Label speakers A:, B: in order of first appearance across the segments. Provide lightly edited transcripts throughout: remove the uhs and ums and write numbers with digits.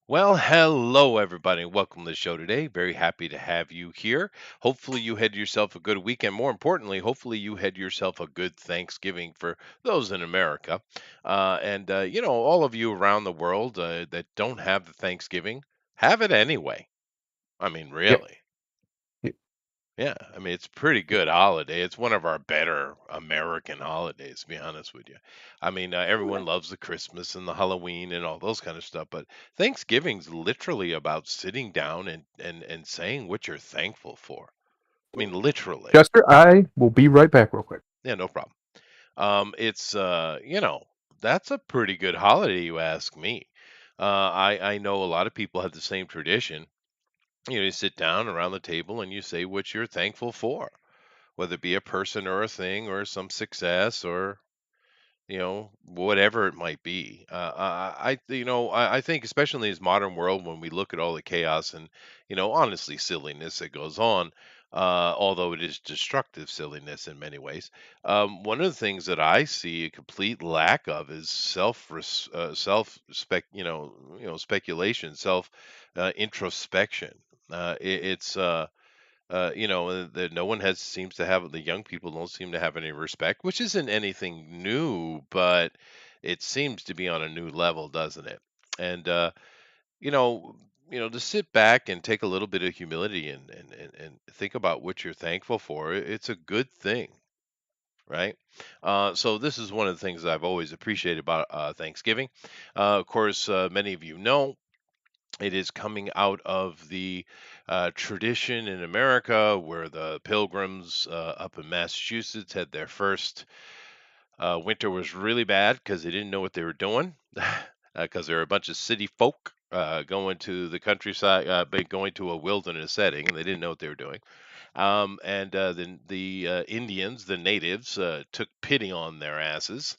A: Well, hello everybody, and welcome to the show today. Very happy to have you here. Hopefully, you had yourself a good weekend. More importantly, hopefully, you had yourself a good Thanksgiving for those in America. All of you around the world that don't have the Thanksgiving, have it anyway. I mean,
B: Yeah,
A: really.
B: y
A: Yeah, I mean, it's a pretty good holiday. It's one of our better American holidays, to be honest with you. I mean, everyone loves the Christmas and the Halloween and all those kind of stuff, but Thanksgiving's literally about sitting down and saying what you're thankful for. I mean, literally.
B: Chester, I will be right back real quick.
A: Yeah, no problem. That's a pretty good holiday, you ask me. I know a lot of people have the same tradition. You sit down around the table and you say what you're thankful for, whether it be a person or a thing or some success or whatever it might be. I think especially in this modern world when we look at all the chaos and honestly silliness that goes on, although it is destructive silliness in many ways. One of the things that I see a complete lack of is self spec speculation, self introspection. It's that no one has seems to have the young people don't seem to have any respect, which isn't anything new, but it seems to be on a new level, doesn't it? And you know, to sit back and take a little bit of humility and think about what you're thankful for, it's a good thing, right? So this is one of the things that I've always appreciated about Thanksgiving. Of course, many of you know it is coming out of the tradition in America where the Pilgrims up in Massachusetts had their first winter was really bad because they didn't know what they were doing because they're a bunch of city folk going to the countryside, going to a wilderness setting, and they didn't know what they were doing. And then the Indians, the natives, took pity on their asses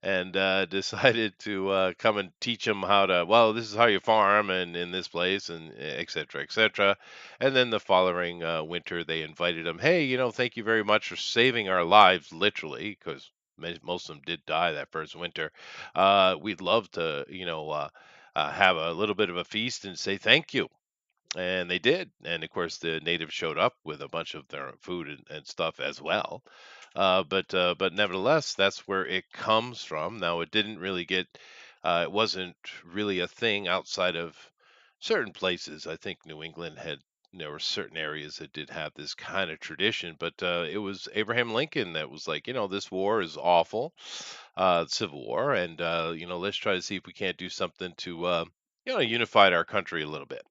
A: and decided to come and teach them how to, well, this is how you farm and in this place and et cetera, et cetera. And then the following winter, they invited them, hey, thank you very much for saving our lives, literally, because most of them did die that first winter. We'd love to, have a little bit of a feast and say thank you, and they did. And of course, the natives showed up with a bunch of their food and stuff as well. But nevertheless, that's where it comes from. Now, it didn't really get. It wasn't really a thing outside of certain places. I think New England had. There were certain areas that did have this kind of tradition, but it was Abraham Lincoln that was like, this war is awful, Civil War, and let's try to see if we can't do something to, unify our country a little bit,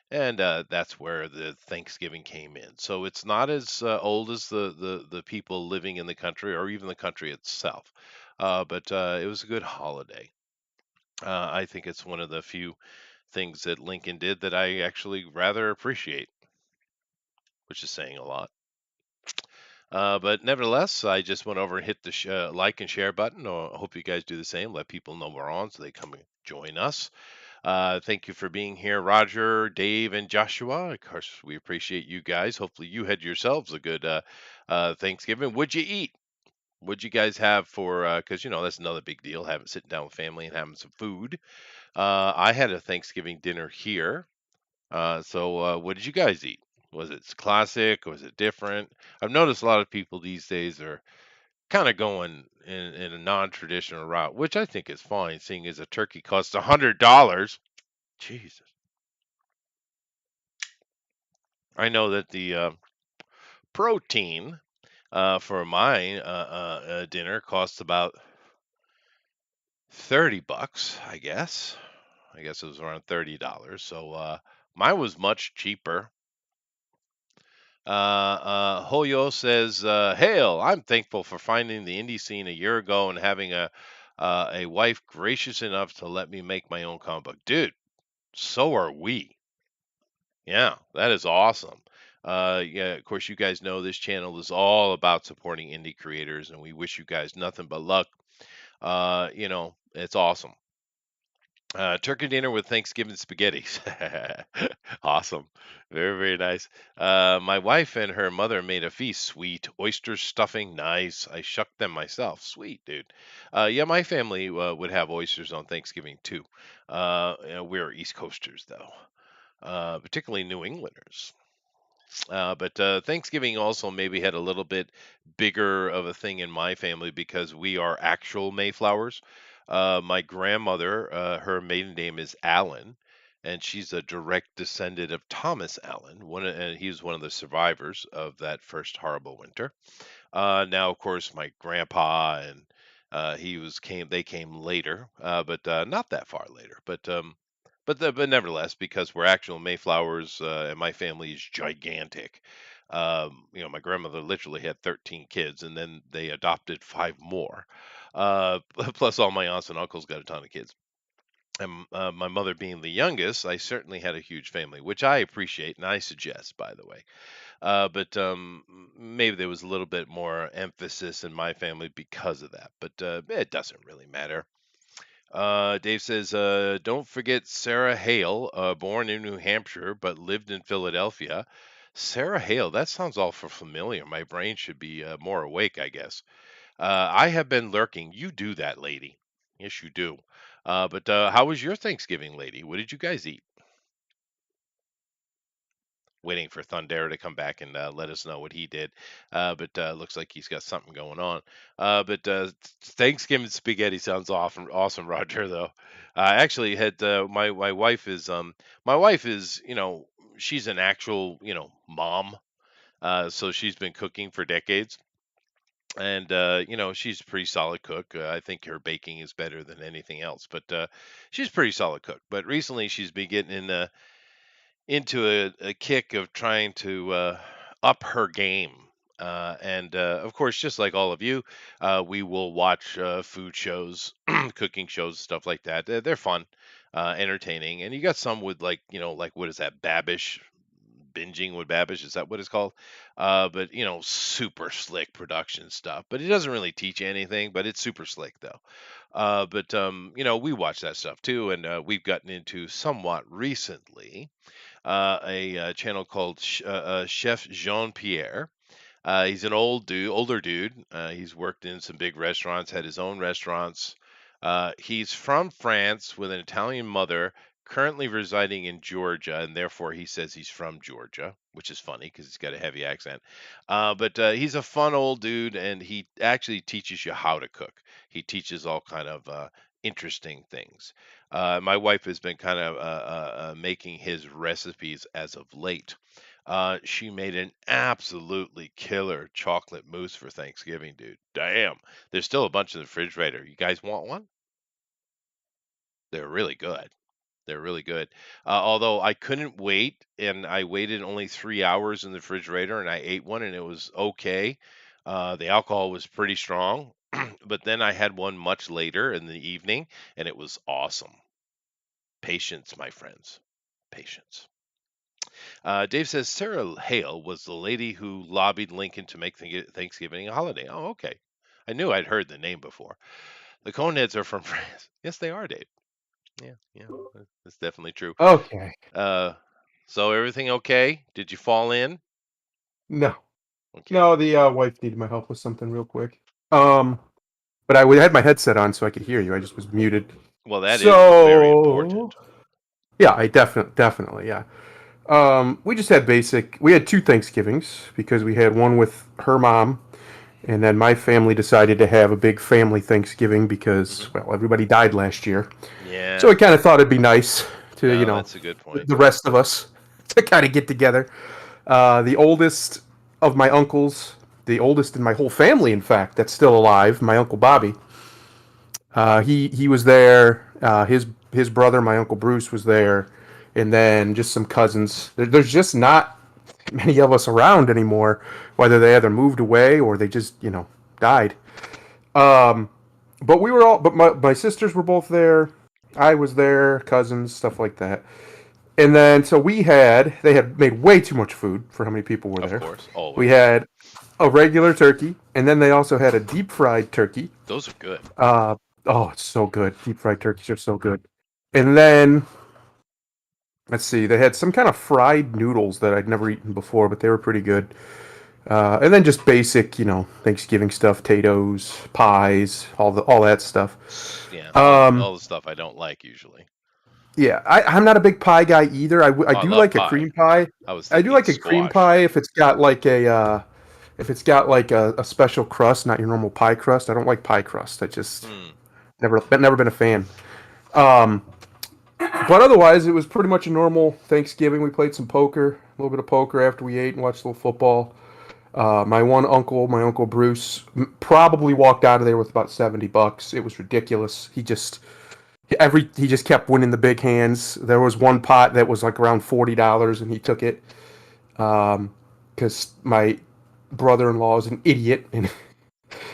A: and that's where the Thanksgiving came in. So it's not as old as the people living in the country or even the country itself, but it was a good holiday. I think it's one of the few things that Lincoln did that I actually rather appreciate, which is saying a lot. But nevertheless, I just went over and hit the like and share button. I hope you guys do the same. Let people know we're on so they come and join us. Thank you for being here, Roger, Dave, and Joshua. Of course, we appreciate you guys. Hopefully, you had yourselves a good Thanksgiving. What'd you eat? What'd you guys have for? Because that's another big deal. Having sitting down with family and having some food. I had a Thanksgiving dinner here. So, what did you guys eat? Was it classic? Was it different? I've noticed a lot of people these days are kind of going in a non-traditional route, which I think is fine, seeing as a turkey costs $100. Jesus. I know that the protein for my dinner costs about $30, I guess. I guess it was around $30. So mine was much cheaper. Hoyo says, "Hail! I'm thankful for finding the indie scene a year ago and having a wife gracious enough to let me make my own comic book, dude. So are we. Yeah, that is awesome. Yeah, of course, you guys know this channel is all about supporting indie creators, and we wish you guys nothing but luck. It's awesome. Turkey dinner with Thanksgiving spaghettis. Awesome. Very, very nice. My wife and her mother made a feast. Sweet. Oyster stuffing. Nice. I shucked them myself. Sweet, dude. Yeah, my family would have oysters on Thanksgiving too. We're East Coasters, though, particularly New Englanders. But Thanksgiving also maybe had a little bit bigger of a thing in my family because we are actual Mayflowers. My grandmother, her maiden name is Allen, and she's a direct descendant of Thomas Allen. And he was one of the survivors of that first horrible winter. Now, of course, my grandpa and he was came. They came later, but not that far later. But nevertheless, because we're actual Mayflowers, and my family is gigantic. My grandmother literally had 13 kids, and then they adopted five more. Plus, all my aunts and uncles got a ton of kids. And my mother being the youngest, I certainly had a huge family, which I appreciate and I suggest, by the way. But maybe there was a little bit more emphasis in my family because of that. But it doesn't really matter. Dave says, don't forget Sarah Hale, born in New Hampshire but lived in Philadelphia. Sarah Hale, that sounds awful familiar. My brain should be more awake, I guess. I have been lurking. You do that, lady. Yes, you do. But how was your Thanksgiving, lady? What did you guys eat? Waiting for Thundera to come back and let us know what he did. But looks like he's got something going on. But Thanksgiving spaghetti sounds awesome, awesome, Roger. Though, I actually had my wife is she's an actual mom. So she's been cooking for decades. And she's a pretty solid cook. I think her baking is better than anything else, but she's a pretty solid cook. But recently, she's been getting into a kick of trying to up her game. And of course, just like all of you, we will watch food shows, cooking shows, stuff like that. They're fun, entertaining. And you got some with like what is that, Babish? Binging with Babish, is that what it's called? But super slick production stuff. But it doesn't really teach you anything, but it's super slick though. But we watch that stuff too, and we've gotten into somewhat recently a channel called Chef Jean Pierre. He's an older dude. He's worked in some big restaurants, had his own restaurants. He's from France with an Italian mother, currently residing in Georgia, and therefore he says he's from Georgia, which is funny because he's got a heavy accent. But he's a fun old dude, and he actually teaches you how to cook. He teaches all kind of interesting things. My wife has been kind of making his recipes as of late. She made an absolutely killer chocolate mousse for Thanksgiving, dude. Damn. There's still a bunch in the refrigerator. You guys want one? They're really good. They're really good. Although I couldn't wait, and I waited only 3 hours in the refrigerator, and I ate one, and it was okay. The alcohol was pretty strong, but then I had one much later in the evening, and it was awesome. Patience, my friends. Patience. Dave says Sarah Hale was the lady who lobbied Lincoln to make Thanksgiving a holiday. Oh, okay. I knew I'd heard the name before. The Coneheads are from France. Yes, they are, Dave. Yeah, yeah, that's definitely true.
B: Okay.
A: Uh, so everything okay? Did you fall in?
B: No.
A: Okay.
B: No, the wife needed my help with something real quick. But had my headset on so I could hear you. I just was muted.
A: Well, that is very
B: So
A: important.
B: yeah, I definitely, yeah. We just had basic. We had two Thanksgivings because we had one with her mom, and then my family decided to have a big family Thanksgiving
A: Hmm.
B: because well, everybody died last year. So
A: Yeah.
B: we kind of thought it'd be nice to
A: No, that's a good point.
B: the rest of us to kind of get together. The oldest of my uncles, the oldest in my whole family, in fact, that's still alive, my uncle Bobby. He was there. His brother, my uncle Bruce, was there, and then just some cousins. There's just not many of us around anymore. Whether they either moved away or they just died. Um, but we were all. But my sisters were both there. I was there, cousins, stuff like that. And then so they had made way too much food for how many people were
A: Of
B: there.
A: course,
B: We
A: always.
B: had a regular turkey, and then they also had a deep fried turkey.
A: Those are good.
B: Uh, oh, it's so good. Deep fried turkeys are so good. And then let's see, they had some kind of fried noodles that I'd never eaten before, but they were pretty good. And then just basic, Thanksgiving stuff, potatoes, pies, all that stuff.
A: Yeah,
B: Um,
A: all the stuff I don't like usually.
B: yeah, I'm not a big pie guy either. I
A: Oh, I
B: do
A: love
B: like a
A: pie.
B: cream pie.
A: I was
B: I do
A: thinking
B: like a cream
A: squash.
B: pie if it's got like a special crust, not your normal pie crust. I don't like pie crust. I just
A: Hmm.
B: never been a fan. Um, but otherwise, it was pretty much a normal Thanksgiving. We played some poker, a little bit of poker after we ate and watched a little football. My uncle Bruce, probably walked out of there with about $70. It was ridiculous. He just kept winning the big hands. There was one pot that was like around $40, and he took it because my brother-in-law is an idiot,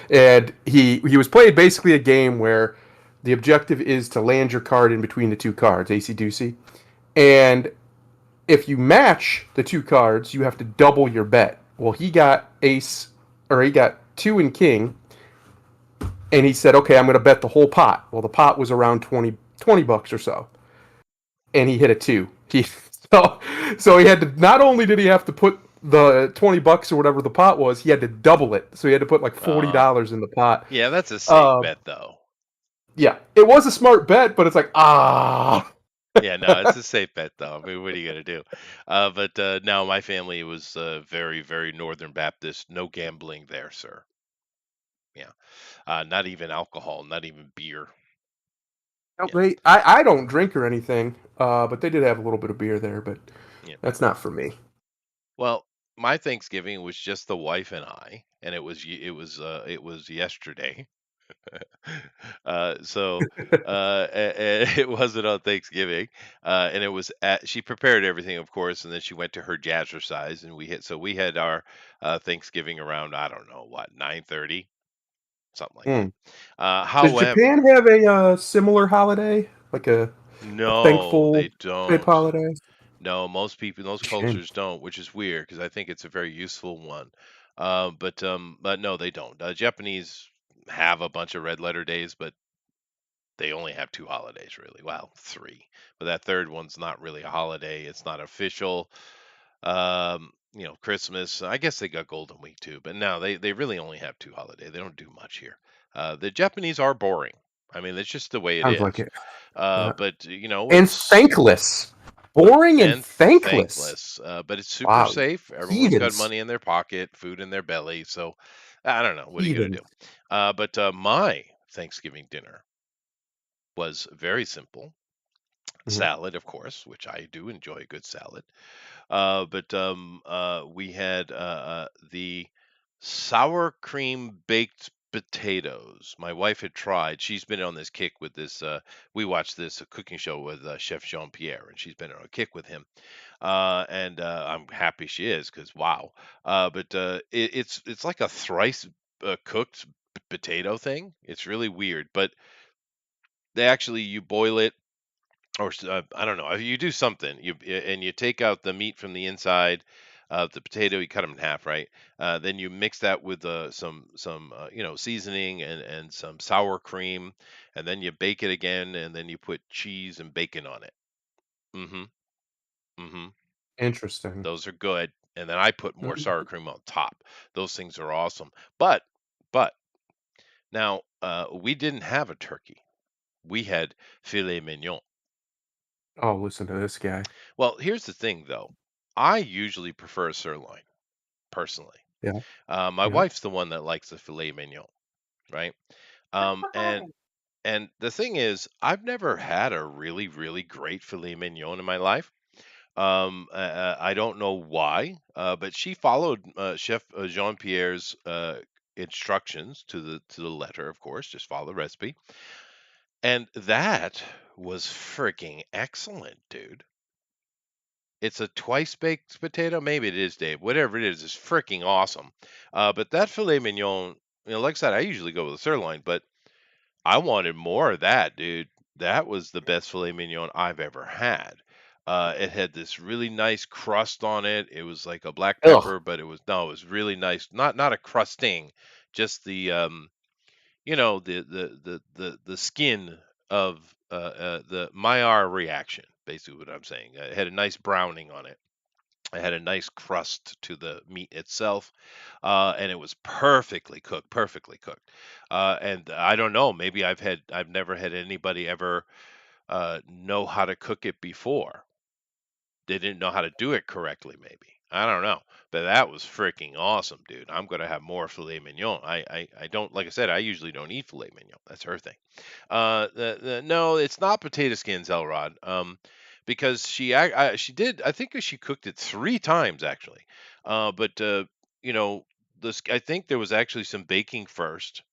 B: and he was playing basically a game where the objective is to land your card in between the two cards, AC Deucey, and if you match the two cards, you have to double your bet. Well, he got two and king, and he said, "Okay, I'm going to bet the whole pot." Well, the pot was around 20 bucks or so, and he hit a two. So so he had to not only did he have to put the $20 or whatever the pot was, he had to double it. So he had to put like
A: Uh,
B: $40 in the pot.
A: yeah, that's a safe
B: Uh,
A: bet though.
B: yeah, it was a smart bet, but it's like
A: Yeah, no, it's a safe bet though. I mean, what are you gonna do? But no, my family was very, very Northern Baptist. No gambling there, sir. Yeah, not even alcohol, not even beer.
B: no,
A: Yeah,
B: I don't drink or anything, but they did have a little bit of beer there, but
A: yeah.
B: that's not for me.
A: Well, my Thanksgiving was just the wife and I, and it was yesterday. So it wasn't on Thanksgiving, and it was she prepared everything, of course, and then she went to her jazzercise, and we had our Thanksgiving around I don't know what 9:30, something like that.
B: Mm. Does
A: However,
B: Japan have a similar holiday, like a
A: no,
B: thankful
A: they
B: type
A: don't.
B: holiday?
A: No, most
B: Shame.
A: cultures don't, which is weird because I think it's a very useful one. But no, they don't. Japanese have a bunch of red letter days, but they only have 2 holidays really. Well, 3. But that third one's not really a holiday. It's not official. Christmas. I guess they got Golden Week too, but no, they really only have 2 holidays. They don't do much here. The Japanese are boring. I mean, it's just the way it
B: Sounds like
A: is.
B: it. Yeah.
A: But
B: And
A: it's
B: thankless. Boring and
A: and
B: thankless.
A: thankless. But it's super
B: Wow.
A: safe. Everyone's got
B: Heathens.
A: money in their pocket, food in their belly. So I don't know. What are you gonna
B: Heathens.
A: do? But my Thanksgiving dinner was very simple.
B: Mhm.
A: Salad, of course, which I do enjoy a good salad. But we had the sour cream baked potatoes. My wife had tried. She's been on this kick with this. We watched this cooking show with Chef Jean Pierre, and she's been on a kick with him. And I'm happy she is because wow. But it's like a thrice cooked potato thing. It's really weird, but they actually you boil it or I don't know. You do something. And you take out the meat from the inside of the potato. You cut them in half, right? Then you mix that with some seasoning and some sour cream, and then you bake it again, and then you put cheese and bacon on it. Mm-hmm. Mm-hmm.
B: Interesting.
A: Those are good. And then I put more sour
B: Mhm.
A: cream on top. Those things are awesome. But now we didn't have a turkey. We had filet mignon.
B: Oh, listen to this guy.
A: Well, here's the thing, though. I usually prefer sirloin, personally.
B: Yeah.
A: My
B: Yeah.
A: wife's the one that likes the filet mignon, right? And the thing is, I've never had a really, really great filet mignon in my life. I don't know why, but she followed Chef Jean Pierre's instructions to the letter, of course. Just follow the recipe, and that was freaking excellent, dude. It's a twice baked potato. Maybe it is, Dave. Whatever it is freaking awesome. But that filet mignon, like I said, I usually go with a sirloin, but I wanted more of that, dude. That was the best filet mignon I've ever had. It had this really nice crust on it. It was like a black
B: Ugh.
A: pepper, but it was no, it was really nice. Not a crusting, just the the skin of the Maillard reaction. Basically, what I'm saying. It had a nice browning on it. It had a nice crust to the meat itself, and it was perfectly cooked, perfectly cooked. And I don't know, maybe I've never had anybody ever know how to cook it before. They didn't know how to do it correctly, maybe. I don't know, but that was freaking awesome, dude. I'm gonna have more filet mignon. I don't like I said, I usually don't eat filet mignon. That's her thing. No, it's not potato skins, Elrod. Because she did. I think she cooked it 3 times actually. But you know, this I think there was actually some baking first.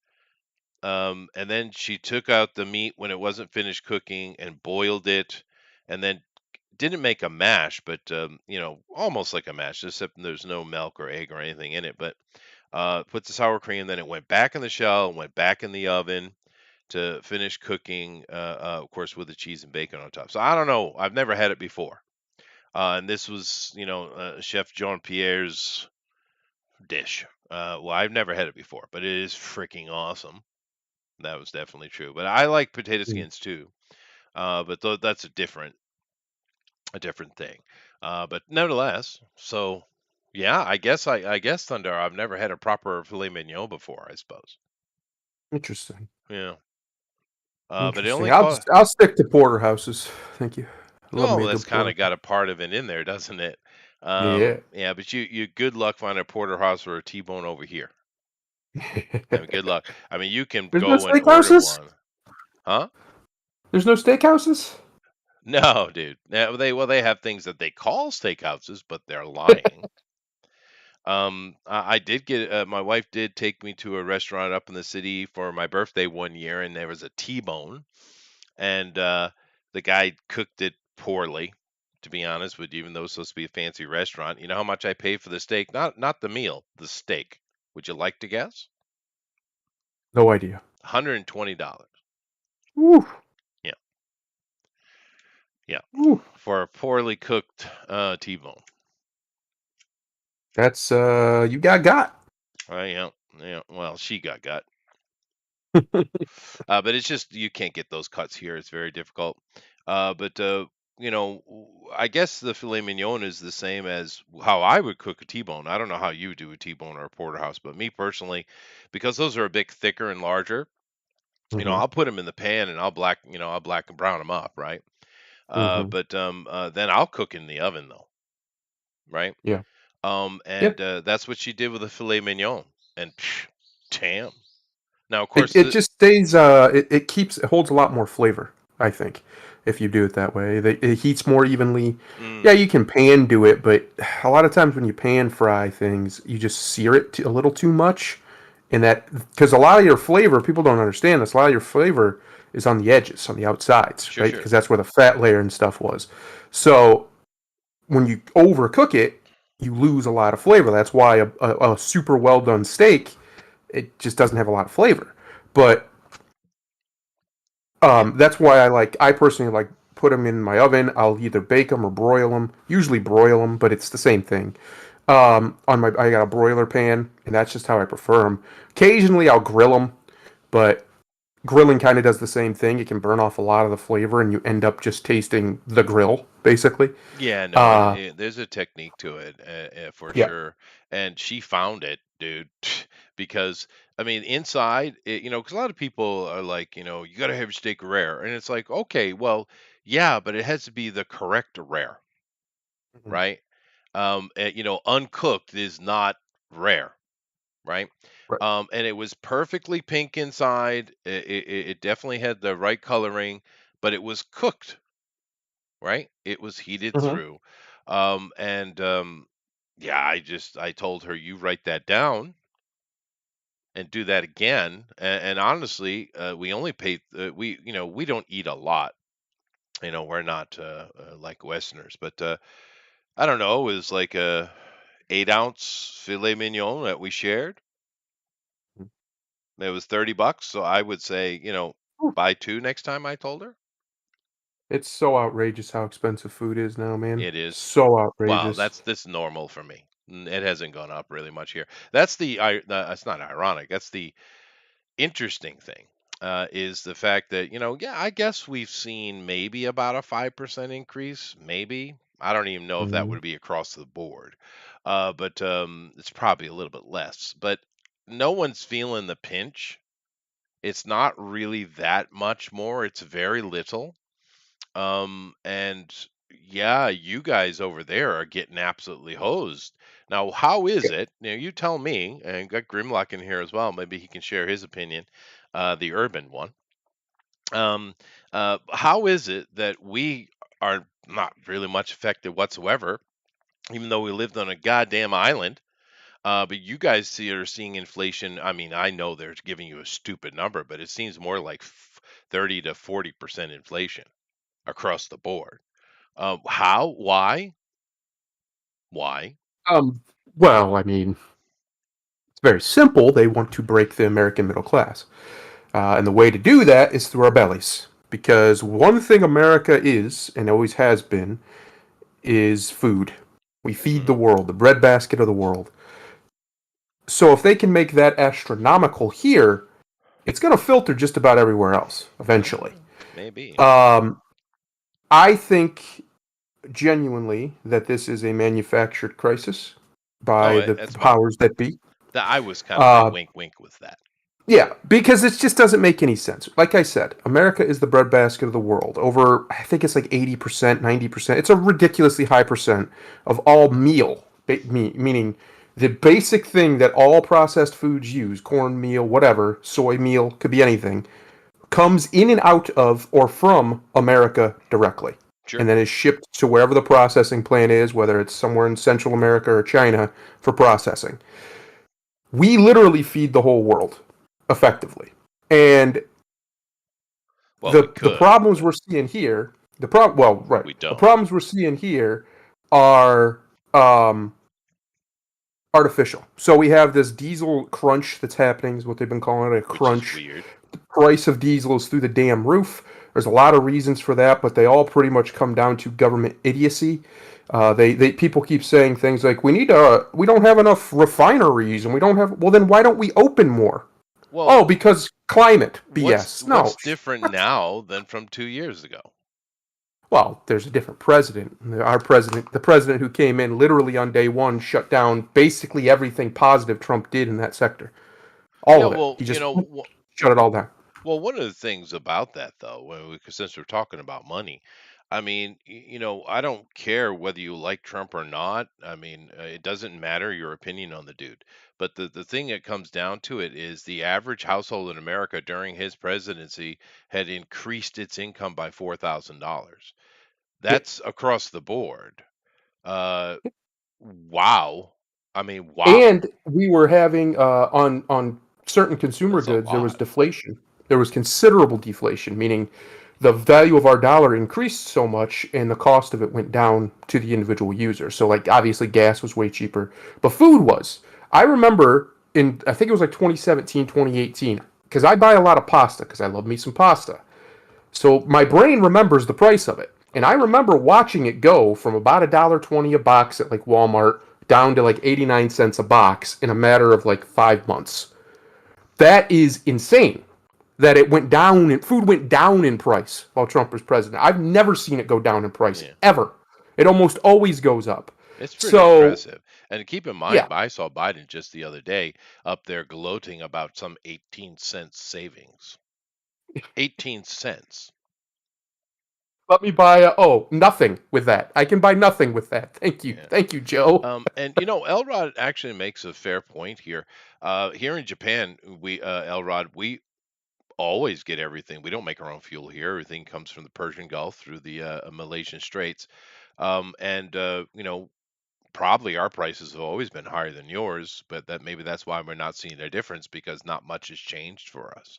A: And then she took out the meat when it wasn't finished cooking and boiled it, and then didn't make a mash, but almost like a mash, except there's no milk or egg or anything in it. But put the sour cream, then it went back in the shell, went back in the oven to finish cooking, of course, with the cheese and bacon on top. So I don't know. I've never had it before. And this was, Chef Jean Pierre's dish. Well, I've never had it before, but it is freaking awesome. That was definitely true. But I like potato
B: Mm.
A: skins too. But that's a different thing. But nevertheless, so yeah, I guess Thunder. I've never had a proper filet mignon before. I suppose.
B: Interesting.
A: Yeah. But it
B: Interesting.
A: only
B: I'll
A: cost.
B: just I'll stick to porterhouses. Thank you. I love
A: Oh,
B: me
A: well,
B: a
A: that's
B: good
A: kind
B: porter.
A: of got a part of it in there, doesn't it?
B: Yeah.
A: Yeah, but you good luck finding a porterhouse or a T-bone over here. I mean, good luck. I mean, you can
B: There's no
A: go and order
B: steakhouses.
A: one, huh?
B: There's no steakhouses.
A: No, dude. Yeah, they have things that they call steakhouses, but they're lying. I did get my wife did take me to a restaurant up in the city for my birthday one year, and there was a T-bone, and the guy cooked it poorly. To be honest with you, even though it's supposed to be a fancy restaurant, you know how much I paid for the steak? Not the meal, the steak. Would you like to guess?
B: No idea.
A: $120.
B: Woo.
A: Yeah, yeah,
B: Woo.
A: for a poorly cooked T-bone.
B: That's you got.
A: Yeah, yeah. Well, she got. But it's just you can't get those cuts here. It's very difficult. But I guess the filet mignon is the same as how I would cook a T-bone. I don't know how you do a T-bone or a porterhouse, but me personally, because those are a bit thicker and larger,
B: Hmm.
A: I'll put them in the pan and I'll black and brown them up, right?
B: Hmm.
A: But then I'll cook in the oven though, right?
B: Yeah. Yeah.
A: And that's what she did with the filet mignon, and damn. Now, of
B: It
A: course,
B: it just stays. It holds a lot more flavor. I think if you do it that way, it heats more evenly.
A: mm,
B: Yeah, you can pan do it, but a lot of times when you pan fry things, you just sear it a little too much, and that because a lot of your flavor, people don't understand this. A lot of your flavor is on the edges, on the outsides,
A: sure,
B: right?
A: sure.
B: Because that's where the fat layer and stuff was. So when you overcook it, you lose a lot of flavor. That's why a super well done steak, it just doesn't have a lot of flavor. But
A: Yeah.
B: that's why I personally like put them in my oven. I'll either bake them or broil them. Usually broil them, but it's the same thing. I got a broiler pan, and that's just how I prefer them. Occasionally I'll grill them, but grilling kind of does the same thing. It can burn off a lot of the flavor, and you end up just tasting the grill basically.
A: Yeah, no,
B: Uh,
A: there's a technique to it for
B: yeah.
A: sure, and she found it, dude. Because I mean, inside, because a lot of people are like, you got to have your steak rare, and it's like, okay, well, yeah, but it has to be the correct rare,
B: Mhm.
A: right? Uncooked is not rare, right?
B: Right.
A: And it was perfectly pink inside. It definitely had the right coloring, but it was cooked, right? It was heated
B: Hmm.
A: through. And yeah, I told her, you write that down and do that again. And honestly, we only pay we don't eat a lot. We're not like Westerners, but I don't know, it was like a 8-ounce filet mignon that we shared. It was $30, so I would say, buy two next time, I told her.
B: It's so outrageous how expensive food is now, man.
A: It is.
B: So
A: Wow,
B: outrageous.
A: that's normal for me. It hasn't gone up really much here. That's not ironic. That's the interesting thing. is the fact that, yeah, I guess we've seen maybe about a 5% increase, maybe. I don't even know if that
B: Mhm.
A: would be across the board. But it's probably a little bit less. But no one's feeling the pinch. It's not really that much more. It's very little. And yeah, you guys over there are getting absolutely hosed. Now, how is it? Now, you tell me, and got Grimlock in here as well. Maybe he can share his opinion, the urban one. Um, how is it that we are not really much affected whatsoever, even though we lived on a goddamn island? But you guys are seeing inflation. I mean, I know they're giving you a stupid number, but it seems more like 30 to 40% inflation across the board. How? Why? Why?
B: Um, well, I mean, it's very simple. They want to break the American middle class. And the way to do that is through our bellies. Because one thing America is, and always has been, is food. We feed
A: Hmm.
B: the world, the breadbasket of the world. So if they can make that astronomical here, it's going to filter just about everywhere else eventually.
A: Maybe.
B: Um, I think genuinely that this is a manufactured crisis
A: Oh,
B: by the
A: that's fine.
B: powers that be.
A: That I was kind of like
B: Uh,
A: wink, wink with that.
B: yeah, because it just doesn't make any sense. Like I said, America is the breadbasket of the world. Over, I think it's like 80%, 90%. It's a ridiculously high percent of all meaning the basic thing that all processed foods use, corn meal, whatever, soy meal, could be anything, comes in and out of or from America directly.
A: Sure.
B: And then is shipped to wherever the processing plant is, whether it's somewhere in Central America or China for processing. We literally feed the whole world effectively. And
A: Well, we
B: the
A: could,
B: problems
A: but
B: we're seeing here, the problem well, right.
A: we
B: The
A: don't.
B: problems we're seeing here are um artificial. So we have this diesel crunch that's happening, is what they've been calling it, a
A: Which is
B: crunch.
A: weird.
B: The price of diesel is through the damn roof. There's a lot of reasons for that, but they all pretty much come down to government idiocy. They people keep saying things like we don't have enough refineries and we don't have well then why don't we open more?
A: Well,
B: Oh, because climate BS. No.
A: what's different now than from 2 years ago?
B: Well, there's a different president. Our president, the president who came in literally on day one, shut down basically everything positive Trump did in that sector. All
A: Yeah,
B: of it.
A: well,
B: He just
A: wh-
B: shut it all down.
A: well, one of the things about that, though, since we're talking about money, I mean, I don't care whether you like Trump or not. I mean, it doesn't matter your opinion on the dude. But the thing that comes down to it is the average household in America during his presidency had increased its income by $4,000.
B: Yep.
A: That's across the board. Uh, wow. I mean, wow.
B: And we were having on certain consumer
A: That's a
B: goods there was
A: lot.
B: deflation. There was considerable deflation, meaning the value of our dollar increased so much and the cost of it went down to the individual user. So like obviously gas was way cheaper, but food was. I remember in I think it was like 2017, 2018 because I buy a lot of pasta because I love me some pasta. So my brain remembers the price of it. And I
A: Okay.
B: remember watching it go from about $1.20 a box at like Walmart down to like 89 cents a box in a matter of like 5 months. That is insane that it went down and food went down in price while Trump was president. I've never seen it go down in price
A: Yeah.
B: ever. It almost always goes up.
A: It's pretty
B: So,
A: impressive. And keep in
B: yeah,
A: mind, I saw Biden just the other day up there gloating about some 18 cents savings. 18 cents.
B: let me buy nothing with that. I can buy nothing with that. Thank you.
A: Yeah.
B: Thank you, Joe.
A: And Elrod actually makes a fair point here. Here in Japan, Elrod, we always get everything. We don't make our own fuel here. Everything comes from the Persian Gulf through the Malaysian Straits. And probably our prices have always been higher than yours, but that's why we're not seeing a difference because not much has changed for us.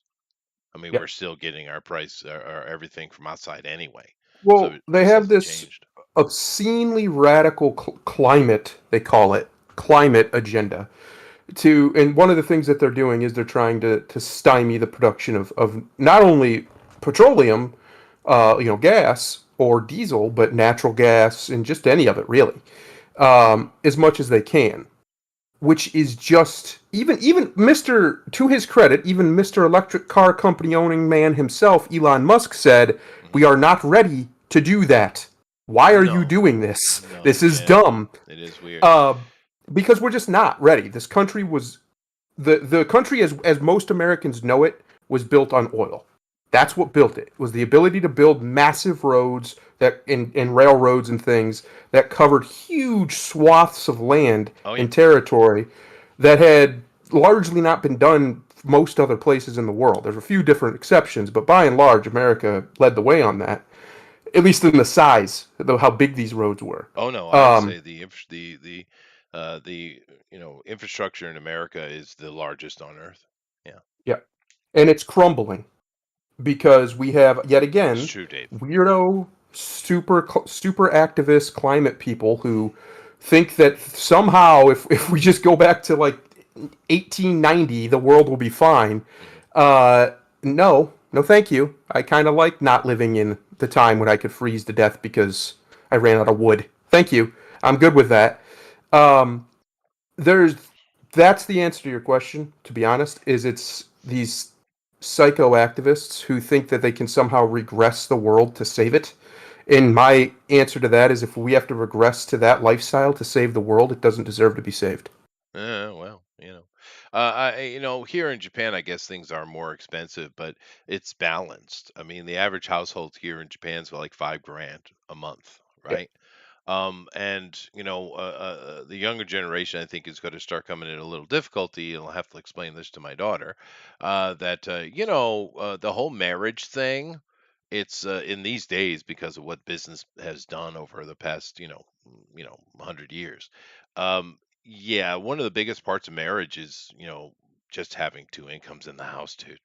A: I mean, we're
B: Yep.
A: still getting our price or everything from outside anyway. So
B: Well, they
A: this
B: have
A: hasn't
B: this
A: changed.
B: obscenely radical climate, they call it, climate agenda. And one of the things that they're doing is they're trying to stymie the production of not only petroleum, gas or diesel, but natural gas and just any of it really, as much as they can. which is just even Mr. to his credit, even Mr. Electric Car Company owning man himself, Elon Musk said,
A: Mhm.
B: "We are not ready to do that. Why are you
A: No,
B: doing this?
A: no,
B: This is
A: yeah,
B: dumb."
A: it is weird.
B: Uh, because we're just not ready. This country was the country as most Americans know it was built on oil. That's what built it. Was the ability to build massive roads that and railroads and things that covered huge swaths of land
A: Oh yeah.
B: and territory that had largely not been done most other places in the world. There's a few different exceptions, but by and large, America led the way on that. At least in the size, how big these roads were.
A: Oh no, I would
B: Um,
A: say the infrastructure in America is the largest on earth. Yeah,
B: yeah, and it's crumbling because we have yet
A: it's
B: again
A: true, Dave.
B: weirdo super activist climate people who think that somehow if we just go back to like 1890 the world will be fine.
A: Hmm.
B: No, thank you. I kind of like not living in the time when I could freeze to death because I ran out of wood. Thank you. I'm good with that. um there's That's the answer to your question, to be honest. Is it's these psycho activists who think that they can somehow regress the world to save it. And my answer to that is if we have to regress to that lifestyle to save the world, it doesn't deserve to be saved.
A: Well, here in Japan, I guess things are more expensive, but it's balanced. I mean, the average household here in Japan is like 5 grand a month,
B: Yeah.
A: right? And the younger generation, I think, is going to start coming in a little difficulty, and I'll have to explain this to my daughter. That the whole marriage thing. It's in these days because of what business has done over the past 100 years. Yeah, one of the biggest parts of marriage is just having two incomes in the house, dude.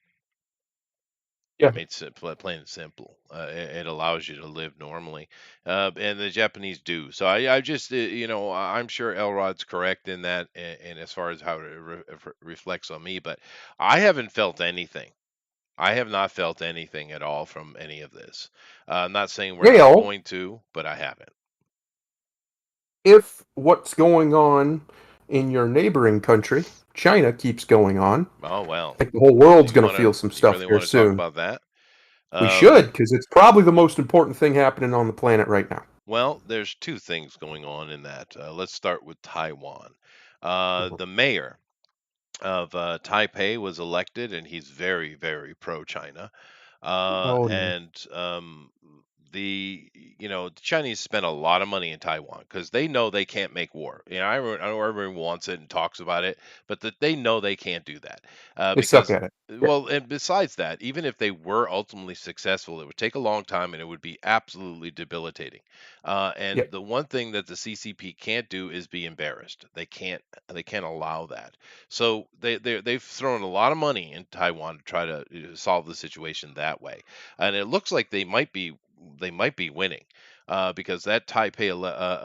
A: I
B: Yeah.
A: mean, it's plain and simple. It allows you to live normally, and the Japanese do. So I just, I'm sure Elrod's correct in that, and as far as how it reflects on me, but I haven't felt anything. I have not felt anything at all from any of this. I'm not saying we're not
B: Gail,
A: going to, but I haven't.
B: if what's going on in your neighboring country, China, keeps going on,
A: Oh well,
B: I think the whole world's
A: you
B: going to
A: want to,
B: feel some
A: you
B: stuff
A: really
B: here
A: want to talk
B: soon.
A: about that?
B: We
A: Um,
B: should, because it's probably the most important thing happening on the planet right now.
A: Well, there's two things going on in that. Let's start with Taiwan.
B: Mhm.
A: The mayor of Taipei was elected, and he's very, very pro-China.
B: Oh no.
A: And the Chinese spend a lot of money in Taiwan because they know they can't make war. I know everyone wants it and talks about it, but that they know they can't do that
B: They suck
A: because.
B: at it. Yeah.
A: Well, and besides that, even if they were ultimately successful, it would take a long time and it would be absolutely debilitating.
B: Yeah.
A: And the one thing that the CCP can't do is be embarrassed. They can't allow that. So they've thrown a lot of money in Taiwan to try to solve the situation that way, and it looks like they might be winning. Because that Taipei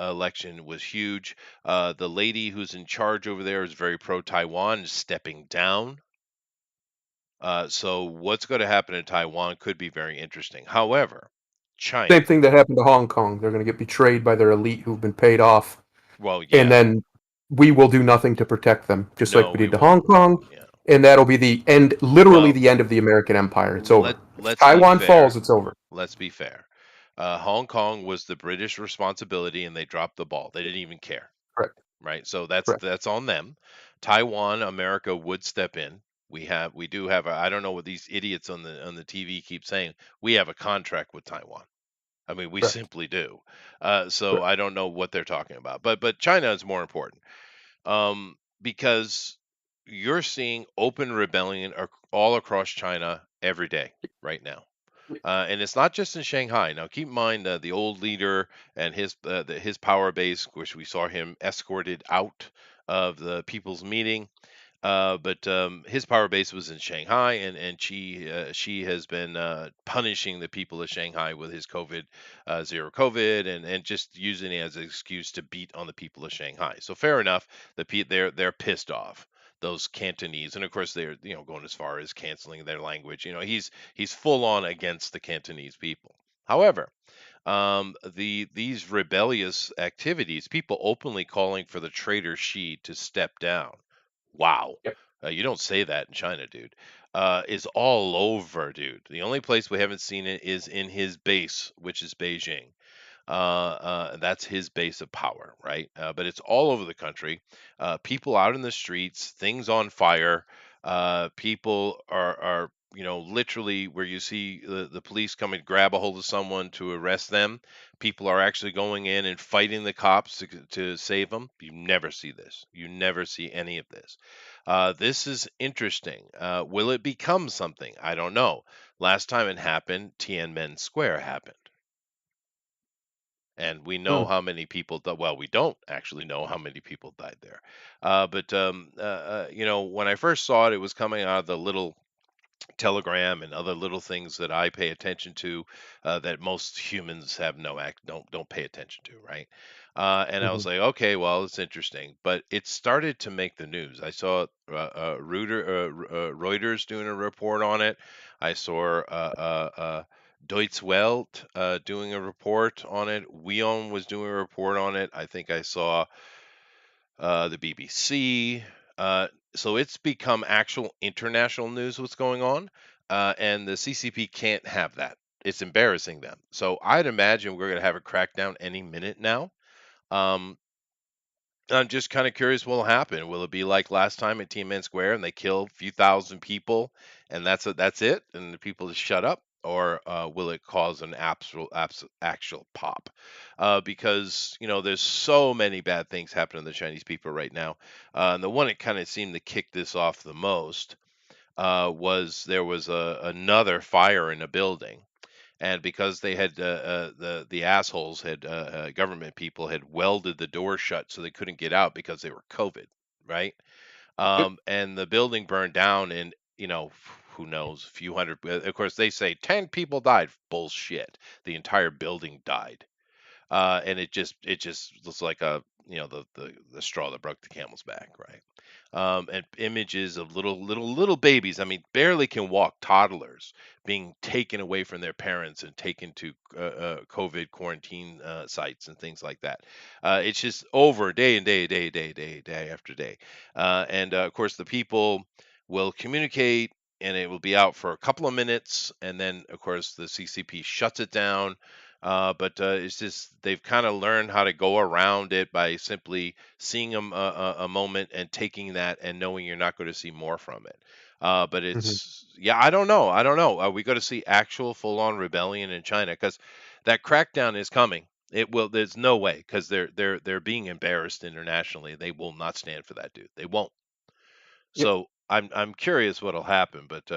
A: election was huge. The lady who's in charge over there is very pro Taiwan, is stepping down. So what's going to happen in Taiwan could be very interesting. However,
B: Same
A: China.
B: thing that happened to Hong Kong. They're going to get betrayed by their elite who've been paid off,
A: Well,
B: and
A: yeah.
B: then we will do nothing to protect them, just like
A: No,
B: we
A: we
B: did to
A: won't.
B: Hong Kong.
A: Yeah.
B: And that'll be the end, literally
A: Well,
B: the end of the American empire. It's over. If
A: let's be
B: Taiwan falls,
A: fair.
B: it's over.
A: Let's be fair. Hong Kong was the British responsibility, and they dropped the ball. They didn't even care,
B: Correct.
A: right? So that's
B: Correct.
A: that's on them. Taiwan, America would step in. We do have I don't know what these idiots on the TV keep saying. We have a contract with Taiwan. I mean, we
B: Correct.
A: simply do. So
B: Correct.
A: I don't know what they're talking about. But China is more important, because you're seeing open rebellion all across China every day right now. And it's not just in Shanghai. Now, keep in mind the old leader and his power base, which we saw him escorted out of the people's meeting. But his power base was in Shanghai, and she has been punishing the people of Shanghai with his zero COVID, and just using it as an excuse to beat on the people of Shanghai. So fair enough, they're pissed off, those Cantonese, and of course they're going as far as canceling their language. He's full on against the Cantonese people. However, these rebellious activities, people openly calling for the traitor Xi to step down. Wow.
B: Yep.
A: You don't say that in China, dude. Is all over, dude. The only place we haven't seen it is in his base, which is Beijing. That's his base of power, right? But it's all over the country. People out in the streets, things on fire. People are literally where you see the police come and grab a hold of someone to arrest them. People are actually going in and fighting the cops to save them. You never see this. You never see any of this. This is interesting. Will it become something? I don't know. Last time it happened, Tiananmen Square happened. And we know
B: Mm.
A: how many people well, we don't actually know how many people died there. But when I first saw it, it was coming out of the little Telegram and other little things that I pay attention to, that most humans have no act don't pay attention to, right? And I was
B: Mhm.
A: like, okay, well, it's interesting, but it started to make the news. I saw Reuters doing a report on it. I saw Deutsche Welt doing a report on it. WION was doing a report on it. I think I saw the BBC. So it's become actual international news what's going on, and the CCP can't have that. It's embarrassing them. So I'd imagine we're going to have a crackdown any minute now. Um, I'm just kind of curious what will happen. Will it be like last time at Tiananmen Square and they kill a few thousand people and that's it, and the people just shut up, or will it cause an actual pop? Because there's so many bad things happening to the Chinese people right now, and the one that kind of seemed to kick this off the most was there was another fire in a building, and because they had the assholes had government people had welded the door shut so they couldn't get out because they were COVID, right?
B: Yep.
A: And the building burned down, and who knows, a few hundred. Of course, they say 10 people died. Bullshit. The entire building died, and it just looks like the straw that broke the camel's back, right? And images of little babies. I mean, barely can walk toddlers being taken away from their parents and taken to COVID quarantine sites and things like that. It's just over day and day after day. And Of course, the people will communicate. And it will be out for a couple of minutes, and then, of course, the CCP shuts it down. But It's just they've kind of learned how to go around it by simply seeing a moment and taking that and knowing you're not going to see more from it. But
B: Mhm.
A: it's yeah, I don't know. I don't know. Are we going to see actual full-on rebellion in China? Because that crackdown is coming. It will. There's no way because they're being embarrassed internationally. They will not stand for that, dude. They won't.
B: Yep.
A: So I'm curious what'll happen. But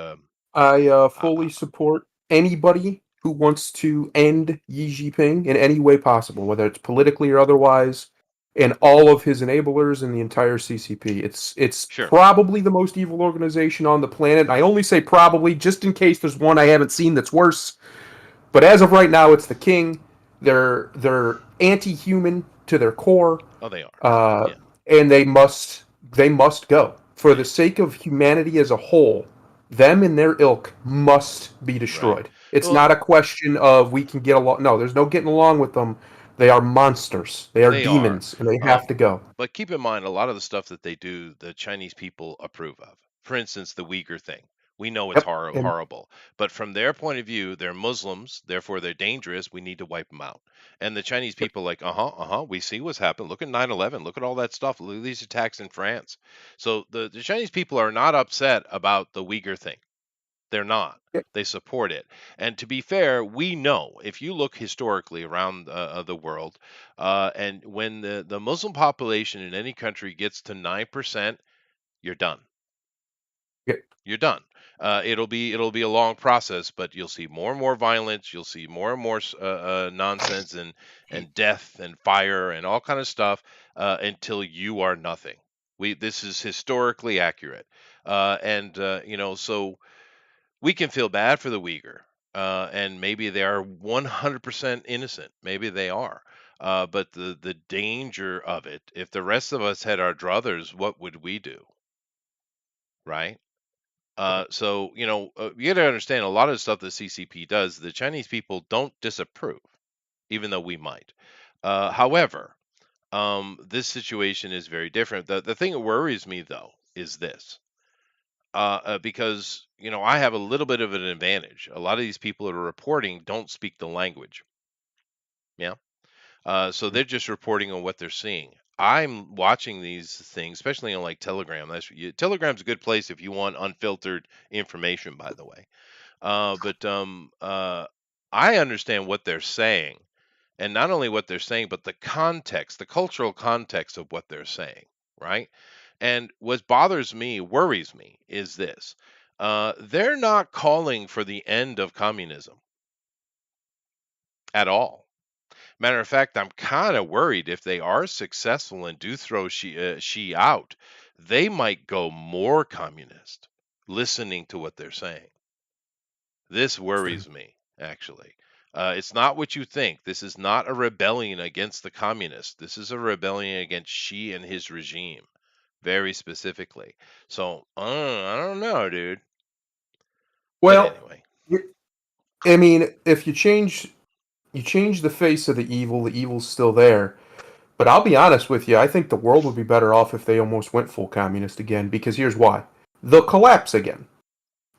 B: I
A: I,
B: fully support anybody who wants to end Xi Jinping in any way possible, whether it's politically or otherwise, and all of his enablers and the entire CCP. It's
A: sure.
B: probably the most evil organization on the planet. And I only say probably just in case there's one I haven't seen that's worse. But as of right now, it's the king. They're anti-human to their core,
A: Oh, they are.
B: uh,
A: Yeah.
B: and they must go for the sake of humanity as a whole. Them and their ilk must be
A: Right.
B: destroyed. It's
A: Well,
B: not a question of we can get along. No, there's no getting along with them. They are monsters. They are
A: they are.
B: demons, and they
A: Um,
B: have to go.
A: but keep in mind, a lot of the stuff that they do, the Chinese people approve of. For instance, the Uyghur thing. We know it's
B: Yep. And
A: horrible, but from their point of view, they're Muslims, therefore they're dangerous. We need to wipe them out. And the Chinese
B: yep.
A: people, like, we see what's happened. Look at 9/11. Look at all that stuff. Look at these attacks in France. So the Chinese people are not upset about the Uyghur thing. They're not.
B: Yep.
A: They support it. And to be fair, we know if you look historically around the world, and when the Muslim population in any country gets to 9%, you're done.
B: Yep.
A: You're done. It'll be a long process, but you'll see more and more violence. You'll see more and more nonsense and death and fire and all kind of stuff until you are nothing. This is historically accurate, and so we can feel bad for the Uyghur, and maybe they are 100% innocent. Maybe they are. But the danger of it, if the rest of us had our druthers, what would we do? Right? You got to understand a lot of the stuff the CCP does, the Chinese people don't disapprove. even though we might. However, this situation is very different. The thing that worries me though is this, because I have a little bit of an advantage. A lot of these people that are reporting don't speak the language. Yeah. So they're just reporting on what they're seeing. I'm watching these things, especially on like Telegram. Telegram's a good place if you want unfiltered information, by the way. But I understand what they're saying, and not only what they're saying, but the context, the cultural context of what they're saying, right? And what worries me, is this: they're not calling for the end of communism at all. Matter of fact, I'm kind of worried if they are successful and do throw Xi out, they might go more communist, listening to what they're saying. This worries me, actually. It's not what you think. This is not a rebellion against the communists. This is a rebellion against Xi and his regime, very specifically. So, I don't know, dude. But
B: Well,
A: anyway,
B: I mean, if you change the face of the evil's still there. But I'll be honest with you, I think the world would be better off if they almost went full communist again, because here's why. They'll collapse again.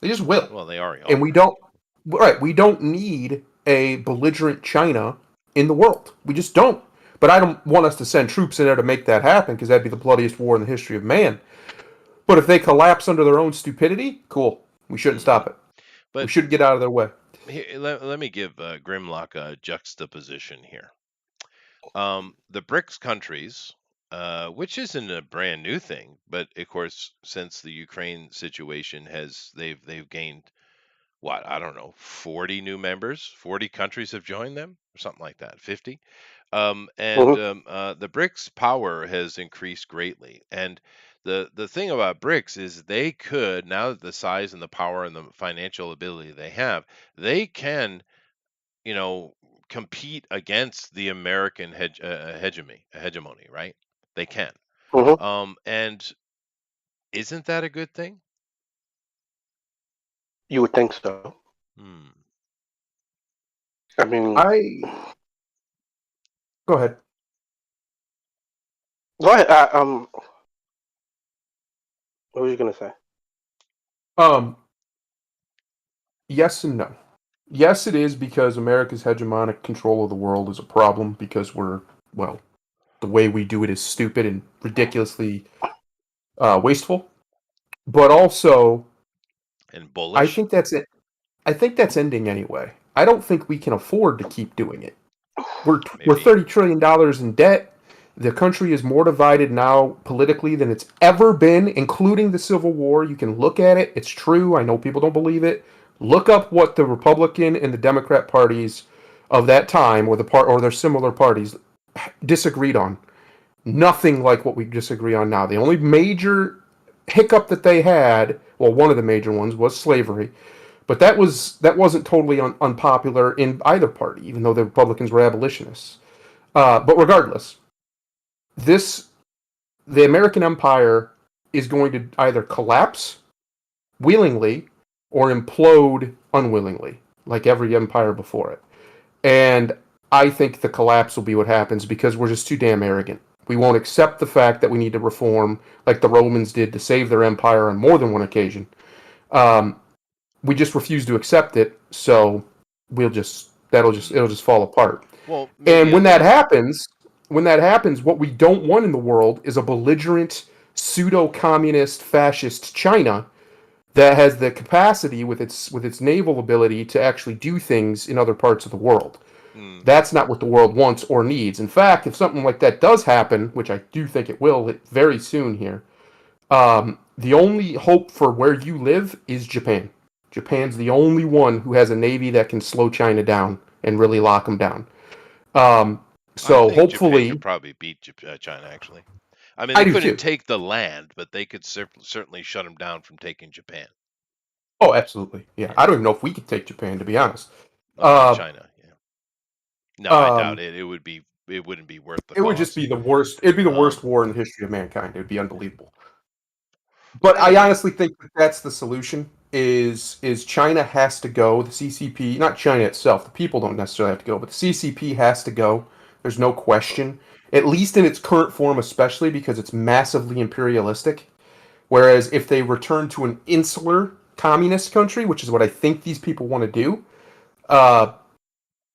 B: They just will.
A: well, they already
B: And
A: are.
B: we don't need a belligerent China in the world. We just don't. But I don't want us to send troops in there to make that happen, because that'd be the bloodiest war in the history of man. But if they collapse under their own stupidity, cool. We shouldn't
A: Hmm.
B: stop it. We
A: But
B: should get out of their way.
A: here, let me give Grimlock a juxtaposition here. The BRICS countries, which isn't a brand new thing, but of course, since the Ukraine situation they've gained, what, I don't know, 40 new members, 40 countries have joined them, or something like that, 50. And
B: Mm-hmm.
A: the BRICS power has increased greatly. And the thing about BRICS is they could, now that the size and the power and the financial ability they have, they can, you know, compete against the American hegemony, right? They can.
B: Mm-hmm.
A: And isn't that a good thing?
C: You would think so.
A: Hmm.
C: I mean,
B: I Go ahead.
C: go ahead. What were you gonna say?
B: Um, yes and no. Yes, it is because America's hegemonic control of the world is a problem because well, the way we do it is stupid and ridiculously wasteful. But also,
A: And
B: I
A: bullish,
B: think that's it. I think that's ending anyway. I don't think we can afford to keep doing it. We're
A: maybe.
B: $30 trillion in debt. The country is more divided now politically than it's ever been, including the Civil War. You can look at it. It's true. I know people don't believe it. Look up what the Republican and the Democrat parties of that time, or their similar parties, disagreed on. Nothing like what we disagree on now. The only major hiccup that they had, well, one of the major ones was slavery, but that wasn't totally unpopular in either party, even though the Republicans were abolitionists. But regardless, this the American empire is going to either collapse willingly or implode unwillingly, like every empire before it. And I think the collapse will be what happens because we're just too damn arrogant. We won't accept the fact that we need to reform like the Romans did to save their empire on more than one occasion. Um, we just refuse to accept it, so it'll
A: Hmm.
B: just fall apart.
A: Well,
B: And
A: maybe a little.
B: when that happens, what we don't want in the world is a belligerent pseudo-communist fascist China that has the capacity with its naval ability to actually do things in other parts of the world.
A: Hmm.
B: That's not what the world wants or needs. In fact, if something like that does happen, which I do think it will very soon here, the only hope for where you live is Japan. Japan's the only one who has a navy that can slow China down and really lock them down. Um,
A: I
B: so
A: think Japan could
B: hopefully,
A: probably beat China, actually. I mean,
B: I
A: they
B: do
A: couldn't
B: too.
A: take the land, but they could certainly shut them down from taking Japan.
B: Oh, absolutely. Yeah,
A: Yeah.
B: I don't even know if we could take Japan, to be honest.
A: Take
B: Uh,
A: China. Yeah. No, I doubt
B: um,
A: it. It wouldn't be worth the
B: it would just
A: cost.
B: be the worst. It'd be the worst
A: Um,
B: war in the history of mankind. It'd be unbelievable.
A: but
B: But I
A: anyway,
B: honestly think that that's the solution. is China has to go. The CCP, not China itself, the people don't necessarily have to go, but the CCP has to go. There's no question. At least in its current form, especially because it's massively imperialistic. Whereas if they return to an insular communist country, which is what I think these people want to do, uh,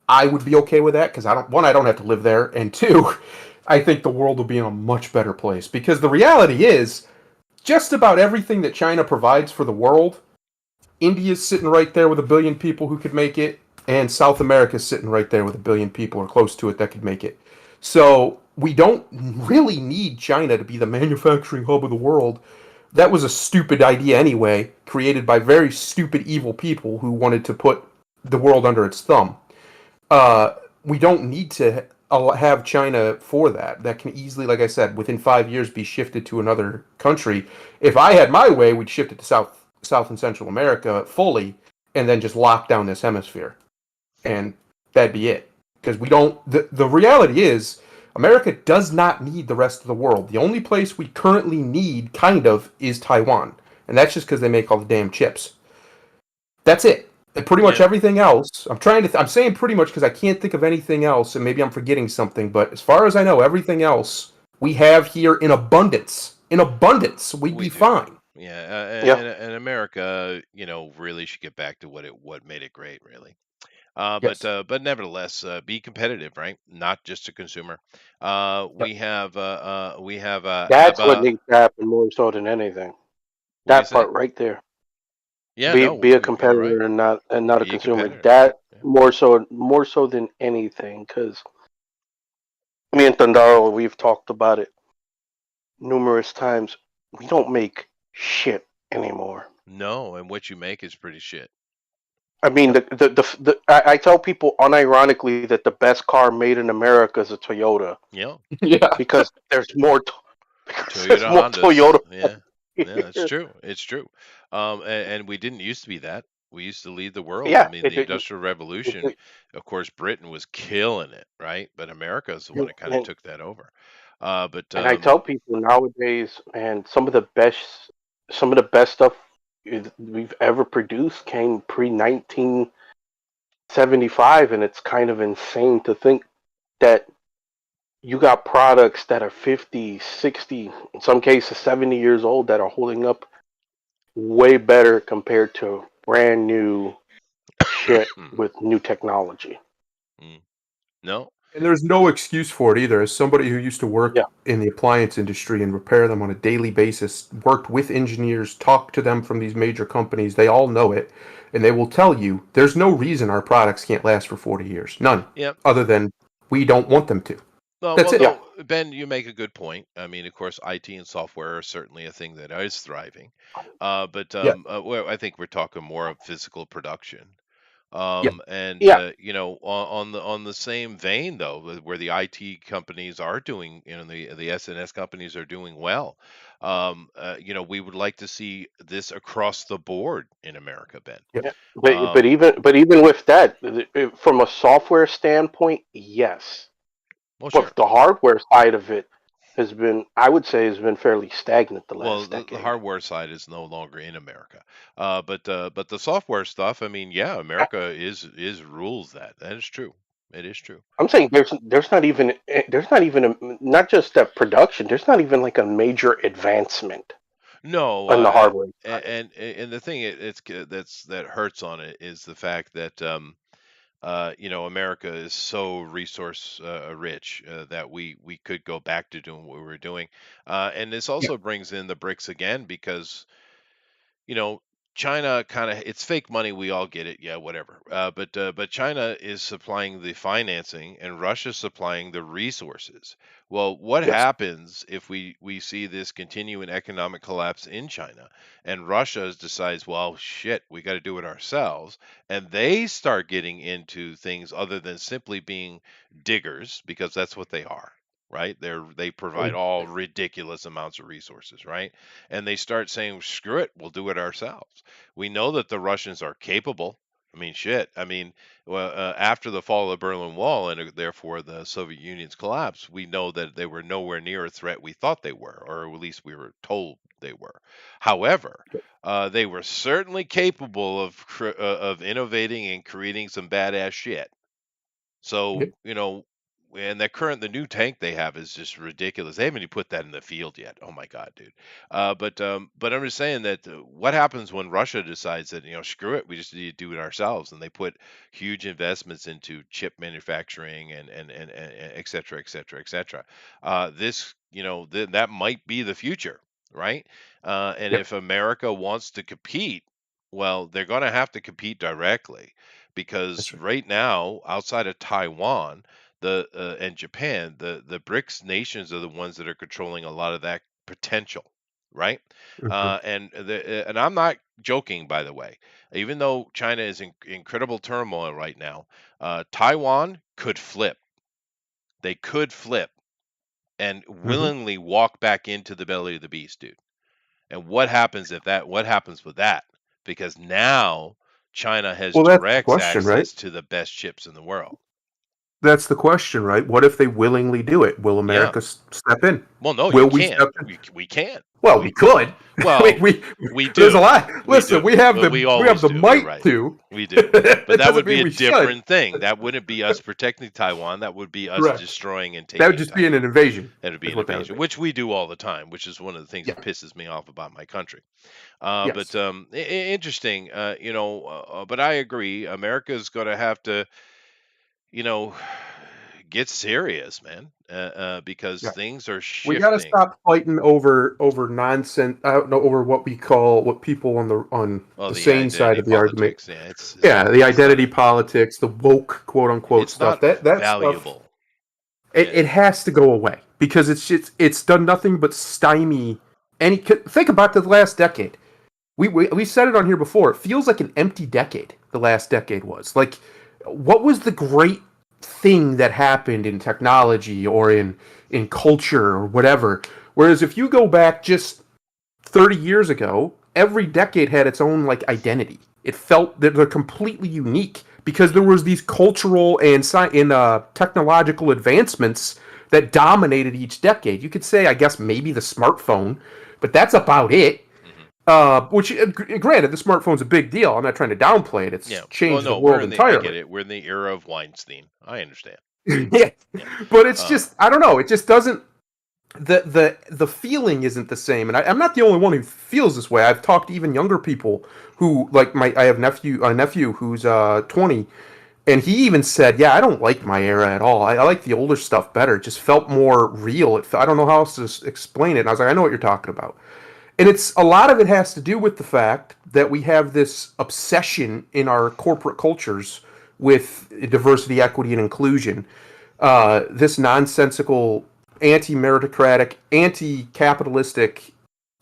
B: I would be okay with that because I don't have to live there, and two, I think the world will be in a much better place because the reality is just about everything that China provides for the world, India's sitting right there with 1 billion people who could make it, and South America's sitting right there with 1 billion people or close to it that could make it. So we don't really need China to be the manufacturing hub of the world. That was a stupid idea anyway, created by very stupid, evil people who wanted to put the world under its thumb. We don't need to have China for that. That can easily, like I said, within 5 years be shifted to another country. If I had my way, we'd shift it to South and Central America fully, and then just lock down this hemisphere, and that'd be it. Because we don't. The reality is, America does not need the rest of the world. The only place we currently need, kind of, is Taiwan, and that's just because they make all the damn chips. That's it. And pretty much
A: Yeah.
B: everything else. I'm saying pretty much because I can't think of anything else, and maybe I'm forgetting something. But as far as I know, everything else we have here in abundance. In abundance, we'd
A: We
B: be
A: do.
B: fine.
A: Yeah,
C: Yeah.
A: and America, really should get back to what made it great, really.
B: Yes.
A: But nevertheless, be competitive, right? Not just a consumer.
B: Yep.
A: We have
C: That's what
A: ABBA.
C: needs to happen more so than anything.
A: What do you
C: That
A: say?
C: part right there.
A: Yeah,
C: Be a
A: no, you're
C: competitor
A: right.
C: and not a
A: Be a
C: consumer.
A: competitor.
C: That
A: Yeah.
C: more so than anything. Because me and Tandaro, we've talked about it numerous times. We don't make shit anymore.
A: No, and what you make is pretty shit.
C: I mean,
B: Yep.
C: I tell people unironically that the best car made in America is a Toyota
A: Yeah,
B: Yeah.
C: because because there's
A: Toyota
C: more
A: Hondas.
C: Toyota
A: Yeah, yeah, it's
C: here.
A: true. It's true. And we didn't used to be that. We used to lead the world. I
C: Yeah,
A: mean,
C: it
A: the
C: didn't.
A: Industrial
C: It,
A: Revolution,
C: it,
A: of course, Britain was killing it, right? But America is the one that kind of
C: and
A: took that over. But
C: and I tell people nowadays, man, some of the best stuff we've ever produced came pre 1975, and it's kind of insane to think that you got products that are 50, 60, in some cases 70 years old that are holding up way better compared to brand new shit with new technology.
A: Mm, no,
B: And there's no excuse for it either. As somebody who used to work
C: Yeah,
B: in the appliance industry and repair them on a daily basis, worked with engineers, talked to them from these major companies, they all know it. And they will tell you there's no reason our products can't last for 40 years. None.
A: yeah.
B: Other than we don't want them to. That's
A: Well,
B: it.
C: yeah.
A: no, Ben, you make a good point. I mean, of course, IT and software are certainly a thing that is thriving.
B: Yeah.
A: Well, I think we're talking more of physical production.
B: Yeah.
A: And
C: Yeah,
A: on the same vein though, where the IT companies are doing, the SNS companies are doing well. We would like to see this across the board in America, Ben.
B: Yeah.
C: yeah.
A: Um,
C: But even with that, from a software standpoint, yes.
A: well,
C: But
A: sure.
C: the hardware side of it I would say, has been fairly stagnant the
A: Well,
C: last
A: the
C: decade.
A: hardware side is no longer in America, but the software stuff. I mean, yeah, America is rules that. That is true. It is true.
C: I'm saying there's not even not just that production. There's not even like a major advancement
A: No,
C: on the hardware side.
A: and the thing that hurts on it is the fact that America is so resource rich that we could go back to doing what we were doing, and this
B: Yeah.
A: also brings in the bricks again because you know, China kind of it's fake money. We all get it. Yeah, whatever. But China is supplying the financing and Russia's supplying the resources. Well, what
B: Yes.
A: happens if we see this continuing economic collapse in China and Russia decides, well, shit, we got to do it ourselves, and they start getting into things other than simply being diggers because that's what they are. Right? They provide
B: Mm.
A: all ridiculous amounts of resources, right? And they start saying, "Screw it, we'll do it ourselves." We know that the Russians are capable. I mean, shit. I mean, well, after the fall of the Berlin Wall and therefore the Soviet Union's collapse, we know that they were nowhere near a threat we thought they were, or at least we were told they were. However, they were certainly capable of innovating and creating some badass shit. So,
B: Yep.
A: and the new tank they have is just ridiculous. They haven't even put that in the field yet. Oh my God, dude. But I'm just saying that what happens when Russia decides that, screw it, we just need to do it ourselves, and they put huge investments into chip manufacturing and et cetera, et cetera, et cetera. That might be the future, right? And
B: Yep.
A: if America wants to compete, well, they're going to have to compete directly because
B: That's right.
A: right now, outside of Taiwan, and Japan, the BRICS nations are the ones that are controlling a lot of that potential, right?
B: Hmm.
A: And I'm not joking, by the way. Even though China is in incredible turmoil right now, Taiwan could flip. They could flip and
B: Hmm.
A: willingly walk back into the belly of the beast, dude. And what happens if that? What happens with that? Because now China has
B: Well, that's the
A: direct
B: question, right?
A: access to the best chips in the world.
B: That's the question, right? What if they willingly do it? Will
A: Yeah.
B: America step in?
A: Well, no, you
B: Will we
A: can't.
B: step in?
A: We can't.
B: Well, we
A: We
B: could. I mean,
A: well,
B: we
A: we
B: there's a
A: do.
B: lot.
A: We
B: Listen,
A: do. We
B: we have
A: always
B: the
A: do. You're
B: might
A: right.
B: to.
A: We do. But
B: It
A: that
B: doesn't
A: would be
B: mean
A: a
B: we should.
A: different thing. That wouldn't be us protecting Taiwan. That would be us
B: Correct.
A: destroying and
B: That would
A: taking
B: just be an
A: Taiwan.
B: invasion.
A: That would be
B: Is
A: an
B: what that would
A: invasion,
B: be.
A: which we do all the time, which is one of the things
B: Yeah.
A: that pisses me off about my country. But
B: Yes.
A: interesting. But I agree. America's going to have to, you know, get serious, man, because
B: Yeah.
A: things are
B: We got to
A: shifting.
B: stop fighting over nonsense. I don't know, over what people on
A: Well,
B: the
A: the
B: sane side
A: identity
B: of the argument.
A: politics, yeah, it's
B: Yeah,
A: not
B: the
A: it's not
B: identity politics, the woke quote unquote
A: it's
B: stuff.
A: not
B: That stuff.
A: valuable.
B: It
A: Yeah.
B: has to go away because it's done nothing but stymie any. Think about the last decade. We said it on here before. It feels like an empty decade. The last decade was like, what was the great thing that happened in technology or in culture or whatever? Whereas if you go back just 30 years ago, every decade had its own like identity. It felt that they're completely unique because there was these cultural and technological advancements that dominated each decade. You could say, I guess, maybe the smartphone, but that's about it.
A: Hmm.
B: Which, granted, the smartphone's a big deal. I'm not trying to downplay it.
A: Yeah.
B: It's
A: Well,
B: changed the
A: no,
B: world
A: I get
B: entirely.
A: it. We're in the era of Weinstein. I understand.
B: Yeah,
A: Yeah.
B: but it's
A: Uh,
B: just, I don't know. It just doesn't. The feeling isn't the same, and I'm not the only one who feels this way. I've talked to even younger people who like I have a nephew who's 20, and he even said, "Yeah, I don't like my era at all. I like the older stuff better. It just felt more real. I don't know how else to explain it." And I was like, "I know what you're talking about." And it's a lot of it has to do with the fact that we have this obsession in our corporate cultures with diversity, equity, and inclusion. This nonsensical, anti-meritocratic, anti-capitalistic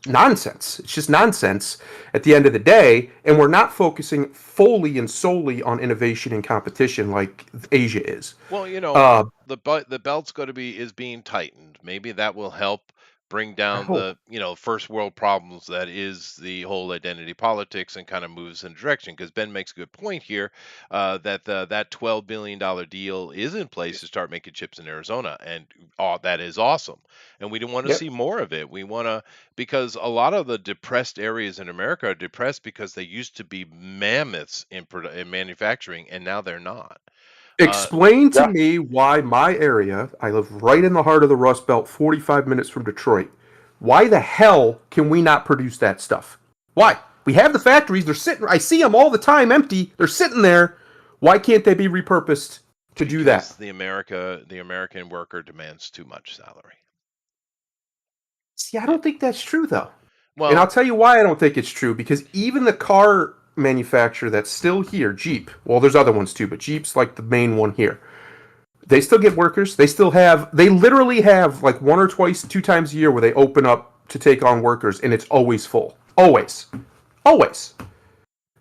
B: nonsense. It's just nonsense at the end of the day, and we're not focusing fully and solely on innovation and competition like Asia is.
A: well,
B: Uh,
A: the belt's going to be is being tightened. Maybe that will help bring
B: I
A: down
B: hope.
A: the first world problems that is the whole identity politics and kind of moves in a direction. Because Ben makes a good point here, that $12 billion deal is in place to start making chips in Arizona, and that is awesome. And we don't want to
B: Yep.
A: see more of it. We want to, because a lot of the depressed areas in America are depressed because they used to be mammoths in manufacturing, and now they're not. Uh,
B: Explain to
C: Yeah.
B: me why my area, I live right in the heart of the Rust Belt, 45 minutes from Detroit. Why the hell can we not produce that stuff? Why? We have the factories, they're sitting, I see them all the time empty, they're sitting there. Why can't they be repurposed to do
A: because
B: that?
A: the American worker demands too much salary.
B: See, I
A: Yeah.
B: don't think that's true though. And I'll
A: Well,
B: tell you why I don't think it's true. Because even the car manufacturer that's still here, Jeep, well, there's other ones too, but Jeep's like the main one here. They still get workers. They literally have like one or twice, 2 times a year where they open up to take on workers, and it's always full. Always. Always.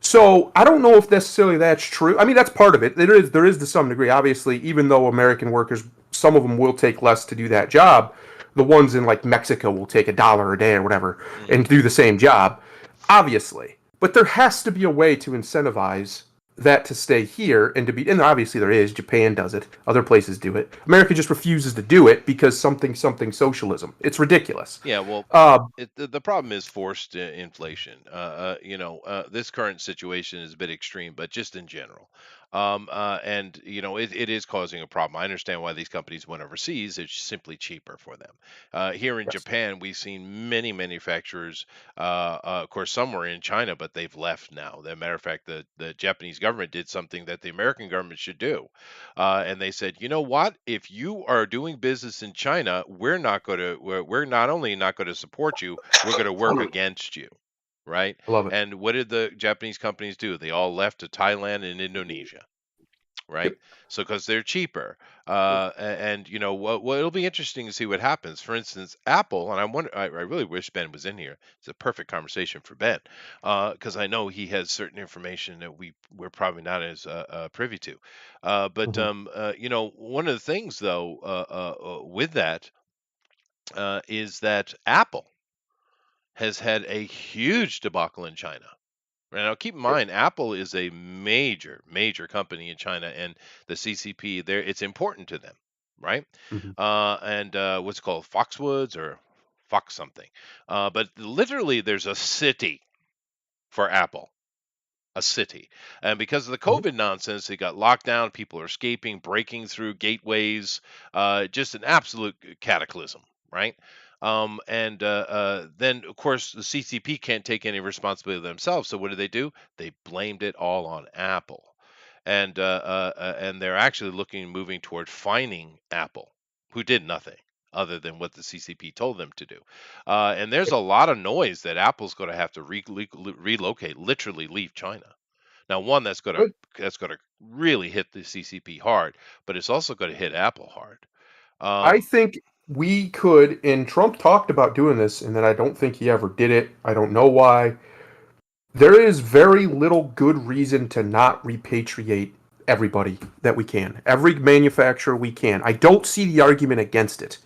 B: So I don't know if necessarily that's true. I mean, that's part of it. There is to some degree. Obviously, even though American workers, some of them will take less to do that job, the ones in like Mexico will take $1 a day or whatever
A: mhm.
B: and do the same job. Obviously, but there has to be a way to incentivize that to stay here and to be, and obviously there is, Japan does it, other places do it. America just refuses to do it because something socialism. It's ridiculous.
A: Yeah, well,
B: Uh,
A: the problem is forced inflation. This current situation is a bit extreme, but just in general, and it is causing a problem. I understand why these companies went overseas; it's simply cheaper for them. Here in
B: yes.
A: Japan, we've seen many manufacturers. Of course, some were in China, but they've left now. As a matter of fact, the Japanese government did something that the American government should do, and they said, you know what? If you are doing business in China, we're not only not going to support you, we're going to work against you, right?
B: I love it.
A: And what did the Japanese companies do? They all left to Thailand and Indonesia, right?
B: Yep.
A: So because they're cheaper, and what it'll be interesting to see what happens. For instance, Apple, and I really wish Ben was in here. It's a perfect conversation for Ben, because I know he has certain information that we're probably not as privy to. But
B: Mhm.
A: one of the things though, with that, is that Apple has had a huge debacle in China. Now, keep in
B: Yep.
A: mind, Apple is a major, major company in China, and the CCP there, it's important to them, right?
B: Mhm.
A: And what's it called Foxwoods or Fox something. But literally, there's a city for Apple, a city. And because of the
B: Mhm.
A: COVID nonsense, it got locked down. People are escaping, breaking through gateways, just an absolute cataclysm, right? And then, of course, the CCP can't take any responsibility themselves. So what do? They blamed it all on Apple, and they're actually moving toward fining Apple, who did nothing other than what the CCP told them to do. And there's a lot of noise that Apple's going to have to relocate, literally leave China. Now, one
B: Good.
A: that's going to really hit the CCP hard, but it's also going to hit Apple hard.
B: I
A: Um,
B: think we could, and Trump talked about doing this, and then I don't think he ever did it. I don't know why. There is very little good reason to not repatriate everybody that we can, every manufacturer we can. I don't see the argument against it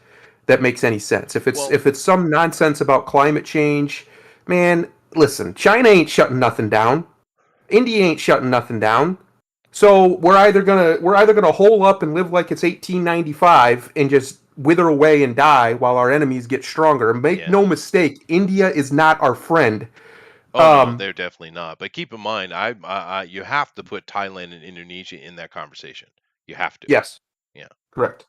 B: that makes any sense.
A: well,
B: If it's some nonsense about climate change, man, listen, China ain't shutting nothing down. India ain't shutting nothing down. So we're either gonna hole up and live like it's 1895 and just wither away and die while our enemies get stronger. And make
A: yeah.
B: no mistake, India is not our friend.
A: Oh no,
B: Um,
A: they're definitely not. But keep in mind, you have to put Thailand and Indonesia in that conversation. You have to.
B: yes,
A: Yeah,
B: correct.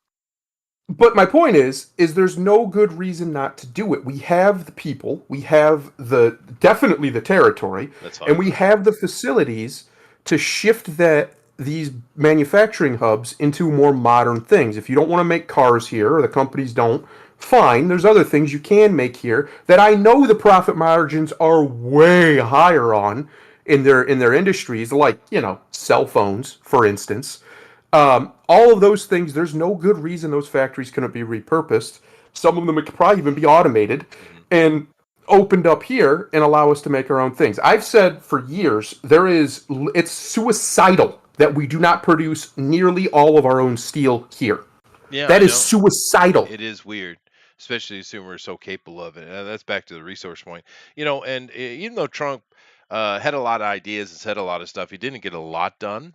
B: But my point is there's no good reason not to do it. We have the people, we have the definitely the territory,
A: let's
B: and
A: talk
B: we
A: about it.
B: have the facilities to shift that these manufacturing hubs into more modern things. If you don't want to make cars here, or the companies don't, fine. There's other things you can make here that I know the profit margins are way higher on in their industries, like cell phones, for instance. All of those things, there's no good reason those factories couldn't be repurposed. Some of them could probably even be automated
A: Hmm.
B: and opened up here and allow us to make our own things. I've said for years it's suicidal that we do not produce nearly all of our own steel here.
A: Yeah,
B: That
A: I
B: is
A: know.
B: suicidal.
A: It is weird, especially assuming we're so capable of it. And that's back to the resource point. And even though Trump had a lot of ideas and said a lot of stuff, he didn't get a lot done.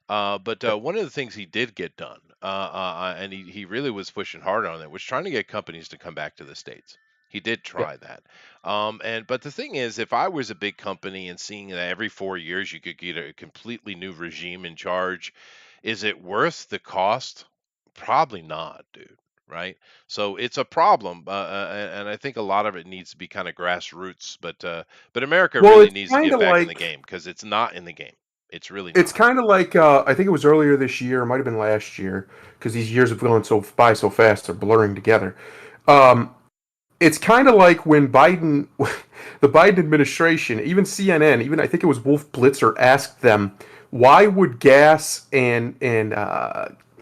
A: But one of the things he did get done, and he really was pushing hard on it, was trying to get companies to come back to the states. He did
B: Yeah.
A: try that, but the thing is, if I was a big company and seeing that every 4 years you could get a completely new regime in charge, is it worth the cost? Probably not, dude. Right? So it's a problem, and I think a lot of it needs to be kind of grassroots. But America
B: Well,
A: really
B: it's
A: needs to
B: kind
A: get
B: of
A: back in the
B: like
A: game because it's not in the game. It's really
B: it's
A: not.
B: kind of like I think it was earlier this year, it might have been last year, because these years have gone so by so fast, they're blurring together. Um, it's kind of like when Biden, the Biden administration, even CNN, even I think it was Wolf Blitzer asked them, why would gas and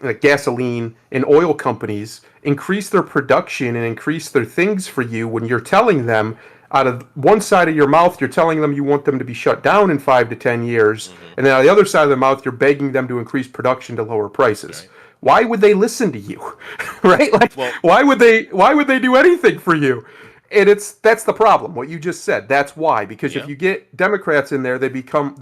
B: like gasoline and oil companies increase their production and increase their things for you when you're telling them out of one side of your mouth you're telling them you want them to be shut down in 5 to 10 years,
A: Hmm.
B: and then on the other side of the mouth you're begging them to increase production to lower prices.
A: Right.
B: Why would they listen to you? Right? Like
A: Well,
B: why would they do anything for you? And that's the problem. What you just said. That's why. Because if
A: Yeah,
B: you get Democrats in there, they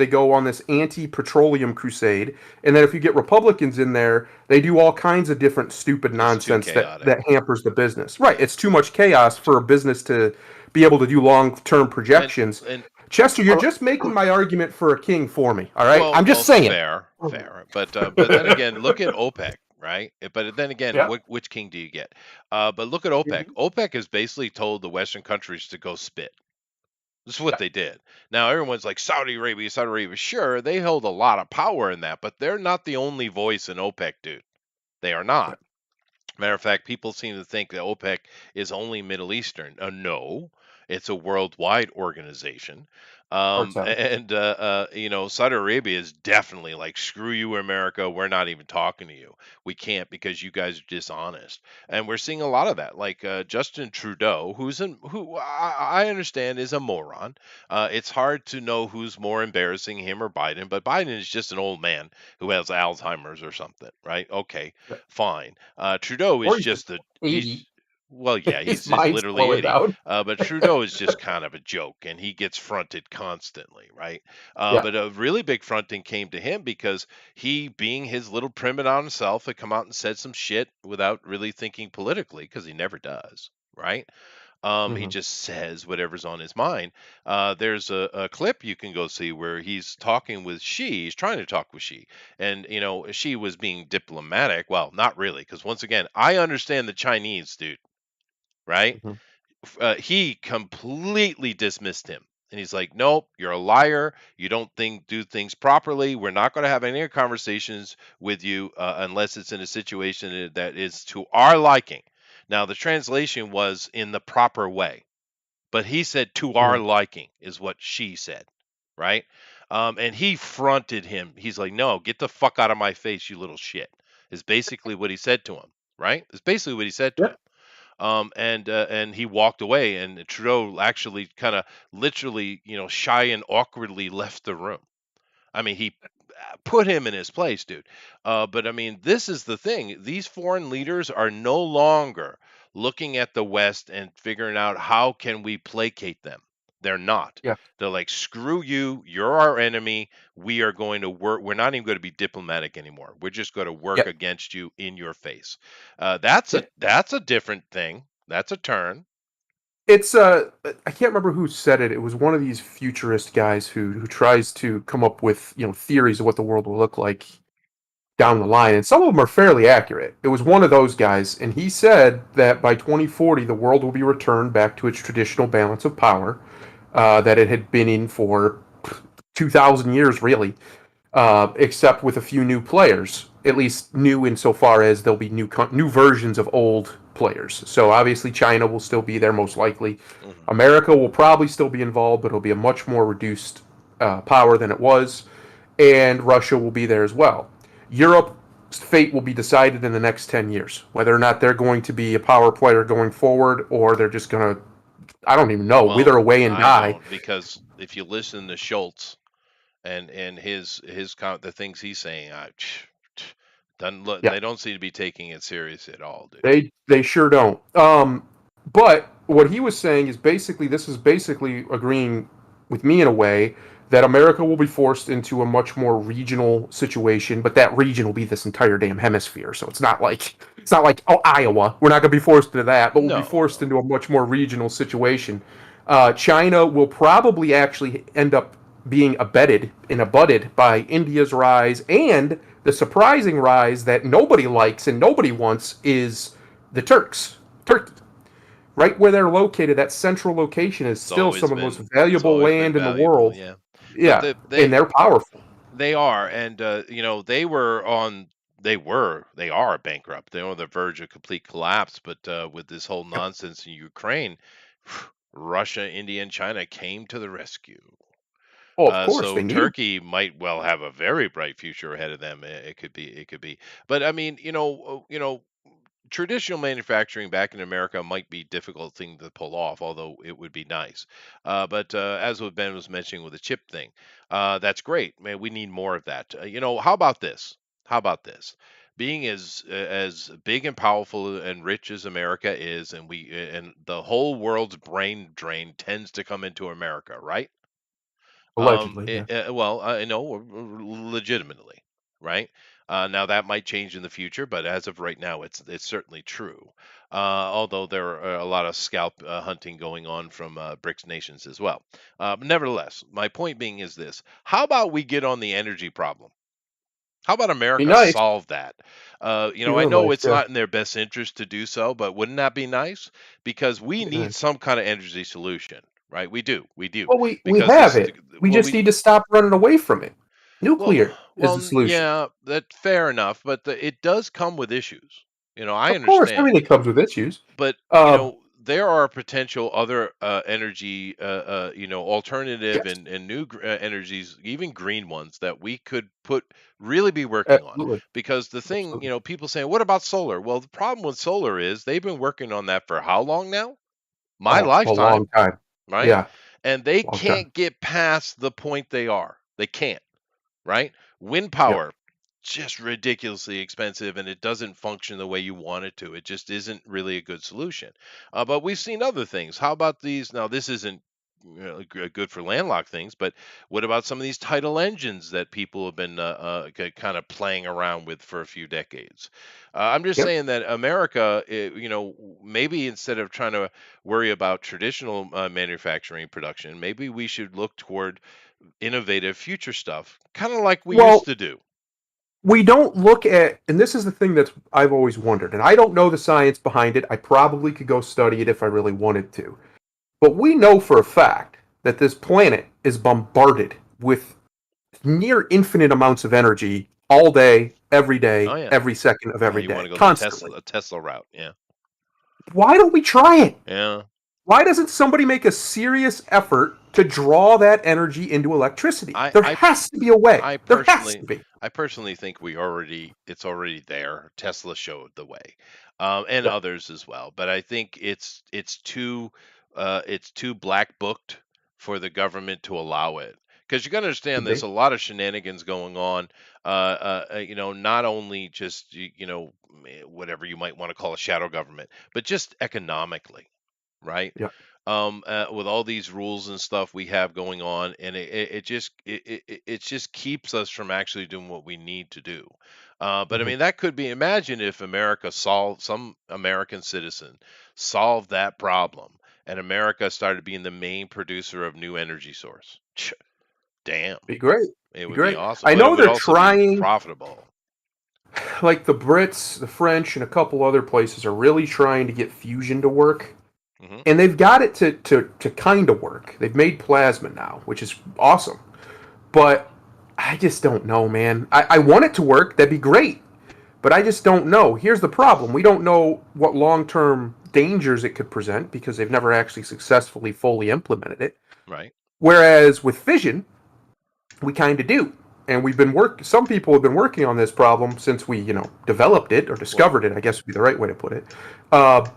B: go on this anti-petroleum crusade, and then if you get Republicans in there, they do all kinds of different stupid
A: it's too
B: nonsense
A: chaotic.
B: that hampers the business. Right.
A: Yeah,
B: It's too much chaos for a business to be able to do long-term
A: and
B: projections.
A: and
B: Chester, you're
C: Well,
B: just making my argument for a king for me. All right.
A: well,
B: I'm just
A: well,
B: saying.
A: fair, fair. But then again, look at OPEC, right? But then again,
B: Yeah.
A: which king do you get? But look at OPEC.
B: Mhm.
A: OPEC has basically told the Western countries to go spit. This is what
B: Yeah.
A: they did. Now everyone's like Saudi Arabia, Saudi Arabia. Sure, they hold a lot of power in that, but they're not the only voice in OPEC, dude. They are
B: Yeah.
A: not. Matter of fact, people seem to think that OPEC is only Middle Eastern. No, it's a worldwide organization.
B: Hard time.
A: Saudi Arabia is definitely like, screw you, America. We're not even talking to you. We can't because you guys are dishonest. And we're seeing a lot of that. Like Justin Trudeau, who I understand is a moron. It's hard to know who's more embarrassing, him or Biden, but Biden is just an old man who has Alzheimer's or something, right? Okay,
B: Yeah.
A: fine. Trudeau is
B: Or he's
A: just
B: just
A: the
B: 80.
A: he's well, yeah,
B: His
A: he's
B: mind's
A: literally
B: slowing
A: 80.
B: down.
A: But Trudeau is just kind of a joke, and he gets fronted constantly, right?
B: Yeah.
A: But a really big fronting came to him because he, being his little prima donna self, had come out and said some shit without really thinking politically, because he never does, right? He
B: Hmm.
A: just says whatever's on his mind. There's a clip you can go see where he's talking with Xi. He's trying to talk with Xi, and Xi was being diplomatic. Well, not really, because once again, I understand the Chinese, dude. Right?
B: Hmm.
A: He completely dismissed him. And he's like, nope, you're a liar. You don't do things properly. We're not going to have any conversations with you unless it's in a situation that is to our liking. Now, the translation was in the proper way, but he said to our
B: Hmm.
A: liking is what she said, right? And he fronted him. He's like, no, get the fuck out of my face, you little shit, is basically what he said to him, right? It's basically what he said to him.
B: Yep.
A: And he walked away, and Trudeau actually kind of literally, shy and awkwardly left the room. I mean, he put him in his place, dude. But I mean, this is the thing. These foreign leaders are no longer looking at the West and figuring out how can we placate them. They're not.
B: Yeah.
A: They're like, screw you. You're our enemy. We are going to work. We're not even going to be diplomatic anymore. We're just going to work
B: Yep.
A: against you in your face. That's a different thing. That's a turn.
B: It's I can't remember who said it. It was one of these futurist guys who tries to come up with, theories of what the world will look like down the line, and some of them are fairly accurate. It was one of those guys, and he said that by 2040 the world will be returned back to its traditional balance of power that it had been in for 2,000 years, really, except with a few new players. At least new insofar as there'll be new versions of old players. So obviously China will still be there most likely.
A: Hmm.
B: America will probably still be involved, but it'll be a much more reduced power than it was, and Russia will be there as well. Europe's fate will be decided in the next 10 years, whether or not they're going to be a power player going forward or they're just going to, I don't even know, wither
A: Well,
B: away and
A: I
B: die.
A: don't, because if you listen to Schultz and the things he's saying, doesn't look,
B: Yeah.
A: they don't seem to be taking it serious at all, dude.
B: They sure don't. But what he was saying is basically this is basically agreeing with me in a way that America will be forced into a much more regional situation, but that region will be this entire damn hemisphere. So it's not like Iowa. We're not going to be forced into that, but we'll be
A: No,
B: forced
A: no.
B: into a much more regional situation. China will probably actually end up being abutted by India's rise, and the surprising rise that nobody likes and nobody wants is the Turkey. Right where they're located, that central location is still some of the most
A: It's
B: valuable
A: always been
B: land in the
A: valuable,
B: world.
A: yeah. But
B: Yeah, and they're powerful.
A: they are, and they are bankrupt. They're on the verge of complete collapse. But with this whole
B: Yep.
A: nonsense in Ukraine, Russia, India, and China came to the rescue.
B: Oh, of course
A: So
B: they need them.
A: Turkey might well have a very bright future ahead of them. It could be. It could be. But I mean, traditional manufacturing back in America might be a difficult thing to pull off, although it would be nice. But as what Ben was mentioning with the chip thing, that's great, man. We need more of that. How about this? How about this? being as big and powerful and rich as America is, and the whole world's brain drain tends to come into America, right?
B: Allegedly, yeah.
A: Well, I know legitimately, right? Now that might change in the future, but as of right now, it's certainly true. Although there are a lot of scalp hunting going on from BRICS nations as well. But nevertheless, my point being is this: how about we get on the energy problem? How about
B: Be
A: America
B: nice.
A: solve that?
B: Be
A: I
B: real
A: know
B: nice.
A: it's
B: Yeah.
A: not in their best interest to do so, but wouldn't that be nice? Because we
B: Be
A: need
B: nice.
A: some kind of energy solution, right? We do,
B: Well, we
A: because
B: have
A: this,
B: it. We
A: well,
B: just
A: we
B: need to stop running away from it.
A: well,
B: Nuclear is the solution.
A: yeah, that fair enough, but it does come with issues. I
B: Of course,
A: understand,
B: everything comes with issues.
A: but
B: Uh,
A: there are potential other energy, alternative
B: yes,
A: and new energies, even green ones that we could really be working on.
B: absolutely,
A: Because the thing,
B: absolutely.
A: people saying, "What about solar?" Well, the problem with solar is they've been working on that for how long now? My
B: Oh, a long
A: lifetime,
B: time.
A: right?
B: Yeah,
A: And they
B: long time.
A: can't get past the point they are. They can't, right? Wind
B: Yep.
A: power, just ridiculously expensive, and it doesn't function the way you want it to. It just isn't really a good solution. But we've seen other things. How about these? Now, this isn't good for landlocked things, but what about some of these tidal engines that people have been kind of playing around with for a few decades? I'm just
B: Yep.
A: saying that America, maybe instead of trying to worry about traditional manufacturing production, maybe we should look toward innovative future stuff, kind of like we used
B: Well,
A: to do.
B: we don't look at, and this is the thing that I've always wondered, and I don't know the science behind it. I probably could go study it if I really wanted to. But we know for a fact that this planet is bombarded with near infinite amounts of energy all
A: Oh
B: day,
A: yeah,
B: every second of
A: yeah.
B: every
A: You want
B: day,
A: to go the
B: constantly.
A: Tesla route? Yeah,
B: Why don't we try it?
A: yeah.
B: Why doesn't somebody make a serious effort to draw that energy into electricity?
A: I
B: There
A: I
B: has to be a way.
A: I
B: There has to
A: personally
B: be.
A: I personally think it's already there. Tesla showed the way, and
B: Yep.
A: others as well. But I think it's too black booked for the government to allow it. Because you got to understand,
B: Could
A: there's
B: be.
A: a lot of shenanigans going on. Not only just whatever you might want to call a shadow government, but just economically, right?
B: Yep.
A: With all these rules and stuff we have going on, and it just keeps us from actually doing what we need to do. But I
B: Mhm.
A: mean, that could be. Imagine if some American citizen solved that problem, and America started being the main producer of new energy source. Damn,
B: Be great.
A: it
B: Be
A: would be
B: great.
A: awesome,
B: I
A: but it
B: know
A: would
B: they're
A: also be
B: trying,
A: profitable.
B: like the Brits, the French, and a couple other places are really trying to get fusion to work.
A: Hmm.
B: And they've got it to kind of work. They've made plasma now, which is awesome. But I just don't know, man. I want it to work. That'd be great. But I just don't know. Here's the problem. We don't know what long term dangers it could present because they've never actually successfully fully implemented it.
A: Right.
B: Whereas with fission, we kind of do. And some people have been working on this problem since we, developed it or
A: Well,
B: discovered it, I guess would be the right way to put it. Uh,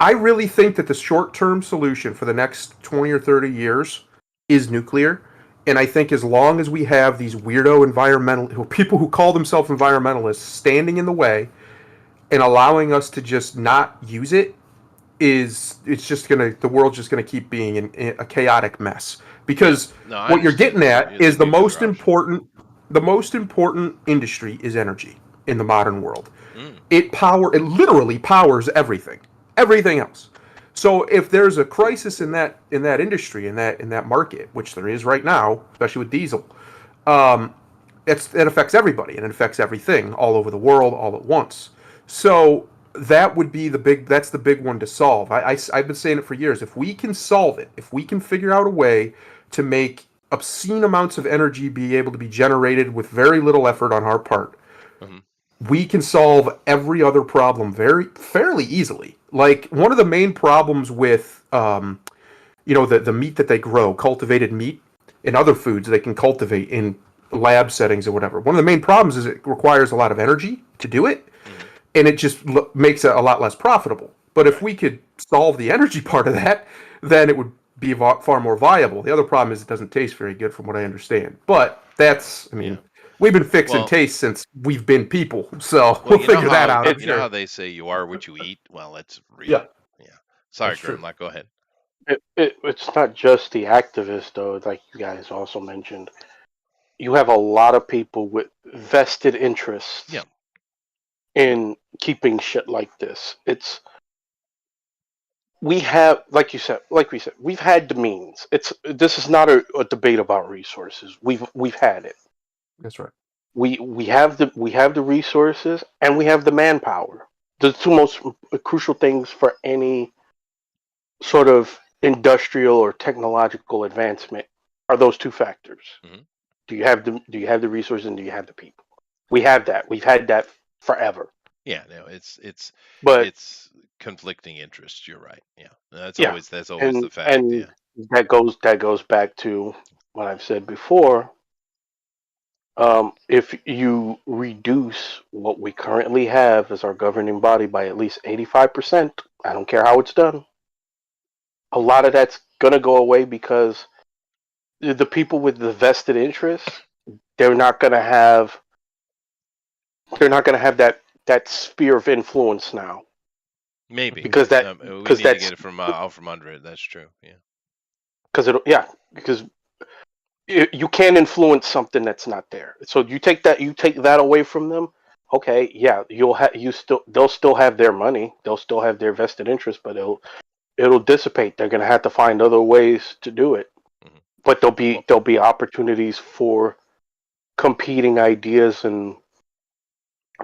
B: I really think that the short term solution for the next 20 or 30 years is nuclear. And I think as long as we have these weirdo people who call themselves environmentalists standing in the way and allowing us to just not use it, the world's just gonna keep being in a chaotic mess.
A: yeah.
B: Because
A: No, I
B: what you're getting
A: understand
B: at
A: the
B: is
A: nuclear option.
B: the most important industry is energy in the modern world.
A: Mm,
B: It literally powers everything else. So if there's a crisis in that industry in that market, which there is right now, especially with diesel, um, it affects everybody and it affects everything all over the world all at once. So that's the big one to solve. I've been saying it for years. If we can solve it, if we can figure out a way to make obscene amounts of energy be able to be generated with very little effort on our part,
A: mhm.
B: we can solve every other problem very fairly easily. Like one of the main problems with the meat that they grow, cultivated meat, and other foods they can cultivate in lab settings or whatever. One of the main problems is it requires a lot of energy to do it,
A: Mhm.
B: and it just makes it a lot less profitable. But if
A: Right.
B: we could solve the energy part of that, then it would be far more viable. The other problem is it doesn't taste very good, from what I understand. But
A: Right.
B: that's, I mean,
A: Yeah.
B: we've been fixing
A: Well,
B: taste since we've been people, so
A: well,
B: we'll figure that out, I'm
C: It's
A: you know how
B: sure.
A: they say you are what you eat. Well, that's
B: Yeah,
A: real. Yeah.
B: that's
A: Sorry,
B: true.
A: Grimlock. Go ahead.
C: it's not just the activists though, like you guys also mentioned. You have a lot of people with vested
A: Yeah.
C: interests in keeping shit like this. It's we have, like you said, like we said, we've had the means. It's this is not a debate about resources. We've had it.
B: That's right.
C: We have the resources and we have the manpower. The two most crucial things for any sort of industrial or technological advancement are those two factors.
A: Hmm.
C: Do you have the resources and do you have the people? We have that. We've had that forever.
A: Yeah. No, it's
C: But
A: it's conflicting interests. You're right. Yeah.
C: yeah,
A: That's always the fact.
C: and
A: Yeah.
C: that goes back to what I've said before. If you reduce what we currently have as our governing body by at least 85%, I don't care how it's done, a lot of that's going to go away because the people with the vested interests, they're not going to have they're not going to have that sphere of influence now
A: Maybe.
C: because that
A: We
C: because
A: need to
C: that's
A: get it from out from under it. That's true. Yeah.
C: because it yeah because you can't influence something that's not there. So you take that away from them. Okay, yeah, they'll still have their money, they'll still have their vested interest, but it'll dissipate. They're gonna have to find other ways to do it.
A: Hmm.
C: But there'll
A: Well,
C: be there'll be opportunities for competing ideas and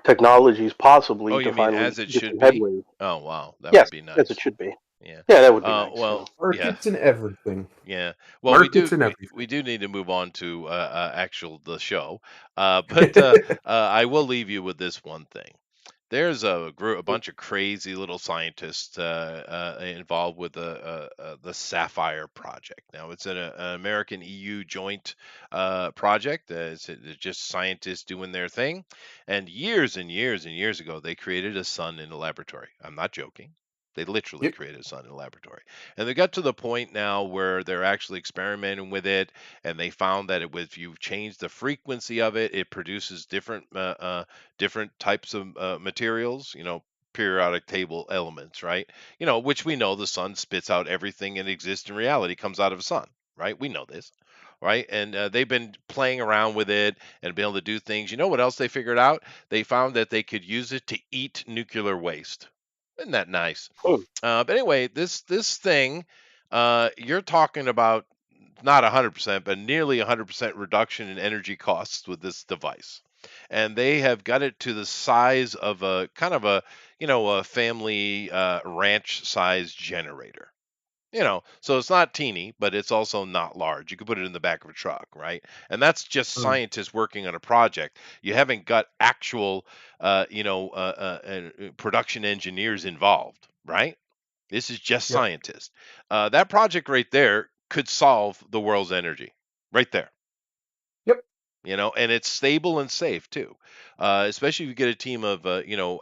C: technologies
A: oh,
C: possibly
A: you
C: to
A: mean
C: finally
A: as it
C: get
A: should
C: some
A: be?
C: headway.
A: Oh, wow, that would
C: Yes,
A: be
C: as it
A: nice.
C: should be.
A: Yeah.
C: Yeah, that would be nice.
A: Well, yeah.
B: Markets and everything.
A: Yeah. Well,
B: Markets and
A: we
B: everything.
A: do need to move on to actual the show. But I will leave you with this one thing. There's a bunch of crazy little scientists involved with the Sapphire project. Now, it's an American EU joint project. It's just scientists doing their thing. And years and years and years ago, they created a sun in a laboratory. I'm not joking. They literally
B: Yep.
A: created a sun in a laboratory. And they got to the point now where they're actually experimenting with it. And they found that if you change the frequency of it, it produces different types of materials, periodic table elements, right? Which we know the sun spits out everything that exists in reality comes out of the sun, right? We know this, right? And they've been playing around with it and been able to do things. You know what else they figured out? They found that they could use it to eat nuclear waste. Isn't that nice?
C: Hmm.
A: But anyway, this thing, you're talking about not 100%, but nearly 100% reduction in energy costs with this device. And they have got it to the size of a kind of a family ranch size generator. So it's not teeny, but it's also not large. You could put it in the back of a truck, right? And that's just
B: Mm.
A: scientists working on a project. You haven't got actual, production engineers involved, right? This is just
B: Yep.
A: scientists. That project right there could solve the world's energy, right there.
B: Yep.
A: And it's stable and safe too. Especially if you get a team of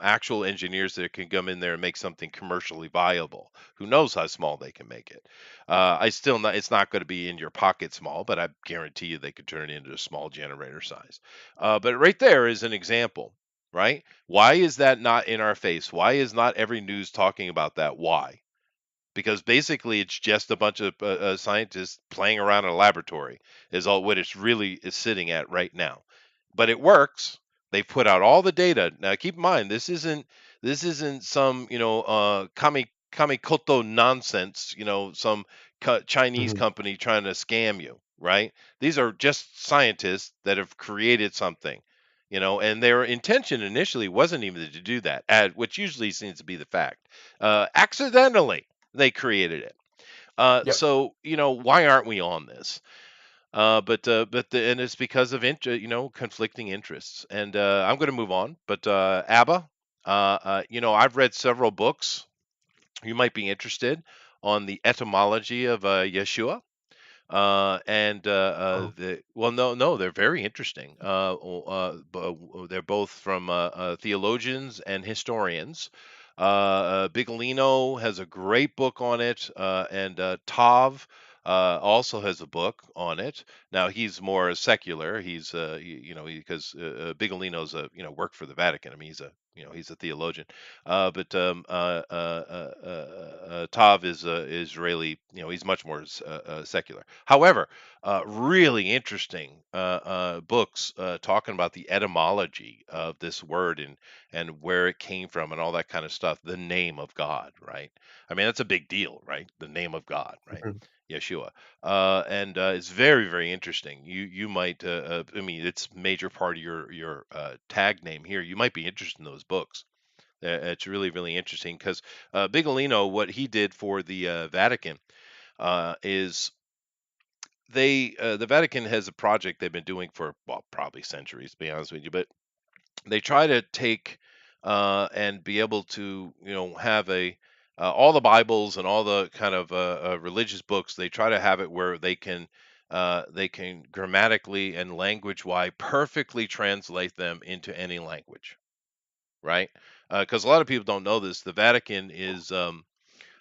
A: actual engineers that can come in there and make something commercially viable. Who knows how small they can make it? I still not. It's not going to be in your pocket small, but I guarantee you they could turn it into a small generator size. But right there is an example, right? Why is that not in our face? Why is not every news talking about that? Why? Because basically it's just a bunch of scientists playing around in a laboratory is all what it's really is sitting at right now. But it works. They've put out all the data. Now keep in mind this isn't some kamikoto nonsense. Some Chinese
B: Hmm.
A: company trying to scam you, right? These are just scientists that have created something. And their intention initially wasn't even to do that, which usually seems to be the fact. Accidentally, they created it.
B: Yep.
A: So why aren't we on this? And it's because of conflicting interests. And I'm going to move on. But Abba, I've read several books. You might be interested on the etymology of Yeshua. And
B: Oh.
A: well, no, they're very interesting. They're both from theologians and historians. Bigolino has a great book on it, and Tav also has a book on it. Now he's more secular. He's because Bigolino's worked for the Vatican. I mean he's a theologian. But Tav is Israeli. He's much more secular. However, really interesting books talking about the etymology of this word and where it came from and all that kind of stuff. The name of God, right? I mean, that's a big deal, right? The name of God, right?
B: Mhm.
A: Yeshua, and it's very, very interesting. You might, I mean, it's major part of your tag name here. You might be interested in those books. It's really, really interesting because Bigolino, what he did for the Vatican is the Vatican has a project they've been doing for well probably centuries, to be honest with you, but they try to take and be able to have a all the Bibles and all the kind of religious books. They try to have it where they can grammatically and language wise perfectly translate them into any language, right? Because a lot of people don't know this. The Vatican is they're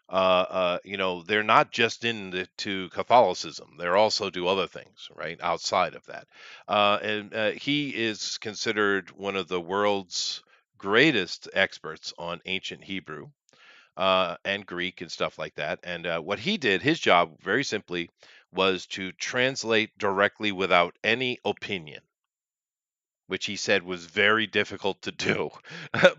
A: not just into Catholicism. They're also do other things, right, outside of that. And he is considered one of the world's greatest experts on ancient Hebrew and Greek and stuff like that. And what he did, his job, very simply, was to translate directly without any opinion, which he said was very difficult to do.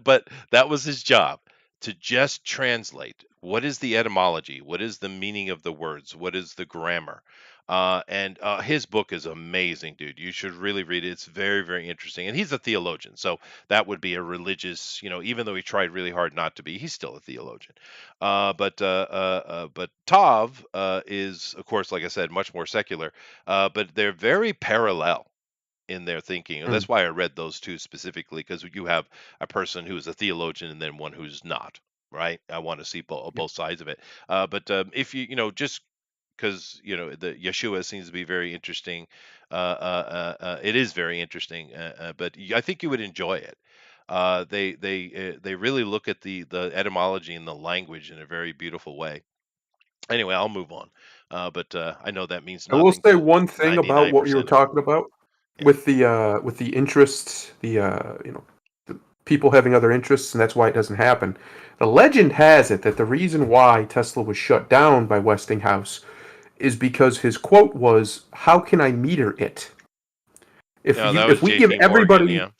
A: But that was his job, to just translate. What is the etymology? What is the meaning of the words? What is the grammar? And his book is amazing, dude. You should really read it. It's very, very interesting. And he's a theologian. So that would be a religious, even though he tried really hard not to be, he's still a theologian. But Tav is, of course, like I said, much more secular. But they're very parallel in their thinking. And
B: Mm.
A: that's why I read those two specifically, because you have a person who is a theologian and then one who's not, right? I want to see
B: Yeah.
A: both sides of it. But if just because the Yeshua seems to be very interesting, it is very interesting. But I think you would enjoy it. They really look at the etymology and the language in a very beautiful way. Anyway, I'll move on. But I know that means
B: I will
A: nothing
B: say
A: to
B: one thing about what you were
A: 99% of you.
B: talking about
A: Yeah.
B: with the interests, the people having other interests, and that's why it doesn't happen. The legend has it that the reason why Tesla was shut down by Westinghouse is because his quote was, "How can I meter it?
A: No, that was
B: If we give
A: J.P. Morgan.
B: everybody,
A: Yeah.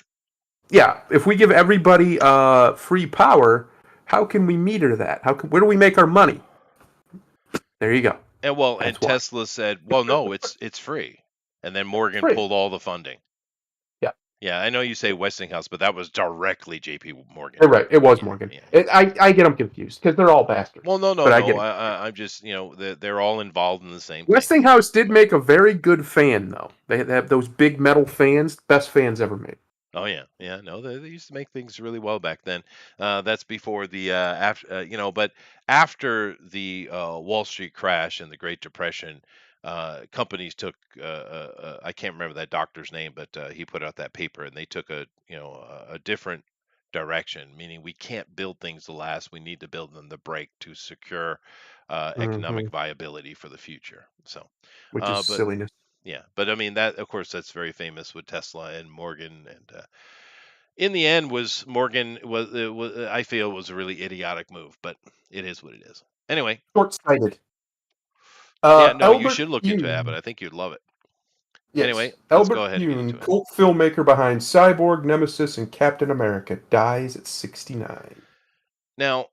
B: yeah, if we give everybody free power, how can we meter that? Where do we make our money?" There you go.
A: And
B: That's why.
A: Tesla said, "Well, no, it's free." And then
B: It's
A: Morgan
B: free.
A: pulled all the funding.
B: Yeah.
A: Yeah, I know you say Westinghouse, but that was directly J.P. Morgan.
B: You're right. It was
A: Yeah,
B: Morgan.
A: yeah, yeah.
B: I get them confused because they're all bastards.
A: Well, no, no,
B: But I
A: no.
B: get it.
A: I'm just, they're all involved in the same thing.
B: Westinghouse did make a very good fan, though. They have those big metal fans, best fans ever made.
A: Oh yeah, yeah. No, they used to make things really well back then. That's before the after, but after the Wall Street crash and the Great Depression, companies took. I can't remember that doctor's name, but he put out that paper, and they took a different direction. Meaning, we can't build things to last. We need to build them to break to secure
B: Hmm.
A: economic viability for the future. So,
B: Which is
A: but
B: silliness.
A: yeah, but I mean that, of course, that's very famous with Tesla and Morgan, and in the end, was Morgan was I feel was a really idiotic move, but it is what it is. Anyway,
B: Short sighted.
A: yeah, no, you
B: Albert
A: should look into Abbott.
B: Kuhn.
A: I think you'd love it.
B: Yes.
A: Anyway, let's go
B: Albert
A: ahead and get
B: Kuhn,
A: into it.
B: cult filmmaker behind Cyborg, Nemesis, and Captain America, dies at 69.
A: Now,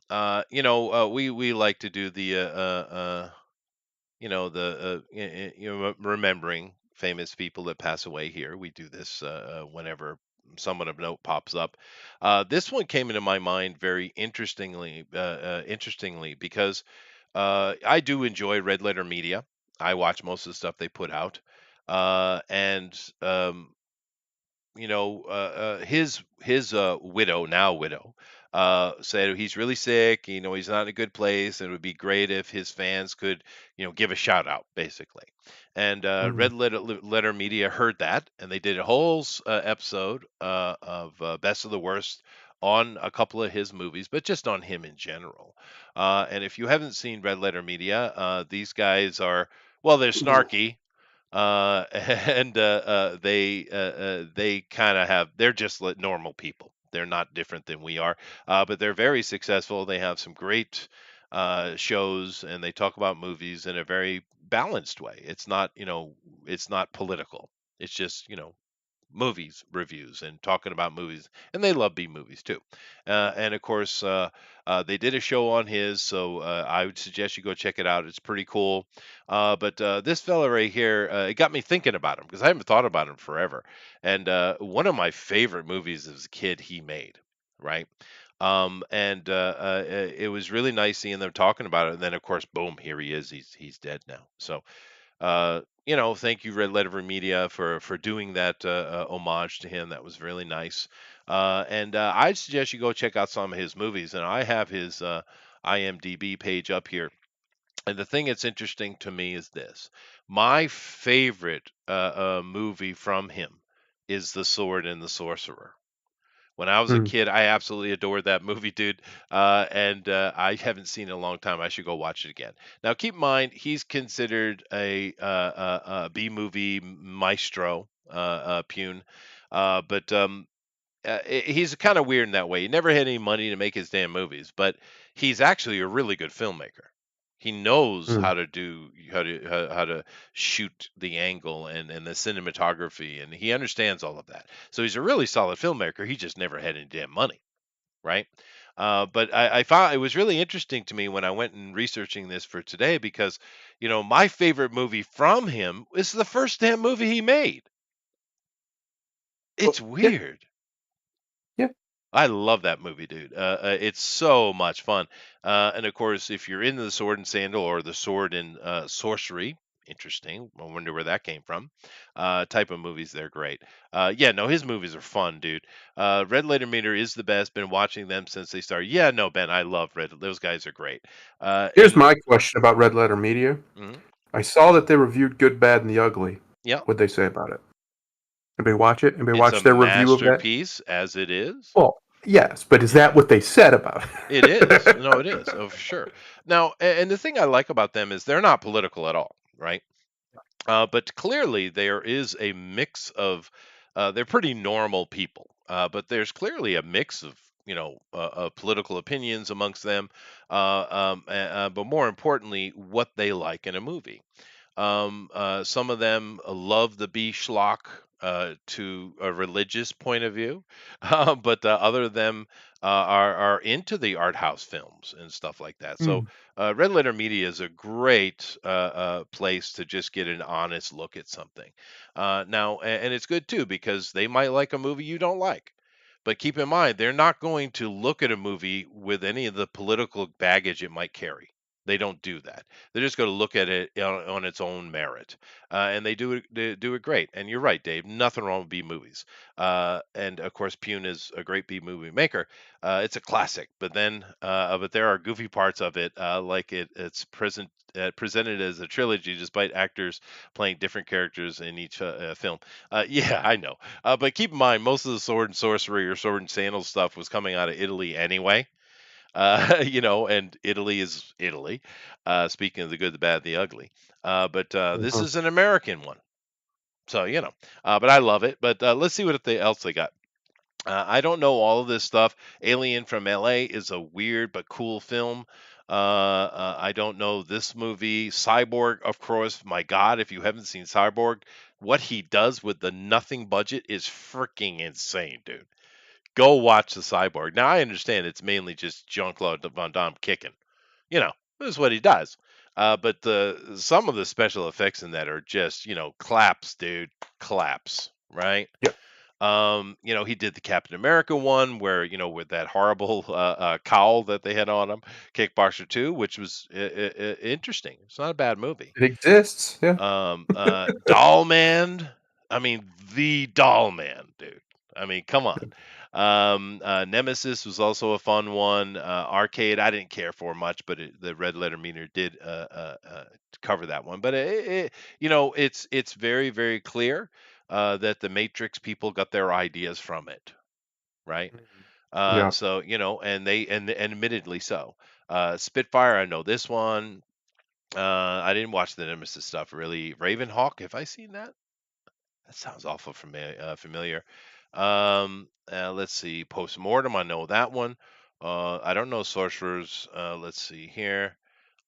A: we like to do the remembering famous people that pass away here. We do this whenever someone of note pops up. This one came into my mind very interestingly because I do enjoy Red Letter Media. I watch most of the stuff they put out, and his widow, now widow, said he's really sick. He's not in a good place, and it would be great if his fans could, give a shout out, basically. And
B: Mm.
A: Red Letter Media heard that, and they did a whole episode of Best of the Worst on a couple of his movies, but just on him in general. And if you haven't seen Red Letter Media, these guys are, well, they're snarky, and they kind of have, they're just like normal people. They're not different than we are, but they're very successful. They have some great shows, and they talk about movies in a very balanced way. It's not, it's not political. It's just, movies reviews and talking about movies, and they love B movies too. And of course, they did a show on his, so I would suggest you go check it out. It's pretty cool. But this fella right here, it got me thinking about him because I haven't thought about him forever. And one of my favorite movies as a kid he made, right? And it was really nice seeing them talking about it. And then, of course, boom, here he is. He's dead now. So thank you, Red Letter Media, for doing that homage to him. That was really nice. And I'd suggest you go check out some of his movies. And I have his IMDb page up here. And the thing that's interesting to me is this: my favorite movie from him is The Sword and the Sorcerer. When I was a
B: Hmm.
A: kid, I absolutely adored that movie, dude. And I haven't seen it in a long time. I should go watch it again. Now, keep in mind, he's considered a B movie maestro, Pune. But he's kind of weird in that way. He never had any money to make his damn movies, but he's actually a really good filmmaker. He knows
B: Hmm.
A: how to do how to shoot the angle and the cinematography, and he understands all of that. So he's a really solid filmmaker. He just never had any damn money, right? But I found it was really interesting to me when I went and researching this for today because, my favorite movie from him is the first damn movie he made.
B: Well,
A: It's
B: yeah,
A: weird.
B: yeah.
A: I love that movie, dude. It's so much fun. And of course, if you're into the sword and sandal or the sword and sorcery, interesting. I wonder where that came from. Type of movies, they're great. Yeah, no, his movies are fun, dude. Red Letter Meter is the best. Been watching them since they started. Yeah, no, Ben, I love Red. Those guys are great.
B: Here's
A: And
B: my question about Red Letter Media.
A: mhm,
B: I saw that they reviewed Good, Bad, and the Ugly.
A: yeah,
B: What'd they say about it? Anybody watch it? Anybody
A: it's a
B: watch their review of that?
A: masterpiece as it is.
B: Well, yes, but is
A: Yeah.
B: that what they said about
A: It is.
B: it?
A: No, it is. Oh, for sure. Now, and the thing I like about them is they're not political at all, right? But clearly there is a mix of, they're pretty normal people, but there's clearly a mix of, political opinions amongst them. But more importantly, what they like in a movie. Some of them love the B schlock to a religious point of view, but other of them are into the art house films and stuff like that. So
B: Hmm.
A: Red Letter Media is a great place to just get an honest look at something. Now, and it's good too because they might like a movie you don't like. But keep in mind, they're not going to look at a movie with any of the political baggage it might carry. They don't do that. They're just going to look at it on its own merit, and they do it great. And you're right, Dave. Nothing wrong with B movies. And of course, Pune is a great B movie maker. It's a classic, but there are goofy parts of it, like presented as a trilogy, despite actors playing different characters in each film. Yeah, I know. But keep in mind, most of the sword and sorcery or sword and sandals stuff was coming out of Italy anyway. And Italy is Italy. Speaking of the good, the bad, the ugly. But this
B: Mhm.
A: is an American one. So, but I love it. But let's see what else they got. I don't know all of this stuff. Alien from LA is a weird but cool film. I don't know this movie. Cyborg, of course. My God, if you haven't seen Cyborg, what he does with the nothing budget is freaking insane, dude. Go watch the Cyborg. Now I understand it's mainly just Jean-Claude Van Damme kicking. This is what he does. But some of the special effects in that are just, claps, dude, claps, right?
B: Yeah.
A: He did the Captain America one where, with that horrible cowl that they had on him, Kickboxer 2, which was interesting. It's not a bad movie.
B: It exists. Yeah.
A: Doll Man. I mean, the Doll Man, dude. I mean, come on. Nemesis was also a fun one. Arcade, I didn't care for much, but the Red Letter Meter did cover that one. But it's very, very clear that the Matrix people got their ideas from it, right?
B: Yeah.
A: So and and admittedly so. Spitfire, I know this one. I didn't watch the Nemesis stuff really. Ravenhawk, have I seen that? That sounds awful familiar. Let's see. Postmortem, I know that one. I don't know Sorcerers. Let's see here.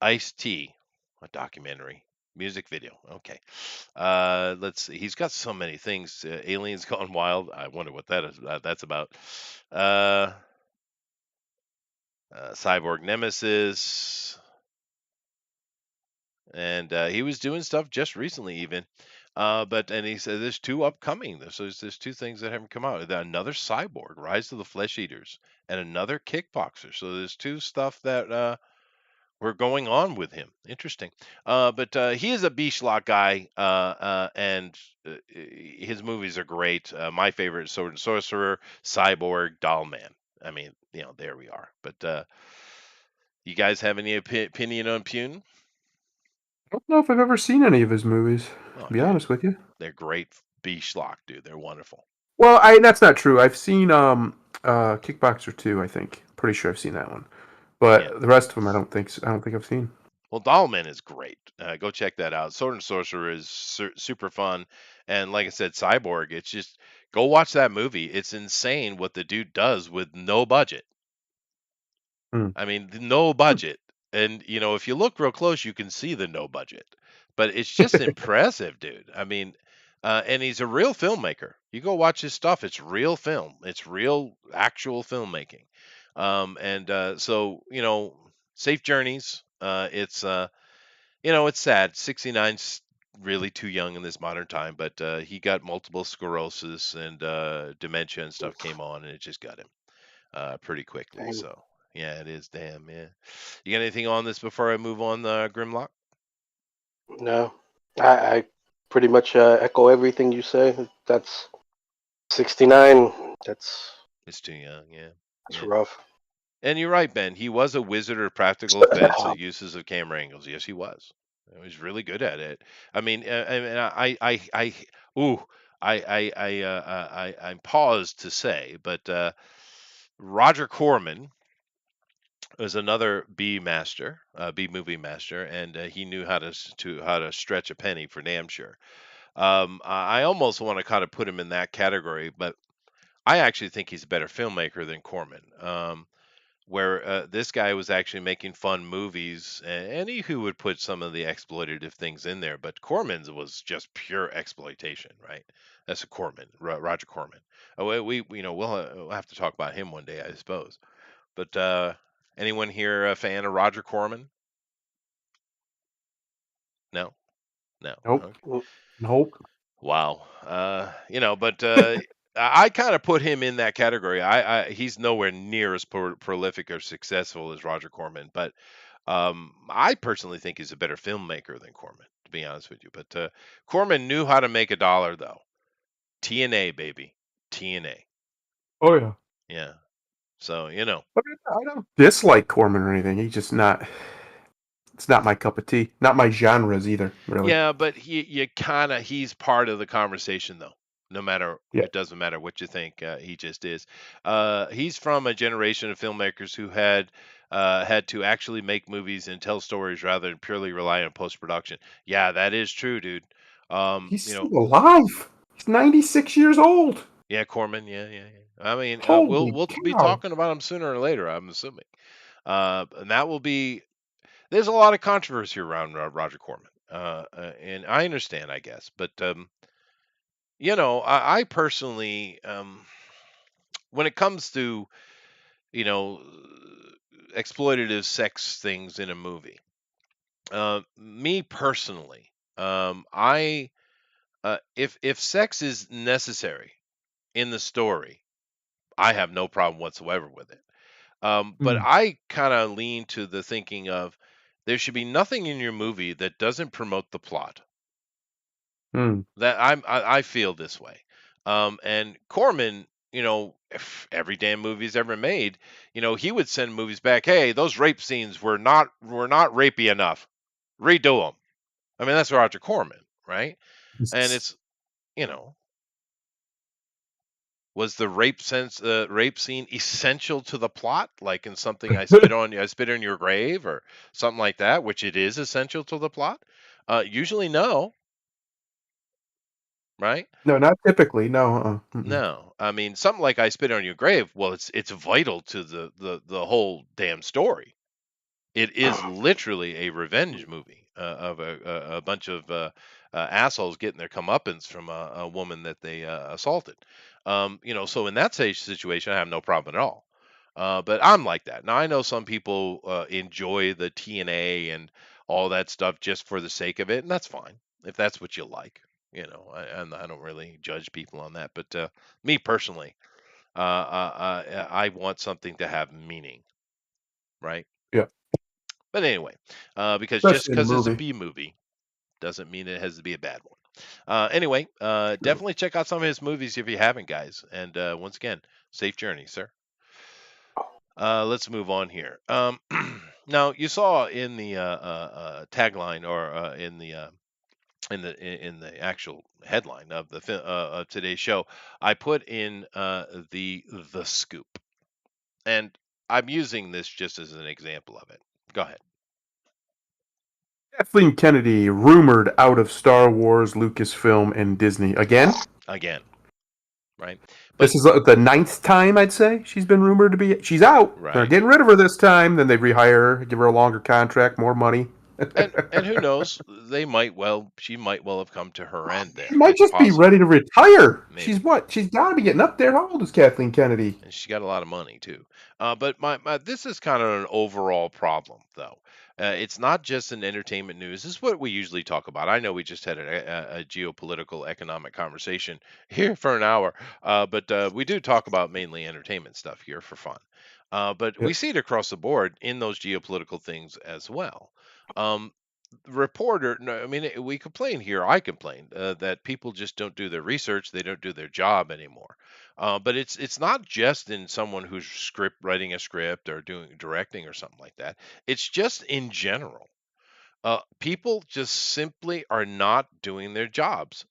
A: Ice T, a documentary, music video. Okay. Let's see. He's got so many things. Aliens Gone Wild. I wonder what that's about. Uh, Cyborg Nemesis, and he was doing stuff just recently, even. But and he said there's two upcoming. There's two things that haven't come out. Another Cyborg, Rise of the Flesh Eaters, and another Kickboxer. So there's two stuff that were going on with him. Interesting. But he is a B-Schlock guy, and his movies are great. My favorite is Sword and Sorcerer, Cyborg, Doll Man. I mean, there we are. But you guys have any opinion on Pune?
B: I don't know if I've ever seen any of his movies,
A: Oh,
B: to be
A: dude,
B: honest with you.
A: they're great B-Schlock, dude. They're wonderful.
B: Well, that's not true. I've seen Kickboxer 2, I think. Pretty sure I've seen that one.
A: Yeah.
B: But the rest of them I don't think I don't think I've seen.
A: Well, Dollman is great. Go check that out. Sword and Sorcerer is super fun, and like I said, Cyborg. It's just go watch that movie. It's insane what the dude does with no budget.
B: Hmm.
A: I mean, no budget, and if you look real close, you can see the no budget, but it's just impressive, dude. I mean, and he's a real filmmaker. You go watch his stuff; it's real film. It's real, actual filmmaking. And so safe journeys. It's sad. 69's really too young in this modern time, but he got multiple sclerosis and dementia and stuff came on, and it just got him pretty quickly.
C: Dang.
A: So yeah, it is. Damn, yeah. You got anything on this before I move on, Grimlock?
C: No, I pretty much echo everything you say. That's 69.
A: It's too young. Yeah,
C: That's
A: yeah.
C: rough.
A: And you're right, Ben. He was a wizard of practical effects and uses of camera angles. Yes, he was. He was really good at it. I mean, ooh, I'm paused to say, but Roger Corman was another B master, B movie master, and he knew how to stretch a penny for damn sure. I almost want to kind of put him in that category, but I actually think he's a better filmmaker than Corman. Where this guy was actually making fun movies, and he who would put some of the exploitative things in there, but Corman's was just pure exploitation, right? That's a Corman, Roger Corman. Oh, we'll have to talk about him one day, I suppose. But anyone here a fan of Roger Corman? No, no.
B: Nope.
A: Okay.
C: Mm.
B: Nope.
A: Wow. But I kind of put him in that category. He's nowhere near as prolific or successful as Roger Corman, but I personally think he's a better filmmaker than Corman, to be honest with you. But Corman knew how to make a dollar, though. TNA, baby. TNA.
B: Oh yeah.
A: Yeah. So,
B: But I don't dislike Corman or anything. He's just not. It's not my cup of tea. Not my genres either. Really.
A: yeah, but he's part of the conversation, though. No matter,
B: Yeah.
A: it doesn't matter what you think, he just is. He's from a generation of filmmakers who had to actually make movies and tell stories rather than purely rely on post production. Yeah, that is true, dude.
B: He's still alive. He's 96 years old.
A: Yeah, Corman. Yeah, yeah, yeah. I mean, we'll
B: Holy
A: be
B: cow.
A: talking about him sooner or later, I'm assuming. And that will be. There's a lot of controversy around Roger Corman, and I understand, I guess, but I personally, when it comes to you know exploitative sex things in a movie, me personally, I if sex is necessary in the story, I have no problem whatsoever with it. But
B: Hmm.
A: I kind of lean to the thinking of there should be nothing in your movie that doesn't promote the plot.
B: Hmm.
A: I feel this way. And Corman, if every damn movie's ever made, he would send movies back. Hey, those rape scenes were not rapey enough. Redo them. I mean, that's Roger Corman, right? And it's you know Was the rape scene essential to the plot, like in something I spit on your grave, or something like that, which it is essential to the plot? Usually, no, right?
B: No, not typically. No. Mm-mm.
A: No, I mean something like I spit on your grave. Well, it's vital to the whole damn story. It is literally a revenge movie of a bunch of assholes getting their comeuppance from a woman that they assaulted. So in that situation, I have no problem at all. But I'm like that. Now, I know some people enjoy the TNA and all that stuff just for the sake of it, and that's fine if that's what you like. And I don't really judge people on that. But me personally, I want something to have meaning, right?
B: Yeah,
A: But anyway, because just
B: especially in a
A: because it's a
B: movie.
A: B movie doesn't mean it has to be a bad one. Anyway,
B: True.
A: definitely check out some of his movies if you haven't, guys. And once again, safe journey, sir. Let's move on here. Now, you saw in the tagline, or in the actual headline of of today's show, I put in the scoop, and I'm using this just as an example of it. Go ahead.
B: Kathleen Kennedy rumored out of Star Wars, Lucasfilm, and Disney again.
A: Again, right? But
B: This is the ninth time I'd say she's been rumored to be. She's out. They're
A: right.
B: getting rid of her this time. Then they rehire her, give her a longer contract, more money.
A: And who knows? She might well have come to her end
B: She
A: there.
B: might
A: It's
B: just be
A: possible,
B: ready to retire. She's
A: maybe.
B: what? She's got to be getting up there. How old is Kathleen Kennedy?
A: And she's got a lot of money too. But my this is kind of an overall problem, though. It's not just an entertainment news. This is what we usually talk about. I know we just had a geopolitical economic conversation here for an hour, but we do talk about mainly entertainment stuff here for fun. But we
B: Yep.
A: see it across the board in those geopolitical things as well. Um, reporter no, I mean, we complain here, I complain that people just don't do their research, they don't do their job anymore. But it's not just in someone who's script writing a script or doing directing or something like that. It's just in general. People just simply are not doing their jobs.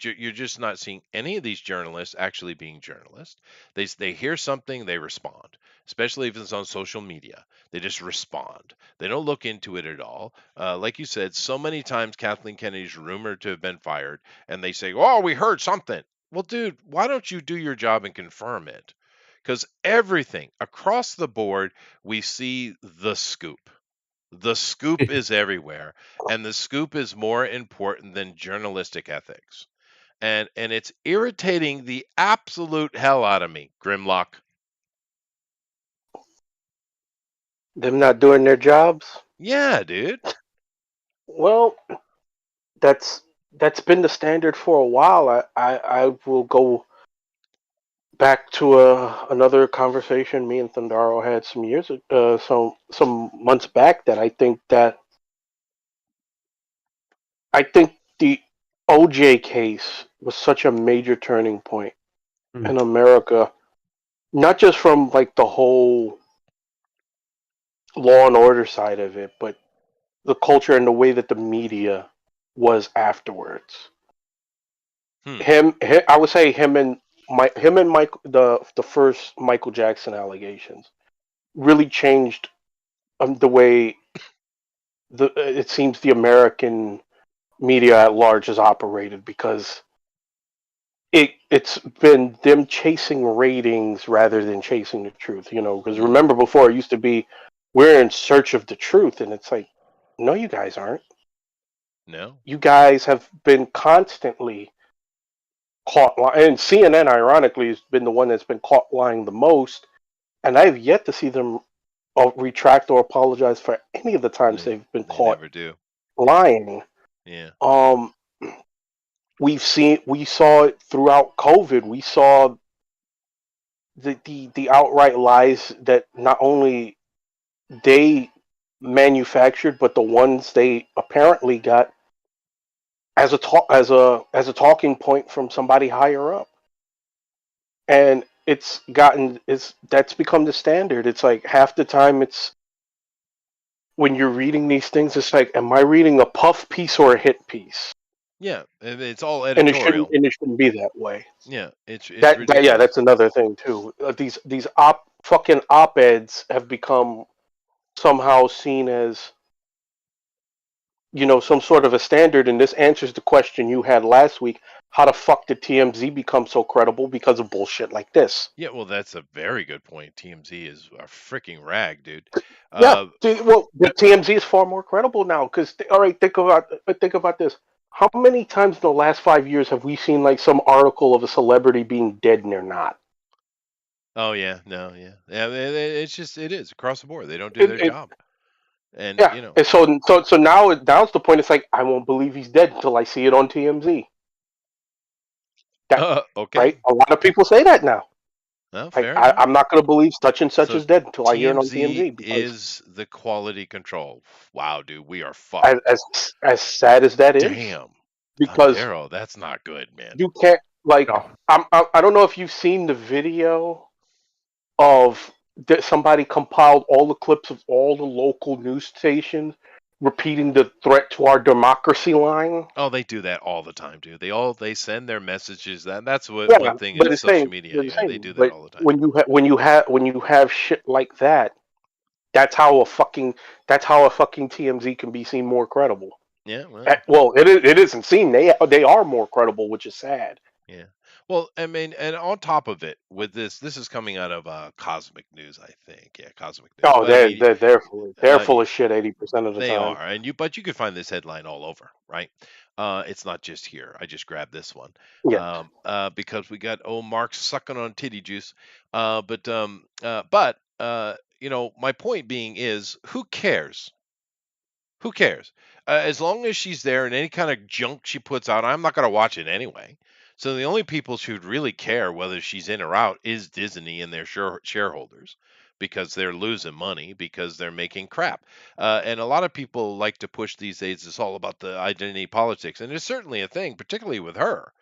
A: You're just not seeing any of these journalists actually being journalists. They hear something, they respond, especially if it's on social media. They just respond. They don't look into it at all. Like you said, so many times Kathleen Kennedy's rumored to have been fired, and they say, "Oh, we heard something." Well, dude, why don't you do your job and confirm it? Because everything across the board, we see the scoop. The scoop is everywhere, and the scoop is more important than journalistic ethics. And it's irritating the absolute hell out of me, Grimlock.
C: Them not doing their jobs.
A: Yeah, dude.
C: Well, that's that's been the standard for a while. I will go back to another conversation me and Thundaro had some months back, that I think the OJ case was such a major turning point
B: Mm.
C: in America, not just from like the whole law and order side of it, but the culture and the way that the media was afterwards.
A: Hmm.
C: I would say him and Mike, the first Michael Jackson allegations really changed the way it seems the American media at large has operated, because it's been them chasing ratings rather than chasing the truth. Because
A: Mm,
C: remember, before it used to be, we're in search of the truth, and it's like, no, you guys aren't.
A: no.
C: You guys have been constantly caught lying, and CNN ironically has been the one that's been caught lying the most, and I've yet to see them retract or apologize for any of the times
A: They
C: they've been
A: they
C: caught
A: never do.
C: lying.
A: Yeah.
C: Um, we saw it throughout COVID. We saw the outright lies that not only they manufactured, but the ones they apparently got as a talking point from somebody higher up. And it's that's become the standard. It's like half the time, it's when you're reading these things, it's like, am I reading a puff piece or a hit piece?
A: Yeah, and it's all
C: and
A: editorial.
C: it shouldn't be that way.
A: Yeah, it's
C: That yeah,
A: ridiculous.
C: that's another thing too. These fucking op-eds have become somehow seen as, some sort of a standard, and this answers the question you had last week. How the fuck did TMZ become so credible? Because of bullshit like this.
A: Yeah, well, that's a very good point. TMZ is a freaking rag, dude.
C: Yeah,
A: Uh,
C: well, the TMZ is far more credible now. Because all right, think about this. How many times in the last 5 years have we seen like some article of a celebrity being dead and they're not?
A: oh yeah, no, yeah, yeah. It's just it is across the board. They don't do
C: It,
A: their
C: it,
A: job, and
C: yeah, and so now it's the point. It's like I won't believe he's dead until I see it on TMZ. That
A: okay,
C: right? A lot of people say that now.
A: well,
C: Like
A: fair enough.
C: I'm not going to believe such and such
A: So
C: is dead until I hear it on
A: TMZ
C: TMZ because
A: is the quality control. Wow, dude, we are
C: as
A: fucked.
C: as sad as that is,
A: Damn,
C: because
A: Thundero, that's not good, man.
C: you can't like
B: No.
C: I don't know if you've seen the video of that somebody compiled all the clips of all the local news stations repeating the threat to our democracy line.
A: Oh, they do that all the time, dude. They send their messages. That's what
C: Yeah,
A: one thing
C: but
A: is
C: it's
A: social
C: saying,
A: media.
C: but it's
A: Yeah, they
C: saying,
A: do that
C: but
A: all the time.
C: when you have shit like that, that's how a fucking TMZ can be seen more credible.
A: Yeah, well,
C: Well, it isn't seen. They are more credible, which is sad.
A: yeah. Well, I mean, and on top of it, with this is coming out of Cosmic News, I think. Yeah, Cosmic News.
C: Oh,
A: But I mean,
C: they're
A: uh,
C: full of shit 80% of the
A: they
C: time.
A: are, and but you could find this headline all over, right? It's not just here. I just grabbed this one,
C: Yeah.
A: because we got Mark sucking on titty juice. But my point being is, who cares? Who cares? As long as she's there and any kind of junk she puts out, I'm not going to watch it anyway. So the only people who'd really care whether she's in or out is Disney and their shareholders, because they're losing money because they're making crap. And a lot of people like to push these days. It's all about the identity politics, and it's certainly a thing, particularly with her.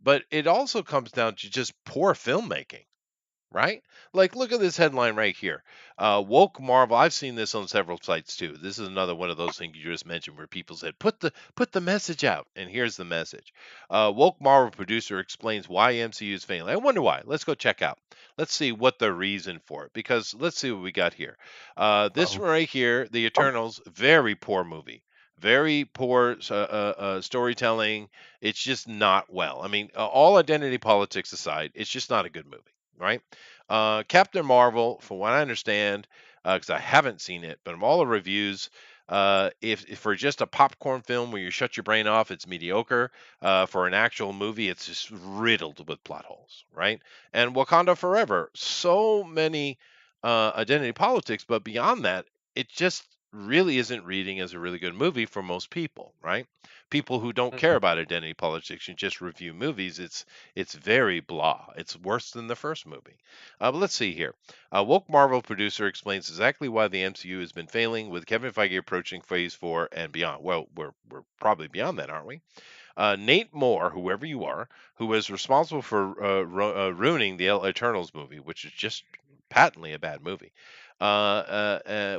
A: But it also comes down to just poor filmmaking, right? Like, look at this headline right here. Woke Marvel. I've seen this on several sites too. This is another one of those things you just mentioned where people said, put the message out. And here's the message. Woke Marvel producer explains why MCU is failing. I wonder why. Let's go check out. Let's see what the reason for it. Because let's see what we got here. This one right here, The Eternals, very poor movie. Very poor storytelling. It's just not well. I mean, all identity politics aside, it's just not a good movie, right? Captain Marvel, from what I understand, because I haven't seen it, but of all the reviews, if for just a popcorn film where you shut your brain off, it's mediocre. For an actual movie, it's just riddled with plot holes, right? And Wakanda Forever, so many identity politics, but beyond that, it just really isn't reading as a really good movie for most people, right? People who don't care
B: Mhm.
A: about identity politics and just review movies, it's very blah. It's worse than the first movie. But let's see here. Woke Marvel producer explains exactly why the MCU has been failing, with Kevin Feige approaching Phase 4 and beyond. Well, we're probably beyond that, aren't we? Nate Moore, whoever you are, who was responsible for ruining the Eternals movie, which is just patently a bad movie,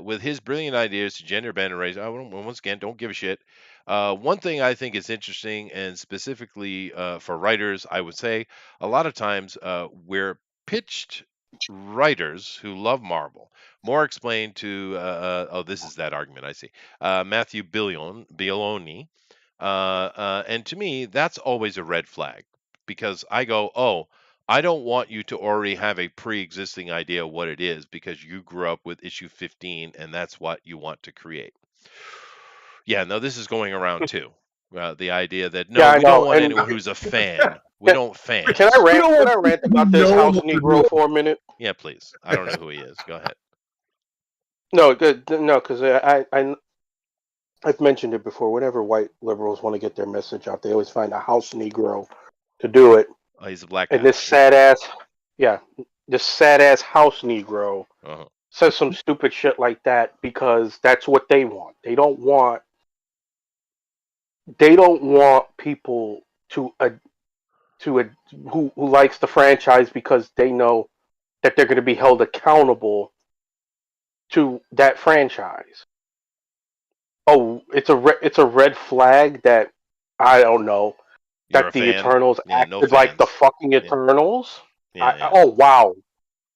A: with his brilliant ideas to gender bend and race. Once again, don't give a shit. One thing I think is interesting, and specifically for writers, I would say a lot of times we're pitched writers who love Marvel. More explained to, oh, this is that argument I see. Matthew Billoni, and to me, that's always a red flag, because I go, oh, I don't want you to already have a pre existing idea of what it is because you grew up with issue 15 and that's what you want to create. Yeah, no, this is going around too. The idea that no,
C: Yeah, I
A: we don't
C: know.
A: want
C: And
A: anyone who's a fan. We
C: can,
A: don't
C: can I
A: fans.
B: We
C: rant?
B: don't
C: Can
B: want
C: I
B: people
C: rant
B: who
C: about this
B: know
C: House
B: what to do.
C: Negro for a minute?
A: Yeah, please. I don't know who he is. Go ahead.
C: No, no, because I've mentioned it before. Whenever white liberals want to get their message out, they always find a House Negro to do it.
A: Oh, he's a black
C: And
A: guy.
C: this sad ass, yeah, this sad ass House Negro
A: Uh-huh.
C: says some stupid shit like that because that's what they want. They don't want people who likes the franchise because they know that they're going to be held accountable to that franchise. Oh, it's a red flag that I don't know,
A: You're
C: that
A: a
C: the
A: fan?
C: Eternals
A: Yeah, no
C: acted like the
A: fans.
C: fucking
A: Yeah,
C: Eternals.
A: yeah, yeah.
C: Oh wow,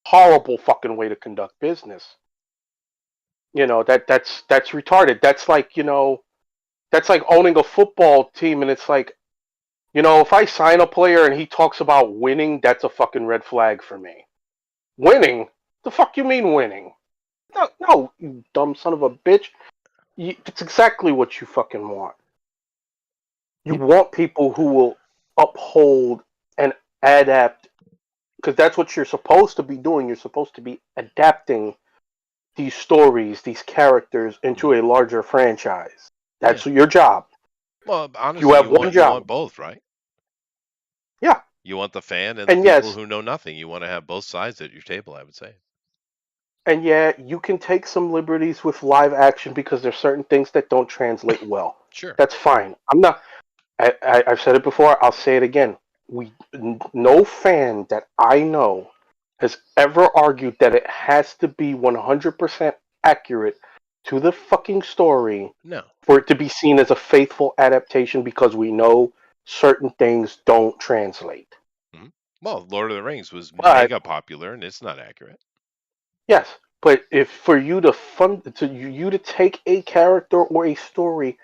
C: horrible fucking way to conduct business. That's retarded. That's like that's like owning a football team, and it's like if I sign a player and he talks about winning, that's a fucking red flag for me. Winning? The fuck you mean winning? No, no, you dumb son of a bitch. It's exactly what you fucking want. You want people who will uphold and adapt, because that's what you're supposed to be doing. You're supposed to be adapting these stories, these characters into a larger franchise.
A: Yeah.
C: That's your job.
A: Well,
C: You
A: honestly,
C: have one
A: you want
C: job.
A: both, right?
C: Yeah.
A: You want the fan and the
C: And
A: people
C: yes,
A: who know nothing. You want to have both sides at your table, I would say.
C: and yeah, you can take some liberties with live action because there's certain things that don't translate well.
A: Sure.
C: That's fine. I'm not. I've said it before. I'll say it again. No fan that I know has ever argued that it has to be 100% accurate to the fucking story
A: No.
C: for it to be seen as a faithful adaptation because we know certain things don't translate.
A: Well, Lord of the Rings was
C: But
A: mega popular, and it's not accurate.
C: yes, but if for you to take a character or a story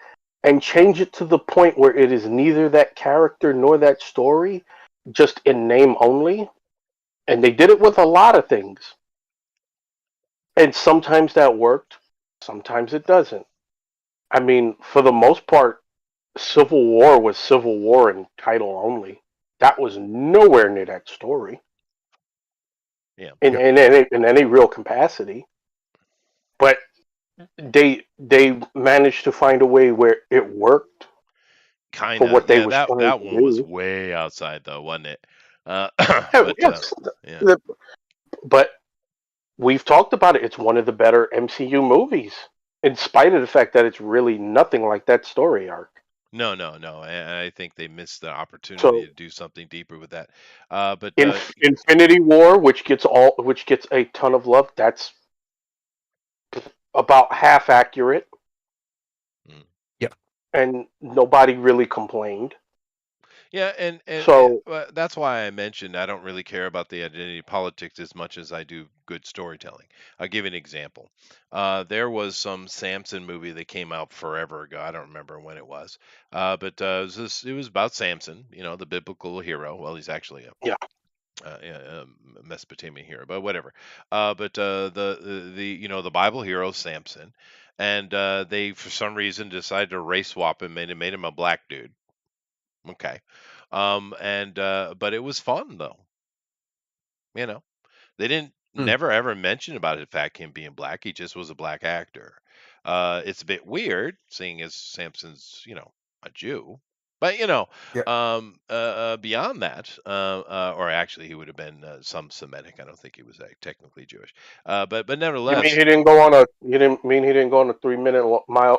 C: and change it to the point where it is neither that character nor that story, just in name only, and they did it with a lot of things, and sometimes that worked, sometimes it doesn't. I mean, for the most part, Civil War was Civil War in title only. That was nowhere near that story
A: Yeah.
C: in any real capacity. But they managed to find a way where it worked
A: Kind
C: for
A: of.
C: what they
A: Yeah,
C: was trying
A: that
C: to
A: one was
C: do.
A: way outside, though, wasn't it?
C: Yeah,
A: But
C: yes,
A: yeah.
C: but we've talked about it. It's one of the better MCU movies, in spite of the fact that it's really nothing like that story arc.
A: No, no, no. And I think they missed the opportunity
C: So,
A: to do something deeper with that. But
C: Infinity War, which gets a ton of love, that's about half accurate,
A: mm.
C: and nobody really complained.
A: Yeah, and
C: So,
A: that's why I mentioned I don't really care about the identity politics as much as I do good storytelling. I'll give you an example. There was some Samson movie that came out forever ago. I don't remember when it was, but it was about Samson, the biblical hero. Well, he's actually
C: yeah,
A: a Mesopotamian hero, but whatever. But the Bible hero Samson, and they for some reason decided to race swap him and it made him a black dude. Okay. And but it was fun though. You know, they didn't
B: Hmm.
A: never ever mention about the fact him being black. He just was a black actor. It's a bit weird seeing as Samson's, a Jew. But
B: Yeah.
A: beyond that, or actually, he would have been some Semitic. I don't think he was technically Jewish. But
C: you mean
A: nevertheless,
C: he didn't go on a? You didn't mean he didn't go on a 3 minute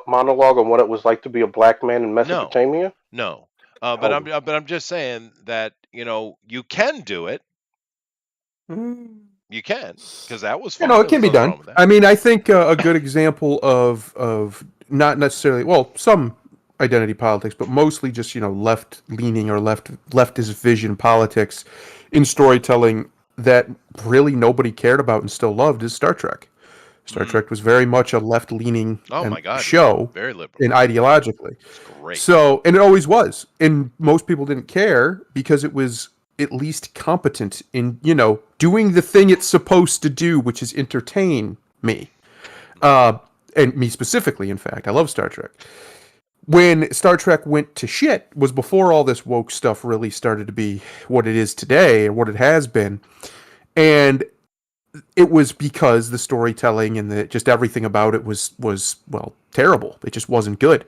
C: monologue on what it was like to be a black man in
A: no,
C: Mesopotamia?
A: no.
C: Oh,
A: But I'm just saying that you can do it.
B: Mm.
A: You can, because that was fun.
B: It
A: There was
B: can be
A: nothing
B: done.
A: wrong with that.
B: I mean, I think a good example of not necessarily, well, some identity politics, but mostly just left leaning or leftist vision politics in storytelling that really nobody cared about and still loved is Star Trek. Star
A: Mm.
B: Trek was very much a left leaning
A: Oh my God, yeah.
B: show
A: Very liberal.
B: and ideologically.
A: It's great.
B: So, and it always was. And most people didn't care because it was at least competent in, doing the thing it's supposed to do, which is entertain me. And me specifically, in fact. I love Star Trek. When Star Trek went to shit was before all this woke stuff really started to be what it is today and what it has been. And it was because the storytelling and just everything about it was well, terrible. It just wasn't good.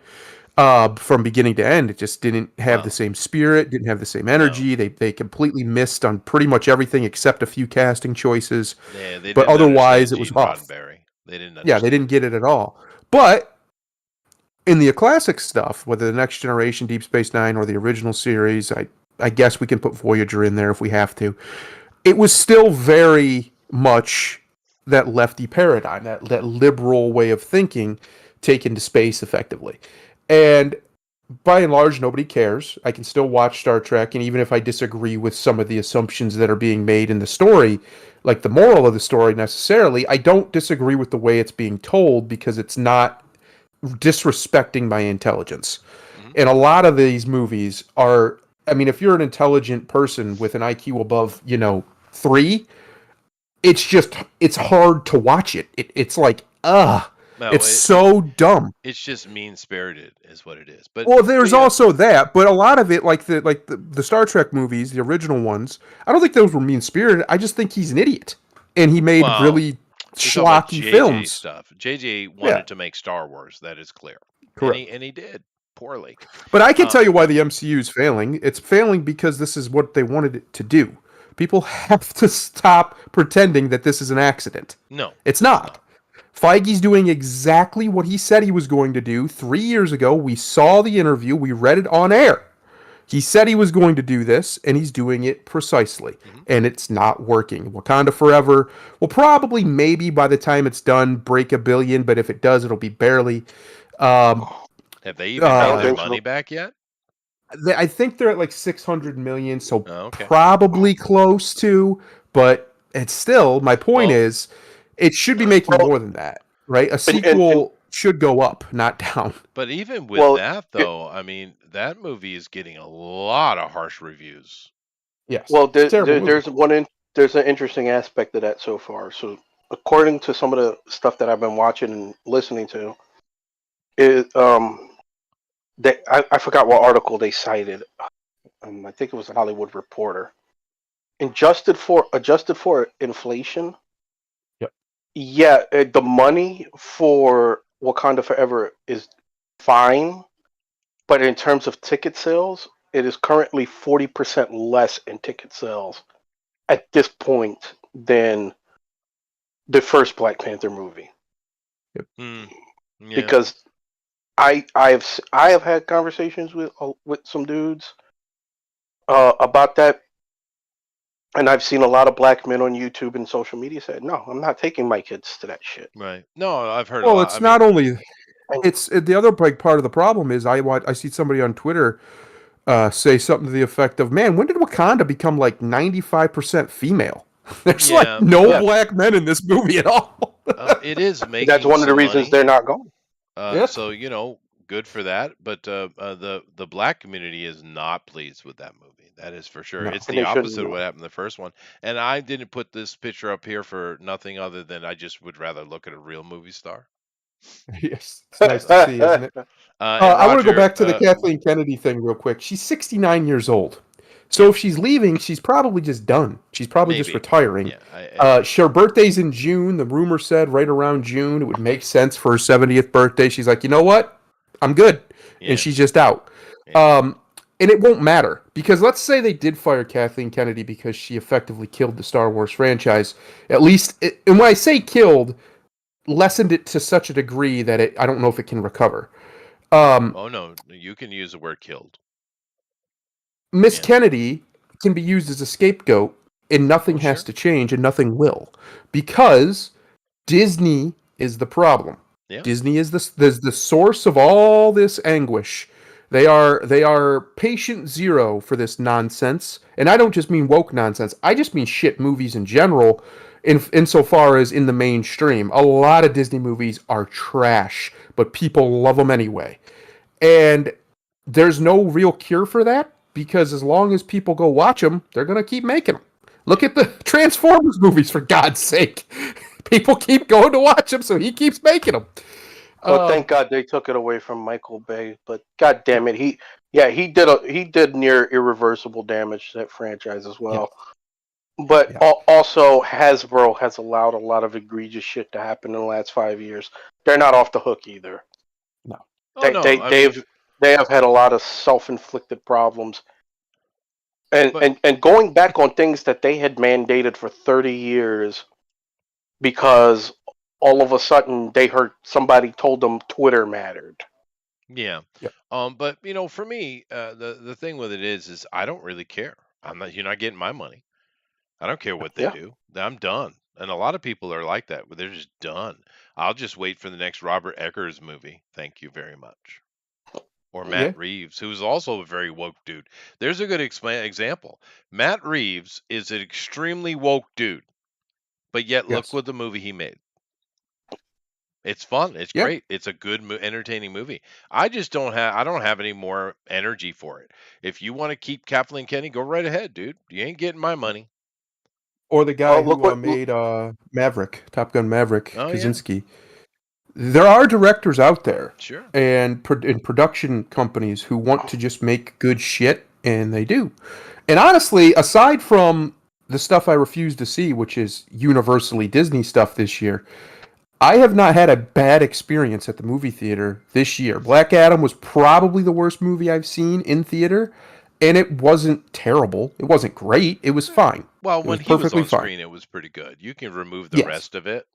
B: From beginning to end, it just didn't have the
A: Well,
B: same spirit, didn't have the same
A: no.
B: energy. They completely missed on pretty much everything except a few casting choices.
A: Yeah, they
B: But
A: didn't
B: otherwise,
A: understand
B: it was
A: Gene
B: off.
A: Roddenberry. They didn't
B: Yeah, they
A: understand
B: didn't
A: him.
B: get it at all. But in the classic stuff, whether the Next Generation, Deep Space Nine, or the original series, I guess we can put Voyager in there if we have to. It was still very much that lefty paradigm, that liberal way of thinking taken to space effectively. And by and large, nobody cares. I can still watch Star Trek, and even if I disagree with some of the assumptions that are being made in the story, like the moral of the story necessarily, I don't disagree with the way it's being told because it's not disrespecting my intelligence.
A: Hmm.
B: And a lot of these movies are, I mean, if you're an intelligent person with an IQ above, 3, it's hard to watch it. It's like,
A: No,
B: it's so dumb.
A: it's just mean spirited, is what it is. But
B: Well, there's
A: yeah,
B: also that, but a lot of it, like the Star Trek movies, the original ones, I don't think those were mean spirited. I just think he's an idiot, and he made
A: well,
B: really
A: you're talking about
B: schlocky
A: JJ
B: films.
A: stuff. JJ
B: Yeah,
A: wanted to make Star Wars. That is clear, and he
B: correct.
A: and he did poorly.
B: But I can
A: Uh,
B: tell you why the MCU is failing. It's failing because this is what they wanted it to do. People have to stop pretending that this is an accident.
A: no,
B: It's
A: no.
B: not. Feige's doing exactly what he said he was going to do 3 years ago. We saw the interview, we read it on air. He said he was going to do this, and he's doing it precisely.
A: Hmm.
B: And it's not working. Wakanda Forever will probably, maybe by the time it's done, break $1 billion, but if it does, it'll be barely. Um,
A: Have they even
C: I
A: made
C: don't
A: their
B: uh,
C: think so.
A: money back yet?
B: I think they're at like 600 million, so
A: Oh, okay.
B: probably close to, but it's still, my point
A: Well,
B: is, it should be making
C: Well,
B: more than that, right? A
C: and
B: sequel should go up, not down.
A: but even with
C: well,
A: that
C: it,
A: though, I mean, that movie is getting a lot of harsh reviews.
B: Yes.
C: well,
B: It's a terrible movie.
C: there's an interesting aspect of that so far. So, according to some of the stuff that I've been watching and listening to, it I forgot what article they cited. I think it was a Hollywood Reporter. Adjusted for inflation,
B: Yep.
C: yeah, the money for Wakanda Forever is fine, but in terms of ticket sales, it is currently 40% less in ticket sales at this point than the first Black Panther movie.
A: Hmm. Yeah.
C: Because I have had conversations with some dudes about that, and I've seen a lot of black men on YouTube and social media say, "No, I'm not taking my kids to that shit."
A: Right. No, I've heard a
B: Well,
A: lot. I
B: it's not
A: mean,
B: only
C: And
B: it's the other big part of the problem is I see somebody on Twitter say something to the effect of, "Man, when did Wakanda become like 95% female? There's like
A: yeah,
B: no
C: yeah,
B: black men in this movie at all."
A: it is
C: that's
A: making
C: one of the
A: some
C: reasons
A: money.
C: they're not going.
B: Yep.
A: So good for that. But the black community is not pleased with that movie. That is for sure.
B: No.
A: It's
C: And
A: the
C: they shouldn't
A: opposite of
C: be.
A: what happened in the first one. And I didn't put this picture up here for nothing other than I just would rather look at a real movie star.
B: Yes, it's nice to see, isn't it?
A: And
B: I want to go
A: Roger,
B: back to the Kathleen Kennedy thing real quick. She's 69 years old. So
A: yeah,
B: if she's leaving, she's probably just done. She's probably just
A: maybe,
B: retiring.
A: yeah, I
B: Her birthday's in June. The rumor said right around June. It would make sense for her 70th birthday. She's like, you know what? I'm good. And
A: yeah,
B: she's just out.
A: yeah,
B: And it won't matter because let's say they did fire Kathleen Kennedy because she effectively killed the Star Wars franchise. At least, and when I say killed, lessened it to such a degree that I don't know if it can recover.
A: Oh no, you can use the word killed.
B: Miss
A: Yeah.
B: Kennedy can be used as a scapegoat, and nothing
A: Oh,
B: has
A: sure.
B: to change, and nothing will, because Disney is the problem.
A: Yeah.
B: Disney is the source of all this anguish. They are patient zero for this nonsense, and I don't just mean woke nonsense. I just mean shit movies in general. Insofar as in the mainstream, a lot of Disney movies are trash, but people love them anyway. And there's no real cure for that because as long as people go watch them, they're going to keep making them. Look at the Transformers movies, for God's sake. People keep going to watch them, so he keeps making them.
C: Well, thank God they took it away from Michael Bay. But God damn it, he did near irreversible damage to that franchise as
B: Yeah,
C: well. But
B: yeah.
C: also Hasbro has allowed a lot of egregious shit to happen in the last 5 years. They're not off the hook either.
B: No.
A: Oh
C: They
A: no,
C: they
A: I mean,
C: they have had a lot of self-inflicted problems. And,
A: but
C: and and going back on things that they had mandated for 30 years because all of a sudden they heard somebody told them Twitter mattered.
A: yeah.
B: Yep.
A: But for me, the thing with it is I don't really care. You're not getting my money. I don't care what they
C: Yeah.
A: do. I'm done. And a lot of people are like that, but they're just done. I'll just wait for the next Robert Eggers movie. Thank you very much. or
B: Yeah.
A: Matt Reeves, who's also a very woke dude. There's a good example. Matt Reeves is an extremely woke dude, but yet look
B: Yes.
A: what the movie he made. It's fun. It's
B: Yeah.
A: great. It's a good, entertaining movie. I just don't have. I don't have any more energy for it. If you want to keep Kathleen Kenny, go right ahead, dude. You ain't getting my money.
B: Or the guy
C: Well, look
B: who
C: what.
B: made Maverick, Top Gun Maverick,
A: Oh yeah,
B: Kaczynski. There are directors out there
A: sure.
B: and production companies who want to just make good shit, and they do. And honestly, aside from the stuff I refuse to see, which is universally Disney stuff this year, I have not had a bad experience at the movie theater this year. Black Adam was probably the worst movie I've seen in theater, and it wasn't terrible. It wasn't great. It was fine.
A: Well,
B: It
A: when
B: was
A: he was
B: perfectly
A: on
B: fine.
A: screen, it was pretty good. You can remove the
B: Yes.
A: rest of it.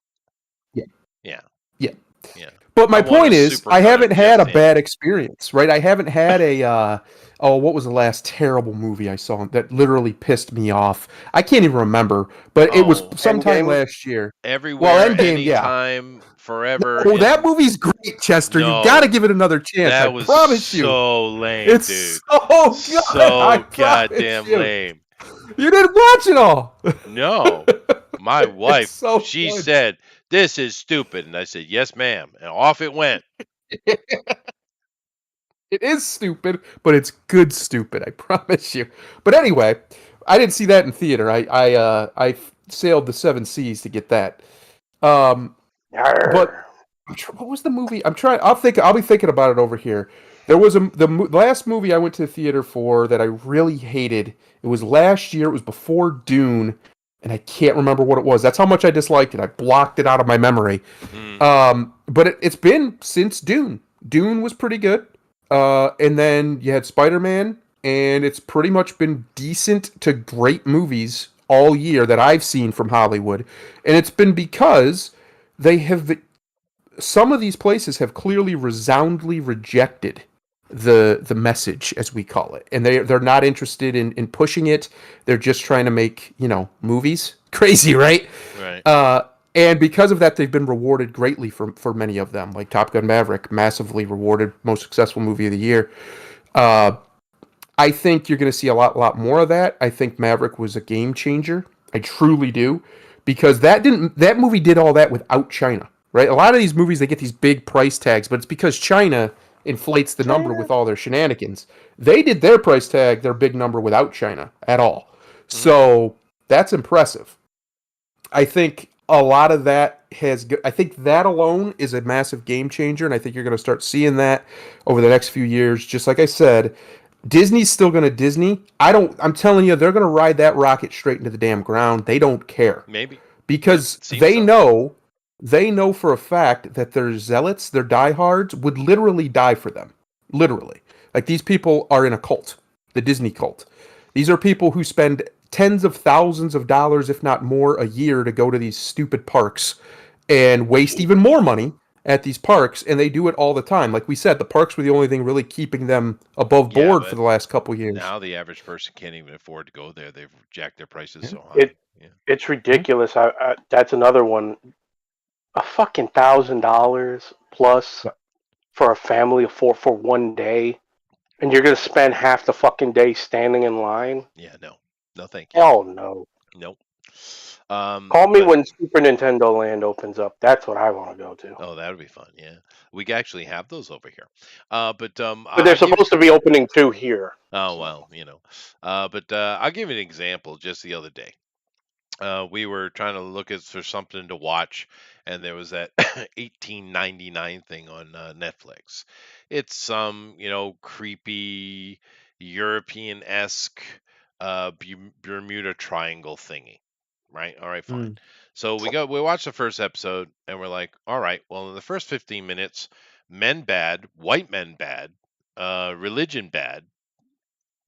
B: Yeah.
A: Yeah,
B: Yeah.
A: yeah.
B: But
A: I
B: my
A: want a
B: point is,
A: super
B: I
A: cut of
B: haven't had
A: just
B: a
A: him.
B: bad experience, right? I haven't had a what was the last terrible movie I saw that literally pissed me off? I can't even remember, but it was
A: Oh,
B: sometime
C: Endgame.
B: last year. Well,
A: everywhere,
B: Endgame, yeah.
A: anytime, forever.
B: Oh, that
A: In
B: movie's great, Chester. You got to
A: no,
B: give it another chance. I
A: that was
B: promise you.
A: so lame,
B: It's
A: dude.
B: so good. I
A: So
B: promise
A: goddamn
B: you.
A: lame.
B: You didn't watch it all.
A: No, my
B: It's
A: wife,
B: so
A: she
B: good.
A: said, "This is stupid," and I said, "Yes, ma'am," and off it went.
B: It is stupid, but it's good stupid. I promise you. But anyway, I didn't see that in theater. I sailed the seven seas to get that. Um, but
C: Yarr.
B: what was the movie? I'm trying. I'll be thinking about it over here. There was last movie I went to the theater for that I really hated. It was last year. It was before Dune, and I can't remember what it was. That's how much I disliked it. I blocked it out of my memory.
A: Mm.
B: But it's been since Dune. Dune was pretty good. And then you had Spider-Man, and it's pretty much been decent to great movies all year that I've seen from Hollywood. And it's been because they have some of these places have clearly resoundingly rejected the message, as we call it, and they're not interested in pushing it. They're just trying to make movies. Crazy, right?
A: Right.
B: And because of that, they've been rewarded greatly for many of them. Like Top Gun Maverick, massively rewarded, most successful movie of the year. I think you're going to see a lot more of that. I think Maverick was a game changer. I truly do, because that movie did all that without China, right? A lot of these movies, they get these big price tags, but it's because China inflates the number with all their shenanigans. They did their price tag, their big number, without China at all. So that's impressive. I think a lot of that I think that alone is a massive game changer, and I think you're going to start seeing that over the next few years. Just like I said, Disney's still going to Disney. I'm telling you, they're going to ride that rocket straight into the damn ground. They don't care
A: Maybe.
B: because
A: Seems
B: they
A: so.
B: know for a fact that their zealots, their diehards, would literally die for them. Literally, like these people are in a cult, the Disney cult. These are people who spend tens of thousands of dollars, if not more, a year to go to these stupid parks and waste even more money at these parks, and they do it all the time. Like we said, the parks were the only thing really keeping them above
A: Yeah,
B: board for
A: but
B: the last couple years.
A: now the average person can't even afford to go there. They've jacked their prices
B: Yeah.
A: so high. Yeah.
C: It's ridiculous. That's another one. A fucking $1,000 plus for a family of four for one day, and you're gonna spend half the fucking day standing in line.
A: Yeah. No. No, thank you.
C: Hell no.
A: Nope.
C: Call me
A: But
C: when Super Nintendo Land opens up. That's what I want to go to.
A: oh, that would be fun. Yeah, we actually have those over here. But
C: But they're
A: I'll give.
C: supposed to be opening two here.
A: Oh
C: So.
A: well, but I'll give you an example. Just the other day, we were trying to look for something to watch, and there was that 18.99 thing on Netflix. It's some creepy European esque Bermuda Triangle thingy, right? All right, fine.
B: Mm.
A: So we watched the first episode, and we're like, all right, well, in the first 15 minutes, men bad, white men bad, religion bad,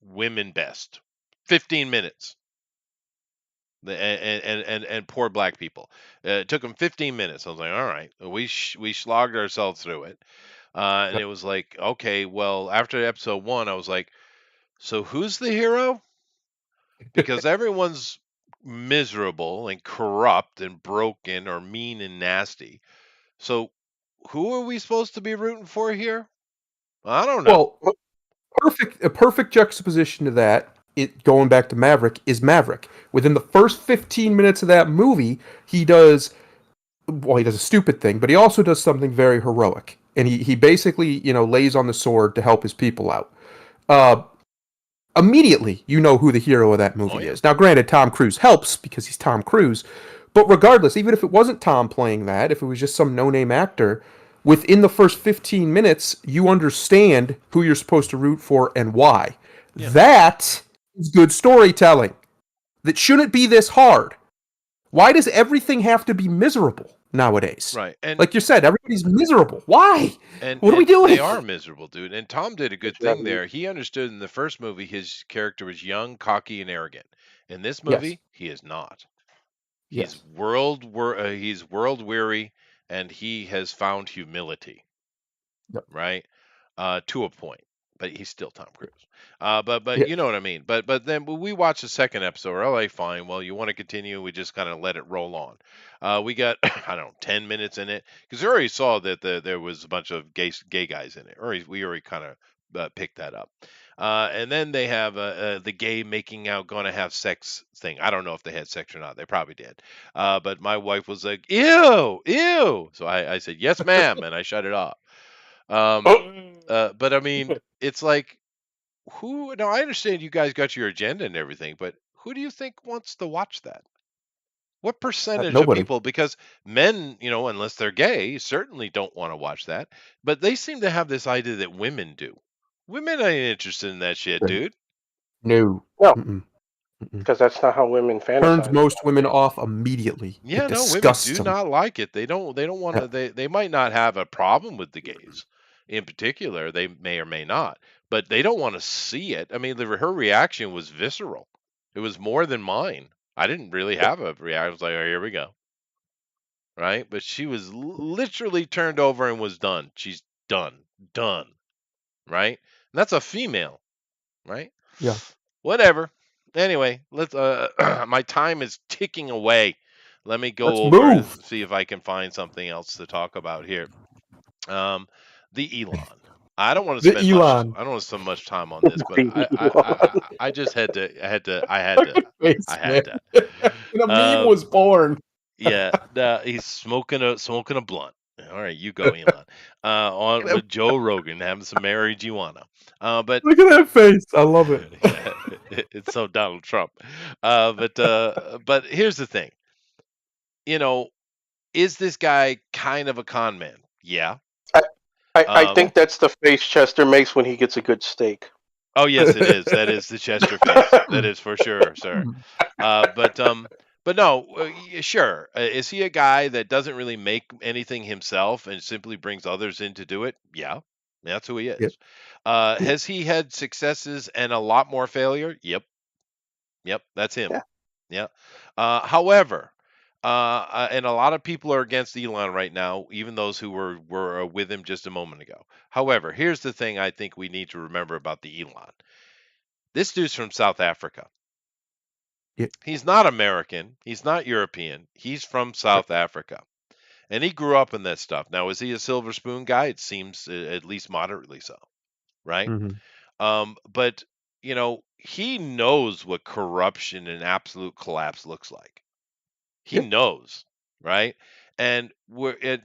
A: women best. 15 minutes. And poor black people. It took them 15 minutes. I was like, all right, we slogged ourselves through it, and it was like, okay, well, after episode one, I was like, so who's the hero? Because everyone's miserable and corrupt and broken or mean and nasty. So who are we supposed to be rooting for here? I don't know.
B: Well, a perfect juxtaposition to that, it going back to Maverick, is Maverick. Within the first 15 minutes of that movie, he does a stupid thing, but he also does something very heroic. And he basically, lays on the sword to help his people out. Uh, Immediately, you know who the hero of that movie is. Now, granted, Tom Cruise helps because he's Tom Cruise, but regardless, even if it wasn't Tom playing that, if it was just some no-name actor, within the first 15 minutes, you understand who you're supposed to root for and why.
A: Yeah.
B: That is good storytelling. That shouldn't be this hard. Why does everything have to be miserable nowadays?
A: Right. And
B: like you said, everybody's miserable. Why? What are we doing?
A: They are miserable, dude. And Tom did a good thing there. He understood in the first movie his character was young, cocky, and arrogant. In this movie, he is not. He's world weary, and he has found humility.
B: Yep.
A: Right? To a point. But he's still Tom Cruise. But you know what I mean. But then we watched the second episode. We're like, fine. Well, you want to continue? We just kind of let it roll on. We got I don't know 10 minutes in it because we already saw that there was a bunch of gay guys in it. We already kind of picked that up. And then they have the gay making out, gonna have sex thing. I don't know if they had sex or not. They probably did. But my wife was like, ew, ew. So I said, yes, ma'am, and I shut it off. But I mean, it's like, who? Now I understand you guys got your agenda and everything, but who do you think wants to watch that? What percentage of
B: Nobody.
A: people? Because men, unless they're gay, certainly don't want to watch that. But they seem to have this idea that women do. Women ain't interested in that shit, dude.
B: No.
C: No. Because that's not how women fantasize.
B: Turns most women off immediately.
A: Yeah,
B: no,
A: women do not like it. They don't want to. They might not have a problem with the gays, in particular. They may or may not, but they don't want to see it. I mean, her reaction was visceral. It was more than mine. I didn't really have a reaction. I was like, oh, here we go. Right? But she was literally turned over and was done. She's done. Right? And that's a female. Right?
B: Yeah.
A: Whatever. Anyway, let's my time is ticking away. Let me go
B: Let's
A: over and
B: move.
A: see if I can find something else to talk about here. The Elon. I don't want to spend
B: Elon.
A: much. I don't want to spend much time on this, but I just had to. I had to.
B: The meme was born.
A: Yeah, he's smoking a blunt. All right, you go, Elon. On with Joe Rogan having some marijuana. But
B: look at that face. I love it.
A: It's so Donald Trump. But here's the thing. Is this guy kind of a con man? Yeah.
C: I think that's the face Chester makes when he gets a good steak.
A: Oh yes, it is. That is the Chester face. That is for sure, sir. But no, sure. Is he a guy that doesn't really make anything himself and simply brings others in to do it? Yeah, that's who he is.
B: Yep.
A: Has he had successes and a lot more failure? Yep, that's him. Yeah. However, and a lot of people are against Elon right now, even those who were with him just a moment ago. However, here's the thing I think we need to remember about the Elon. This dude's from South Africa. He's not American. He's not European. He's from South Africa. And he grew up in that stuff. Now, is he a silver spoon guy? It seems at least moderately so. Right? But, he knows what corruption and absolute collapse looks like. He knows. Right? And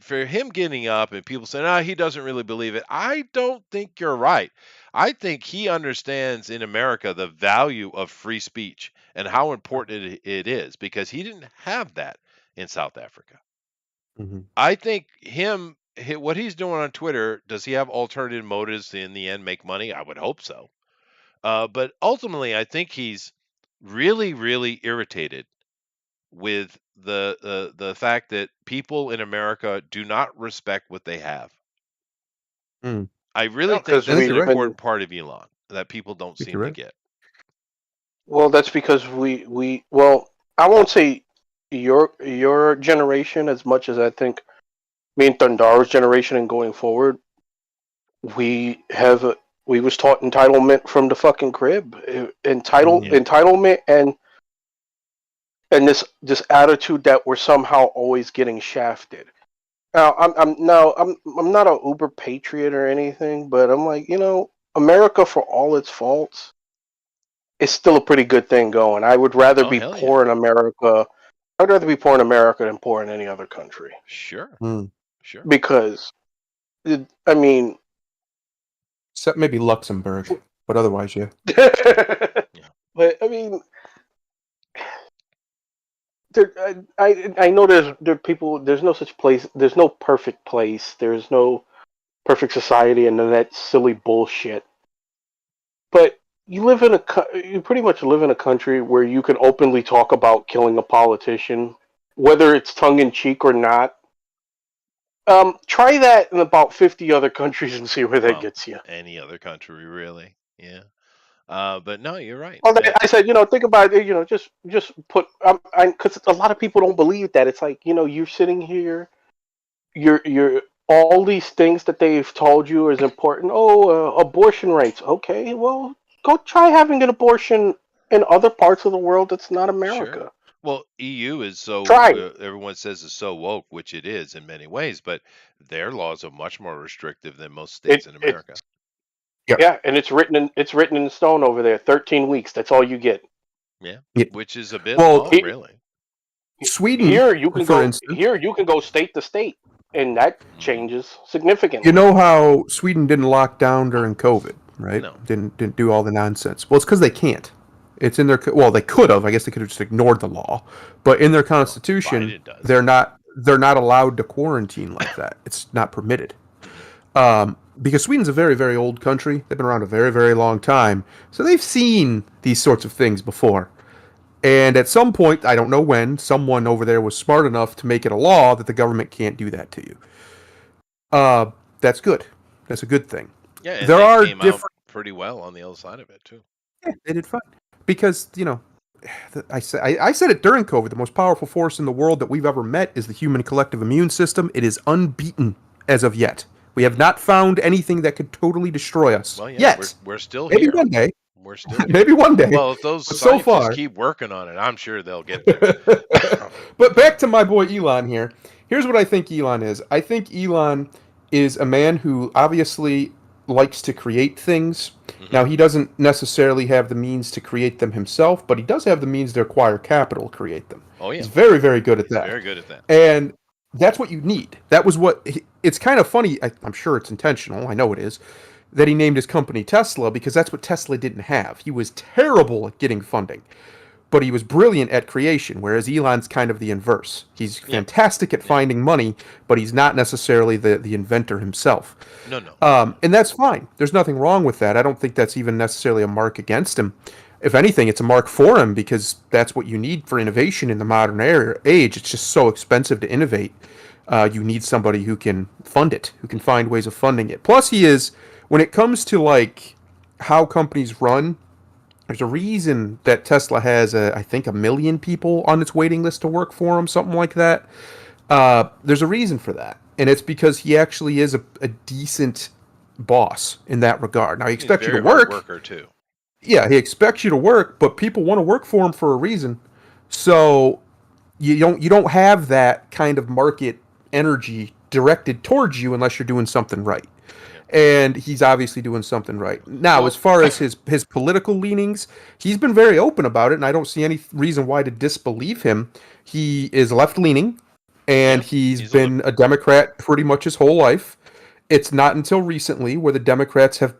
A: for him getting up and people saying, he doesn't really believe it. I don't think you're right. I think he understands in America the value of free speech and how important it is because he didn't have that in South Africa. I think what he's doing on Twitter, does he have alternative motives to, in the end, make money? I would hope so. But ultimately, I think he's really, really irritated with the fact that people in America do not respect what they have. I really think that's an important part of Elon that people don't seem to get.
C: Well, that's because well, I won't say your generation as much as I think me and Thundar's generation and going forward, we was taught entitlement from the fucking crib. Entitlement and this attitude that we're somehow always getting shafted. Now, I'm not a uber patriot or anything, but I'm like, America, for all its faults, is still a pretty good thing going. I would rather
A: Oh
C: be
A: hell yeah,
C: poor in America. I'd rather be poor in America than poor in any other country
A: sure,
B: Hmm.
A: sure.
C: because, I mean,
B: Except maybe Luxembourg, but otherwise, yeah.
A: Yeah.
C: but I mean, I know there are people. There's no such place. There's no perfect place. There's no perfect society, and none of that silly bullshit. But you pretty much live in a country where you can openly talk about killing a politician, whether it's tongue in cheek or not. Try that in about 50 other countries and see where that
A: Well,
C: gets you.
A: any other country really, yeah. But no, you're right.
C: Well, I said, think about it. Just put, because a lot of people don't believe that. It's like, you're sitting here, you're all these things that they've told you is important. Oh, abortion rights. Okay, well, go try having an abortion in other parts of the world that's not
A: Sure.
C: America.
A: Well, EU is so
C: Try.
A: everyone says is so woke, which it is in many ways, but their laws are much more restrictive than most states in
C: It
A: America.
B: Yep.
C: Yeah, and it's written in stone over there. 13 weeks. That's all you get.
A: Yeah,
B: Yeah.
A: which is a bit
B: Well,
A: long, really.
B: Sweden,
C: Here you can
B: for
C: go.
B: instance,
C: Here you can go state to state, and that
A: Hmm.
C: changes
B: you
C: significantly.
B: know how Sweden didn't lock down during COVID, right?
A: No,
B: Didn't do all the nonsense. Well, it's because they can't. It's in their well, they could have. I guess they could have just ignored the law, but in their
A: well,
B: constitution,
A: Biden does.
B: they're not allowed to quarantine like that. It's not permitted.
A: Hmm.
B: Because Sweden's a very, very old country. They've been around a very, very long time. So they've seen these sorts of things before. And at some point, I don't know when, someone over there was smart enough to make it a law that the government can't do that to you. Uh, that's good. That's a good thing.
A: Yeah, and
B: There
A: they
B: are
A: came out
B: different.
A: pretty well on the other side of it too.
B: Yeah, they did fine because I said it during COVID. The most powerful force in the world that we've ever met is the human collective immune system. It is unbeaten as of yet. We have
A: Hmm.
B: not found anything that could totally destroy us
A: Well, yeah,
B: yet.
A: we're still
B: Maybe
A: here.
B: one day.
A: We're still here.
B: Maybe one day.
A: Well, if those
B: But so
A: scientists
B: far.
A: keep working on it, I'm sure they'll get there.
B: But back to my boy Elon here. Here's what I think Elon is. I think Elon is a man who obviously likes to create things.
A: Hmm.
B: Now, he doesn't necessarily have the means to create them himself, but he does have the means to acquire capital to create them.
A: Oh yeah,
B: He's very, very good at
A: he's
B: that.
A: very good at that.
B: And that's what you need. That was what it's kind of funny. I'm sure it's intentional. I know it is that he named his company Tesla because that's what Tesla didn't have. He was terrible at getting funding, but he was brilliant at creation, whereas Elon's kind of the inverse. He's
A: Yeah,
B: fantastic at
A: yeah.
B: finding money, but he's not necessarily the inventor himself.
A: No, no.
B: And that's fine. There's nothing wrong with that. I don't think that's even necessarily a mark against him. If anything, it's a mark for him because that's what you need for innovation in the modern age. It's just so expensive to innovate. You need somebody who can fund it, who can find ways of funding it. Plus, he is, when it comes to like how companies run, there's a reason that Tesla has, I think, 1 million people on its waiting list to work for him, something like that. There's a reason for that, and it's because he actually is a decent boss in that regard. Now he
A: He's a
B: expects you to
A: very hard
B: work.
A: worker too.
B: Yeah, he expects you to work, but people want to work for him for a reason. So you don't have that kind of market energy directed towards you unless you're doing something right.
A: Yeah.
B: And he's obviously doing something right. Now, as
A: Well,
B: far as his political leanings, he's been very open about it, and I don't see any reason why to disbelieve him. He is left leaning, and
A: yeah,
B: he's
A: he's a
B: been a Democrat pretty much his whole life. It's not until recently where the Democrats have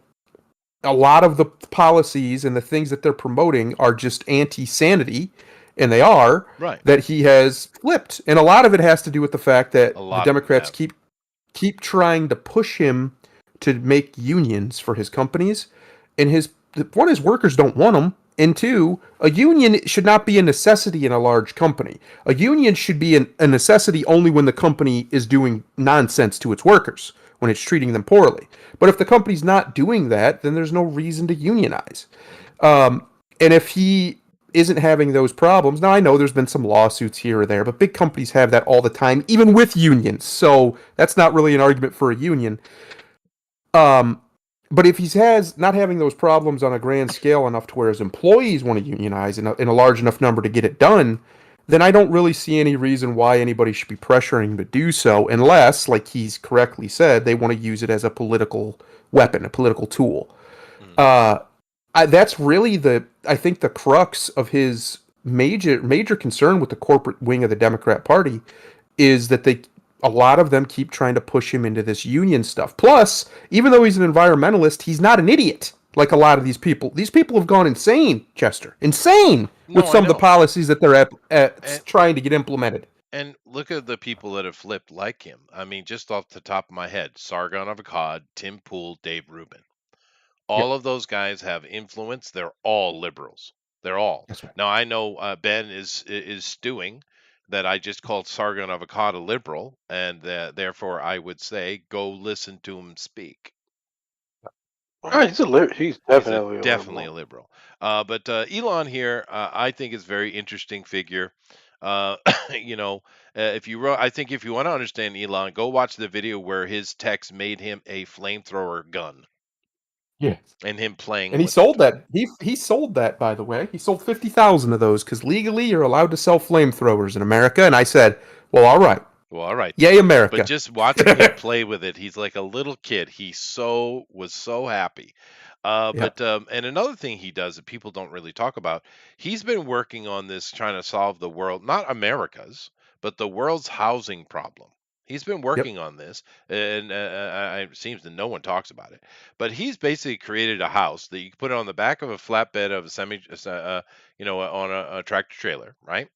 B: a lot of the policies and the things that they're promoting are just anti-sanity, and they are,
A: right.
B: that he has flipped. And a lot of it has to do with the fact that
A: A
B: the
A: lot of them
B: Democrats
A: have.
B: keep trying to push him to make unions for his companies, and his workers don't want them. And two, a union should not be a necessity in a large company. A union should be a necessity only when the company is doing nonsense to its workers, when it's treating them poorly. But if the company's not doing that, then there's no reason to unionize. And if he isn't having those problems, now I know there's been some lawsuits here or there, but big companies have that all the time, even with unions. So that's not really an argument for a union. But if he has not having those problems on a grand scale enough to where his employees want to unionize in a large enough number to get it done, then I don't really see any reason why anybody should be pressuring him to do so, unless, like he's correctly said, they want to use it as a political weapon, a political tool.
A: Mm.
B: Uh, that's really I think the crux of his major concern with the corporate wing of the Democrat Party is that a lot of them keep trying to push him into this union stuff. Plus, even though he's an environmentalist, he's not an idiot like a lot of these people. These people have gone insane, Chester. Insane with
A: No, I
B: some of the
A: know.
B: policies that they're
A: And
B: trying to get implemented.
A: and look at the people that have flipped like him. I mean, just off the top of my head, Sargon of Akkad, Tim Pool, Dave Rubin.
B: Yep,
A: All of those guys have influence. They're all liberals. They're all.
B: that's right.
A: Now I know Ben is stewing that I just called Sargon of Akkad a liberal, and therefore I would say go listen to him speak. Right?
C: He's
A: He's
C: definitely a
A: definitely a
C: liberal.
A: liberal. But Elon here, I think is a very interesting figure. Uh, you know, I think if you want to understand Elon, go watch the video where his text made him a flamethrower gun
B: Yeah.
A: and him playing
B: And he
A: with it.
B: sold that. He sold that, by the way. He sold 50,000 of those because legally you're allowed to sell flamethrowers in America. And I said, well, all right.
A: Well, all right.
B: Yay, America.
A: But just watching him play with it, he's like a little kid. He was so happy.
B: Yep.
A: And another thing he does that people don't really talk about, he's been working on this, trying to solve the world, not America's, but the world's housing problem. He's been
B: Yep.
A: working on this, and it seems that no one talks about it. But he's basically created a house that you can put on the back of a flatbed of on a tractor trailer, right?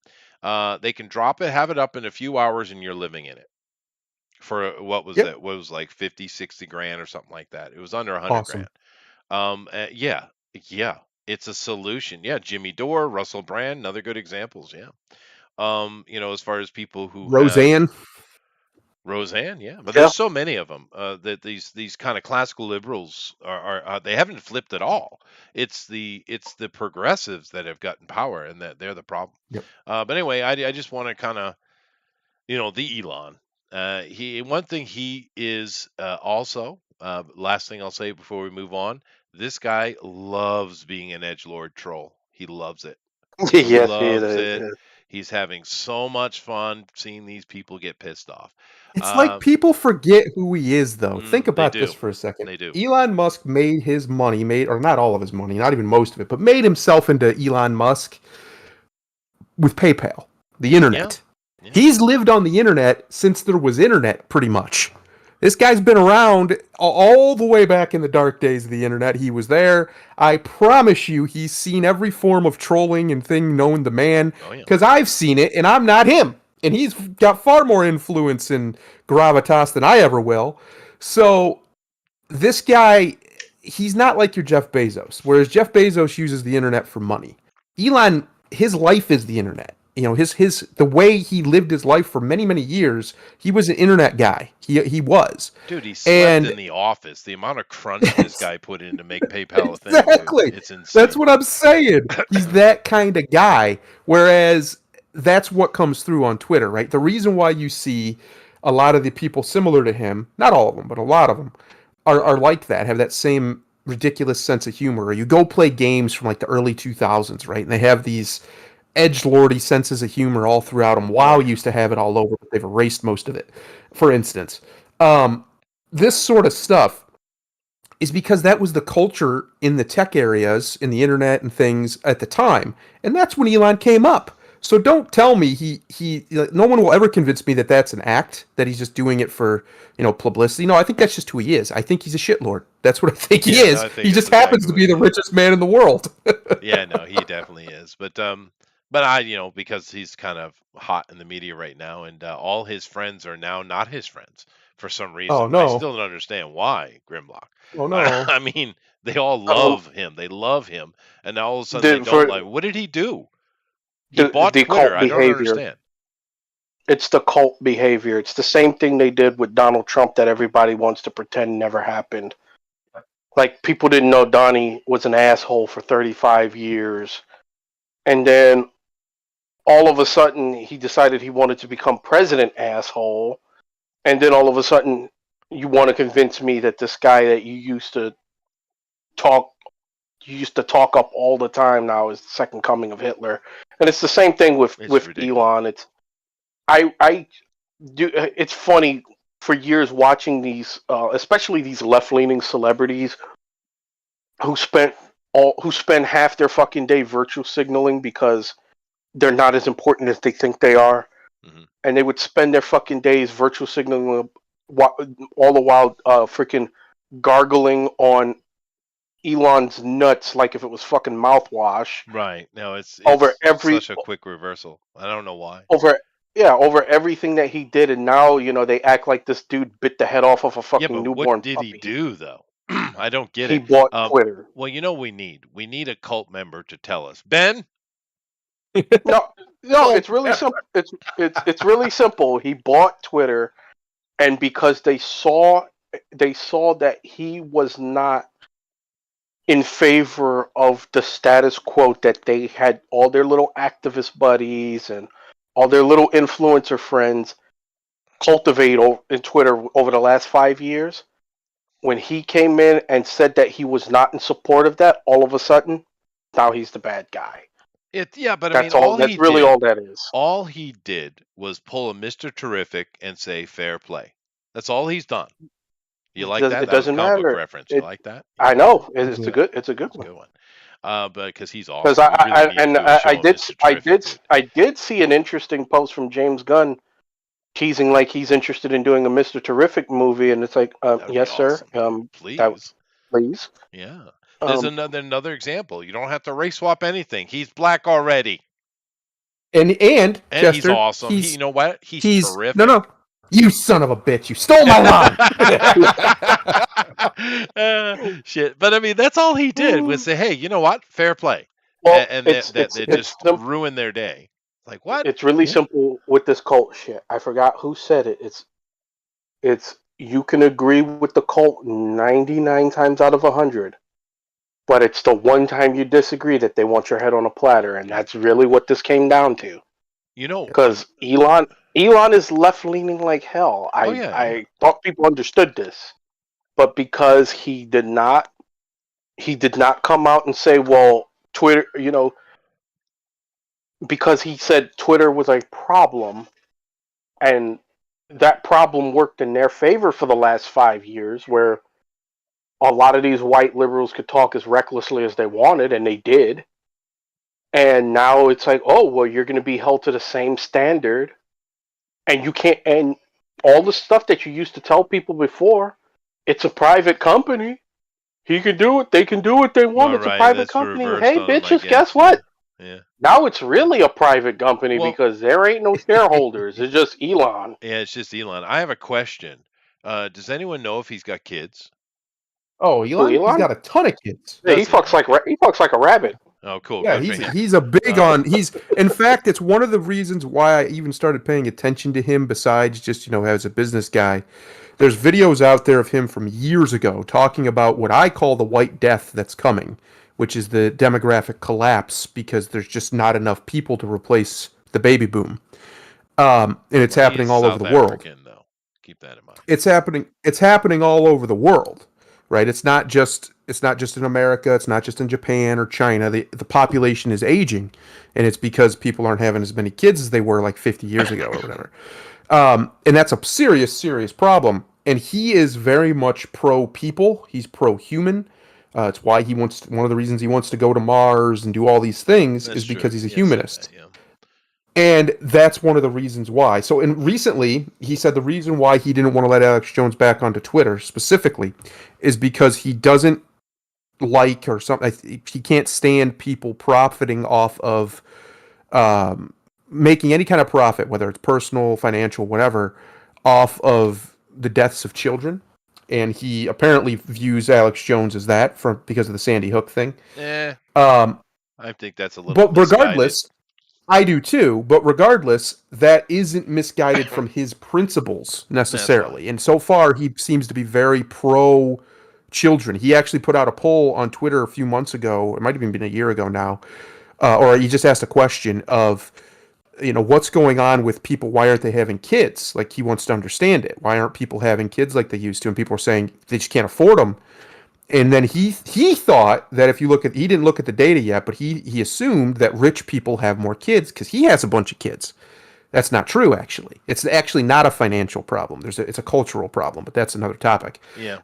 A: They can drop it, have it up in a few hours, and you're living in it for what was
B: Yep.
A: that? What was like 50, 60 grand or something like that. It was under 100
B: Awesome.
A: grand. Yeah, yeah, it's a solution. Yeah, Jimmy Dore, Russell Brand, another good examples. Yeah. As far as people who have
B: Roseanne.
A: Roseanne, yeah, but
C: Yeah.
A: there's so many of them that these kind of classical liberals are they haven't flipped at all. It's the progressives that have gotten power, and that they're the problem.
B: Yep.
A: But anyway, I just want to kind of the Elon. One thing he is also. Last thing I'll say before we move on: this guy loves being an edgelord troll. He loves it. He
C: Yes, he
A: loves
C: is.
A: it. He's having so much fun seeing these people get pissed off.
B: It's like people forget who he is, though. Think
A: They
B: about
A: do.
B: this for a second.
A: They do.
B: Elon Musk made his money, or not all of his money, not even most of it, but made himself into Elon Musk with PayPal, the internet.
A: Yeah.
B: He's lived on the internet since there was internet, pretty much. This guy's been around all the way back in the dark days of the internet. He was there. I promise you, he's seen every form of trolling and thing known to man.
A: Oh, yeah.
B: Because I've seen it, and I'm not him. And he's got far more influence and gravitas than I ever will. So this guy, he's not like your Jeff Bezos. Whereas Jeff Bezos uses the internet for money. Elon, his life is the internet. The way he lived his life for many, many years, he was an internet guy. He was.
A: Dude, he slept in the office. The amount of crunch this guy put in to make PayPal a thing.
B: Exactly.
A: It's insane.
B: That's what I'm saying. He's that kind of guy. Whereas that's what comes through on Twitter, right? The reason why you see a lot of the people similar to him, not all of them, but a lot of them, are like that, have that same ridiculous sense of humor. Or you go play games from like the early 2000s, right? And they have these edgelordy senses of humor all throughout them. WoW used to have it all over, but they've erased most of it. For instance, this sort of stuff is because that was the culture in the tech areas, in the internet and things at the time, and that's when Elon came up. So don't tell me no one will ever convince me that that's an act, that he's just doing it for publicity. No, I think that's just who he is. I think he's a shitlord. That's what I think he is.
A: No,
B: He just happens to be the richest man in the world.
A: Yeah, no, he definitely is. But I, because he's kind of hot in the media right now, and all his friends are now not his friends for some reason.
B: Oh, no.
A: I still don't understand why, Grimlock.
B: Oh no.
A: I mean, they all love him. They love him, and now all of a sudden they don't like. What did he do? He bought
C: the
A: Twitter.
C: cult
A: I don't
C: behavior.
A: understand.
C: It's the cult behavior. It's the same thing they did with Donald Trump that everybody wants to pretend never happened. Like, people didn't know Donnie was an asshole for 35 years. And then all of a sudden he decided he wanted to become president asshole. And then all of a sudden you want to convince me that this guy that you used to talk you used to talk up all the time now is the second coming of Hitler, and it's the same thing with
A: It's ridiculous.
C: Elon. I do. It's funny for years watching these, especially these left leaning celebrities who spend half their fucking day virtue signaling because they're not as important as they think they are, and they would spend their fucking days virtue signaling all the while freaking gargling on Elon's nuts like if it was fucking mouthwash.
A: Right. No, it's
C: over every
A: such a quick reversal. I don't know why.
C: over everything that he did, and now they act like this dude bit the head off of a fucking
A: but
C: newborn
A: what did
C: puppy.
A: he do though? I don't get
C: He
A: it.
C: bought Twitter.
A: Well, we need a cult member to tell us. Ben?
C: No, it's really simple. It's really simple. He bought Twitter, and because they saw that he was not in favor of the status quo, that they had all their little activist buddies and all their little influencer friends cultivate in Twitter over the last 5 years. When he came in and said that he was not in support of that, all of a sudden, now he's the bad guy.
A: But
C: that's all that is.
A: All he did was pull a Mr. Terrific and say fair play. That's all he's done. You like that?
C: It doesn't matter.
A: Reference. You like that?
C: I know. It's a good one.
A: But because he's awesome.
C: Because I did see an interesting post from James Gunn teasing like he's interested in doing a Mr. Terrific movie, and it's like, yes,
A: awesome.
C: sir.
A: Please. Yeah. There's another example. You don't have to race swap anything. He's black already.
B: And Chester,
A: he's awesome. You know what? He's terrific.
B: No. You son of a bitch. You stole my
A: line. Shit. But I mean, that's all he did was say, hey, you know what? Fair play.
C: Well,
A: and it just ruined their day. Like, what?
C: It's really simple with this cult shit. I forgot who said it. It's you can agree with the cult 99 times out of 100. But it's the one time you disagree that they want your head on a platter, and that's really what this came down to. Because Elon is left leaning like hell. I thought people understood this, but because he did not come out and say, well, Twitter, because he said Twitter was a problem, and that problem worked in their favor for the last 5 years, where a lot of these white liberals could talk as recklessly as they wanted, and they did. And now it's like, oh, well, you're going to be held to the same standard. And you can't, and all the stuff that you used to tell people before, it's a private company. He can do it. They can do what they want. It's a private company. Hey, bitches, guess what?
A: Yeah.
C: Now it's really a private company because there ain't no shareholders. It's just Elon.
A: Yeah, it's just Elon. I have a question. Does anyone know if he's got kids?
B: Oh, Elon? He's got a ton of kids.
C: Yeah, he fucks like a rabbit.
A: Oh, cool.
B: Yeah, he's a big on. In fact, it's one of the reasons why I even started paying attention to him. Besides just as a business guy, there's videos out there of him from years ago talking about what I call the White Death that's coming, which is the demographic collapse because there's just not enough people to replace the baby boom, and it's happening all over the world.
A: Though. Keep that in mind.
B: It's happening all over the world. Right, it's not just in America. It's not just in Japan or China. The population is aging, and it's because people aren't having as many kids as they were like 50 years ago or whatever. And that's a serious problem. And he is very much pro people. He's pro human. It's why one of the reasons he wants to go to Mars and do all these things is because he's a humanist. And that's one of the reasons why. So, recently, he said the reason why he didn't want to let Alex Jones back onto Twitter specifically is because he doesn't like or something. He can't stand people profiting off of making any kind of profit, whether it's personal, financial, whatever, off of the deaths of children. And he apparently views Alex Jones as that because of the Sandy Hook thing.
A: I think that's a little.
B: But regardless. I do too, but regardless, that isn't misguided from his principles necessarily. And so far, he seems to be very pro children. He actually put out a poll on Twitter a few months ago. It might have even been a year ago now, or he just asked a question of, what's going on with people? Why aren't they having kids? Like he wants to understand it. Why aren't people having kids like they used to? And people are saying they just can't afford them. And then he thought that if you look at he didn't look at the data yet, but he assumed that rich people have more kids because he has a bunch of kids. That's not true, actually. It's actually not a financial problem. It's a cultural problem, but that's another topic.
A: Yeah.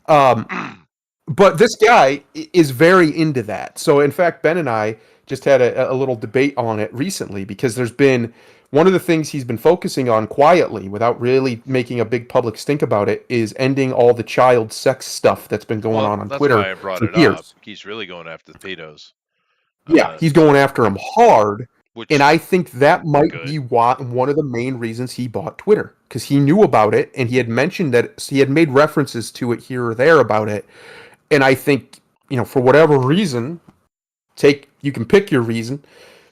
B: But this guy is very into that. So, in fact, Ben and I just had a little debate on it recently because there's been one of the things he's been focusing on quietly without really making a big public stink about it is ending all the child sex stuff that's been going
A: Well,
B: on
A: that's
B: Twitter
A: why I brought
B: for
A: it up.
B: years.
A: He's really going after the pedos.
B: Yeah, he's going after him hard.
A: Which
B: And I think that might
A: good.
B: be one of the main reasons he bought Twitter because he knew about it and he had mentioned that he had made references to it here or there about it. And I think, for whatever reason, you can pick your reason,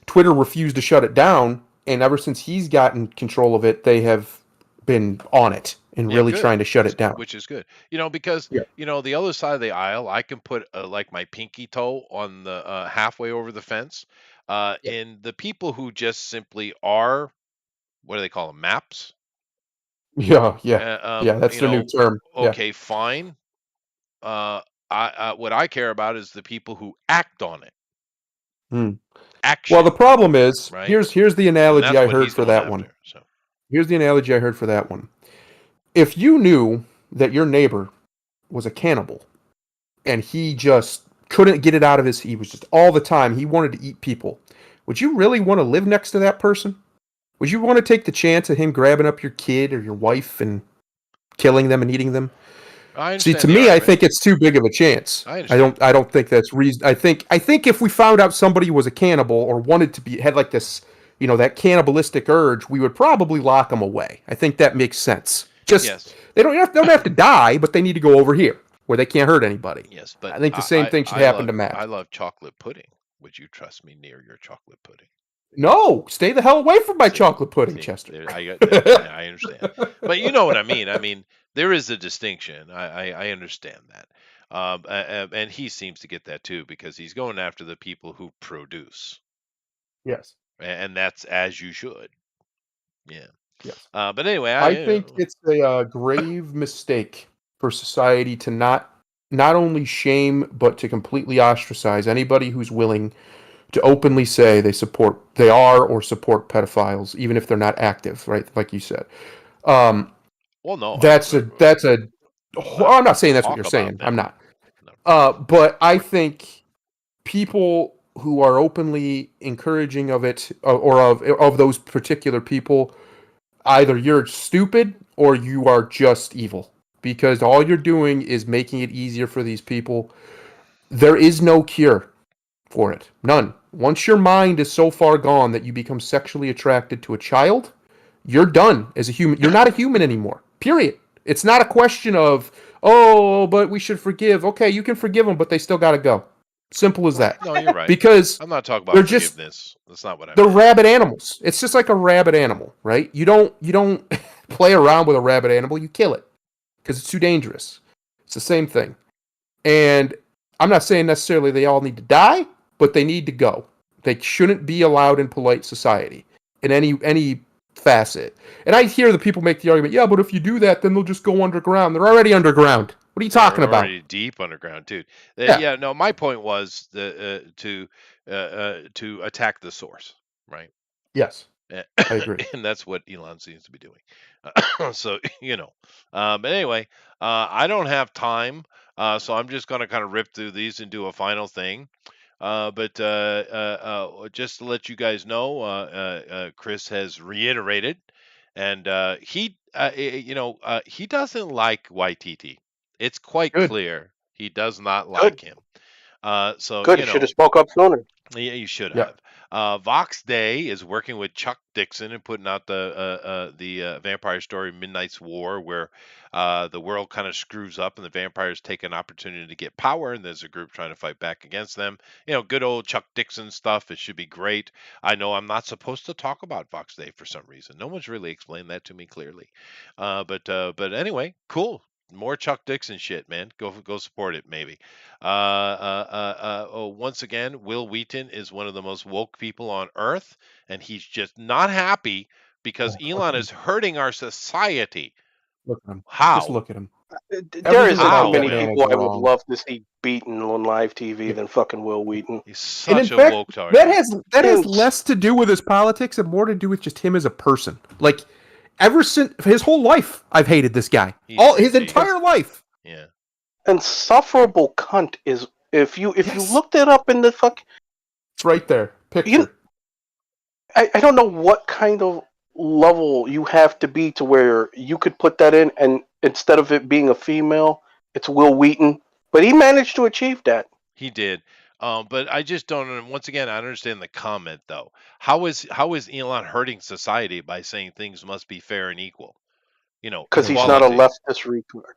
B: Twitter refused to shut it down. And ever since he's gotten control of it, they have been on it and really
A: good.
B: trying to shut it down.
A: Which is good. Because,
B: Yeah.
A: The other side of the aisle, I can put like my pinky toe on the halfway over the fence. And the people who just simply are, what do they call them? Maps?
B: Yeah. That's their new term.
A: Okay, fine. What I care about is the people who act on it. Action.
B: Well, the problem is,
A: right?
B: here's the analogy I heard for that one.
A: So.
B: Here's the analogy I heard for that one. If you knew that your neighbor was a cannibal and he just couldn't get it out of he was just all the time, he wanted to eat people, would you really want to live next to that person? Would you want to take the chance of him grabbing up your kid or your wife and killing them and eating them? See, to me, I think it's too big of a chance. I don't think that's reason. I think if we found out somebody was a cannibal or wanted to had like this, that cannibalistic urge, we would probably lock them away. I think that makes sense. They don't have to die, but they need to go over here where they can't hurt anybody.
A: Yes, but
B: I think the same thing should happen to Matt.
A: I love chocolate pudding. Would you trust me near your chocolate pudding?
B: No, stay the hell away from my chocolate pudding, Chester.
A: I understand, but you know what I mean. I mean, there is a distinction. I understand that, and he seems to get that too because he's going after the people who produce.
B: Yes,
A: and that's as you should. Yeah.
B: Yes.
A: But anyway,
B: I think it's a grave mistake for society to not only shame but to completely ostracize anybody who's willing to openly say they are or support pedophiles, even if they're not active, right? Like you said.
A: Well, no.
B: I'm not saying that's what you're saying. I'm not. But I think people who are openly encouraging of it or of those particular people, either you're stupid or you are just evil because all you're doing is making it easier for these people. There is no cure for it. None. Once your mind is so far gone that you become sexually attracted to a child, you're done as a human. You're not a human anymore. Period. It's not a question of, but we should forgive. Okay, you can forgive them, but they still got to go. Simple as that.
A: No, you're right.
B: Because
A: I'm not talking about forgiveness. That's not what I mean.
B: They're rabid animals. It's just like a rabid animal, right? You don't play around with a rabid animal. You kill it because it's too dangerous. It's the same thing. And I'm not saying necessarily they all need to die, but they need to go. They shouldn't be allowed in polite society in any facet. And I hear the people make the argument, yeah, but if you do that, then they'll just go underground. They're already underground. What are you talking about?
A: Already deep underground, dude. Yeah. No, my point was to attack the source, right?
B: Yes, I agree.
A: And that's what Elon seems to be doing. So but anyway, I don't have time, so I'm just going to kind of rip through these and do a final thing. But just to let you guys know, Chris has reiterated, and he doesn't like YTT. It's quite clear he does not like him. So
C: good. Should have spoke up sooner.
A: Yeah, you should have. Vox Day is working with Chuck Dixon and putting out the Vampire Story Midnight's War, where the world kind of screws up and the vampires take an opportunity to get power, and there's a group trying to fight back against them. Good old Chuck Dixon stuff. It should be great. I know I'm not supposed to talk about Vox Day for some reason. No one's really explained that to me clearly. But anyway, cool. More Chuck Dixon shit, man. Go support it, maybe. Once again, Will Wheaton is one of the most woke people on earth, and he's just not happy because Elon is hurting our society.
B: Look at him.
A: How?
B: Just look at him.
C: There isn't
B: about
C: too
A: that
C: many
A: man
C: people
B: is
C: I would
B: wrong.
C: love to see beaten on live TV
B: Yeah.
C: than fucking Will Wheaton.
A: He's
B: And in
A: such a
B: fact,
A: woke
B: that
A: target.
B: has less to do with his politics and more to do with just him as a person. Like ever since his whole life, I've hated this guy.
A: He's
B: All his
A: crazy.
B: entire life.
A: Yeah.
C: Insufferable cunt is if you
B: Yes.
C: looked it up in the fuck.
B: It's right there. Picture.
C: I don't know what kind of level you have to be to where you could put that in, and instead of it being a female, it's Will Wheaton. But he managed to achieve that.
A: He did. But I just don't. Once again, I understand the comment though. How is Elon hurting society by saying things must be fair and equal?
C: Because he's not a
A: equality.
C: leftist retard.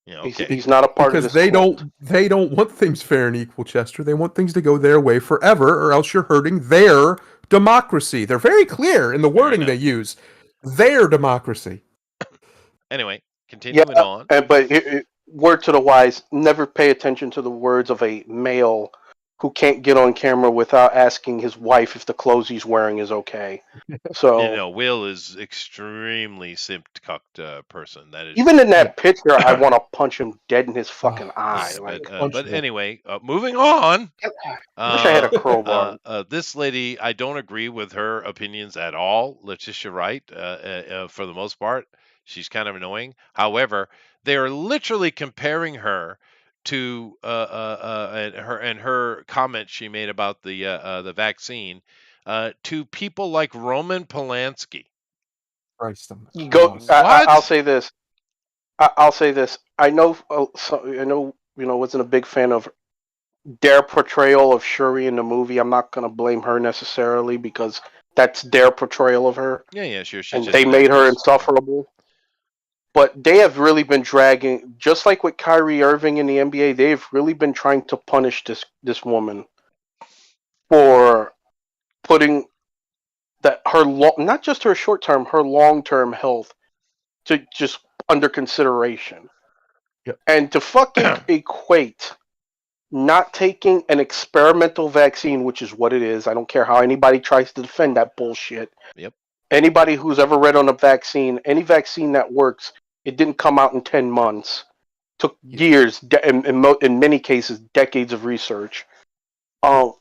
A: Okay.
C: He's not a part of
B: Because
C: this cult.
B: they don't want things fair and equal, Chester. They want things to go their way forever, or else you're hurting their democracy. They're very clear in the wording
A: enough.
B: they use. Their democracy.
A: Anyway, continuing on.
C: But word to the wise: never pay attention to the words of a male who can't get on camera without asking his wife if the clothes he's wearing is okay. So
A: Will is extremely simp-cucked person. That is
C: even in that picture, I want to punch him dead in his fucking eye.
A: yeah,
C: Like,
A: but anyway, moving on.
C: I wish I had a crowbar.
A: This lady, I don't agree with her opinions at all. Letitia Wright, for the most part, she's kind of annoying. However, they are literally comparing her to and her comment she made about the vaccine to people like Roman Polanski.
B: Christ,
C: I'll say this. I'll say this. I know. Wasn't a big fan of their portrayal of Shuri in the movie. I'm not gonna blame her necessarily because that's their portrayal of her.
A: Yeah, sure.
C: And they made her insufferable. But they have really been dragging, just like with Kyrie Irving in the NBA. They've really been trying to punish this woman for putting not just her short term, her long term health to just under consideration.
B: Yep.
C: And to fucking equate not taking an experimental vaccine, which is what it is. I don't care how anybody tries to defend that bullshit.
A: Yep.
C: Anybody who's ever read on a vaccine, any vaccine that works, it didn't come out in 10 months. Took years, in many cases, decades of research. To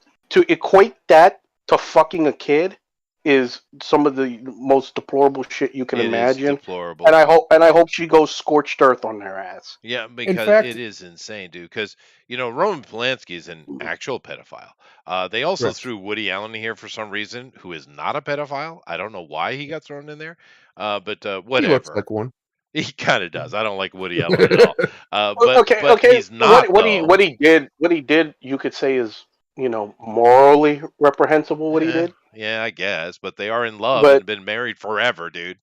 C: equate that to fucking a kid is some of the most deplorable shit you can imagine.
A: Is deplorable.
C: And I hope she goes scorched earth on their ass.
A: Yeah, because it is insane, dude. Because Roman Polanski is an actual pedophile. They also threw Woody Allen in here for some reason, who is not a pedophile. I don't know why he got thrown in there. But whatever.
B: He looks like one.
A: He kind of does. I don't like Woody Allen at all. But
C: okay.
A: He's not.
C: What he did, you could say is morally reprehensible. What he did.
A: Yeah, I guess. But they are in love and been married forever, dude.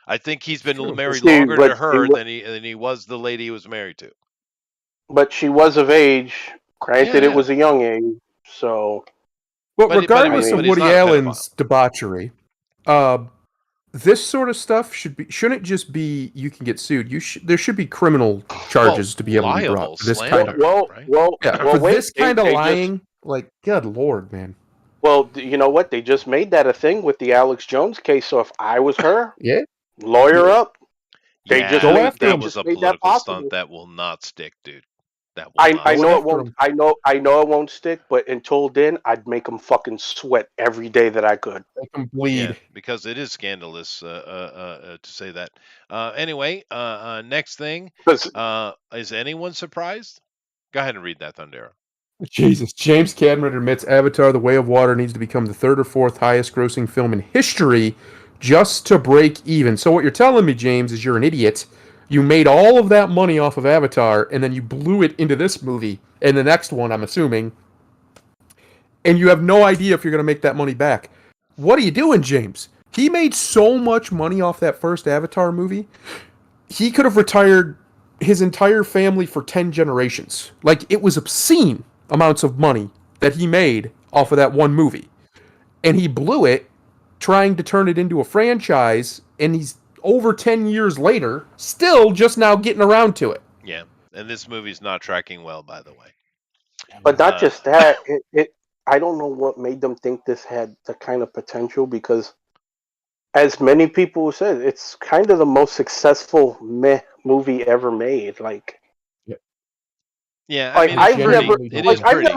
A: I think he's been married longer to her than he was the lady he was married to.
C: But she was of age. Granted, it was a young age. So,
B: well, regardless of Woody Allen's debauchery, this sort of stuff shouldn't just be you can get sued. There should be criminal charges to be able to be brought for this kind of this kind of lying. Like, good Lord, man.
C: Well, you know what? They just made that a thing with the Alex Jones case. So if I was her,
B: yeah,
C: lawyer up.
A: They just
B: go after
A: that was a political stunt that will not stick, dude. That will
C: I know it won't. I know it won't stick. But until then, I'd make them fucking sweat every day that I could.
B: Make them bleed
A: because it is scandalous to say that. Anyway, next thing. Is anyone surprised? Go ahead and read that, Thundera.
B: Jesus. James Cameron admits Avatar: The Way of Water needs to become the third or fourth highest grossing film in history just to break even. So what you're telling me, James, is you're an idiot. You made all of that money off of Avatar, and then you blew it into this movie, and the next one, I'm assuming, and you have no idea if you're going to make that money back. What are you doing, James? He made so much money off that first Avatar movie, he could have retired his entire family for 10 generations. Like, it was obscene amounts of money that he made off of that one movie. And he blew it trying to turn it into a franchise, and he's over 10 years later still just now getting around to it.
A: Yeah, and this movie's not tracking well, by the way.
C: But not just that, I don't know what made them think this had the kind of potential, because as many people said, it's kind of the most successful meh movie ever made.
A: Yeah, I
C: Like
A: mean, it's
C: I've
A: pretty.
C: never,
B: genuinely
A: It
C: like
A: is
B: delivered.
A: pretty.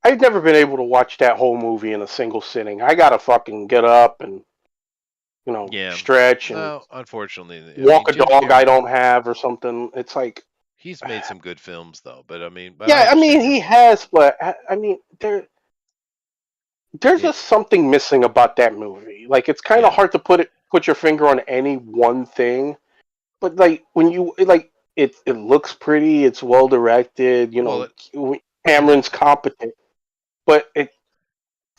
C: I've never been able to watch that whole movie in a single sitting. I gotta fucking get up and
A: Yeah.
C: stretch and
A: No, unfortunately, I
C: walk
A: mean,
C: a
A: Jim
C: dog I
A: Carrey.
C: don't have or something. It's like,
A: He's made some good films though, but I mean, but I
C: yeah, I mean
A: understand your
C: he
A: point.
C: has, but I mean there's
A: It.
C: just something missing about that movie. Like it's kind of
A: Yeah.
C: hard to put your finger on any one thing, but like when you like it looks pretty, it's well directed.
A: Well,
C: Cameron's competent, but it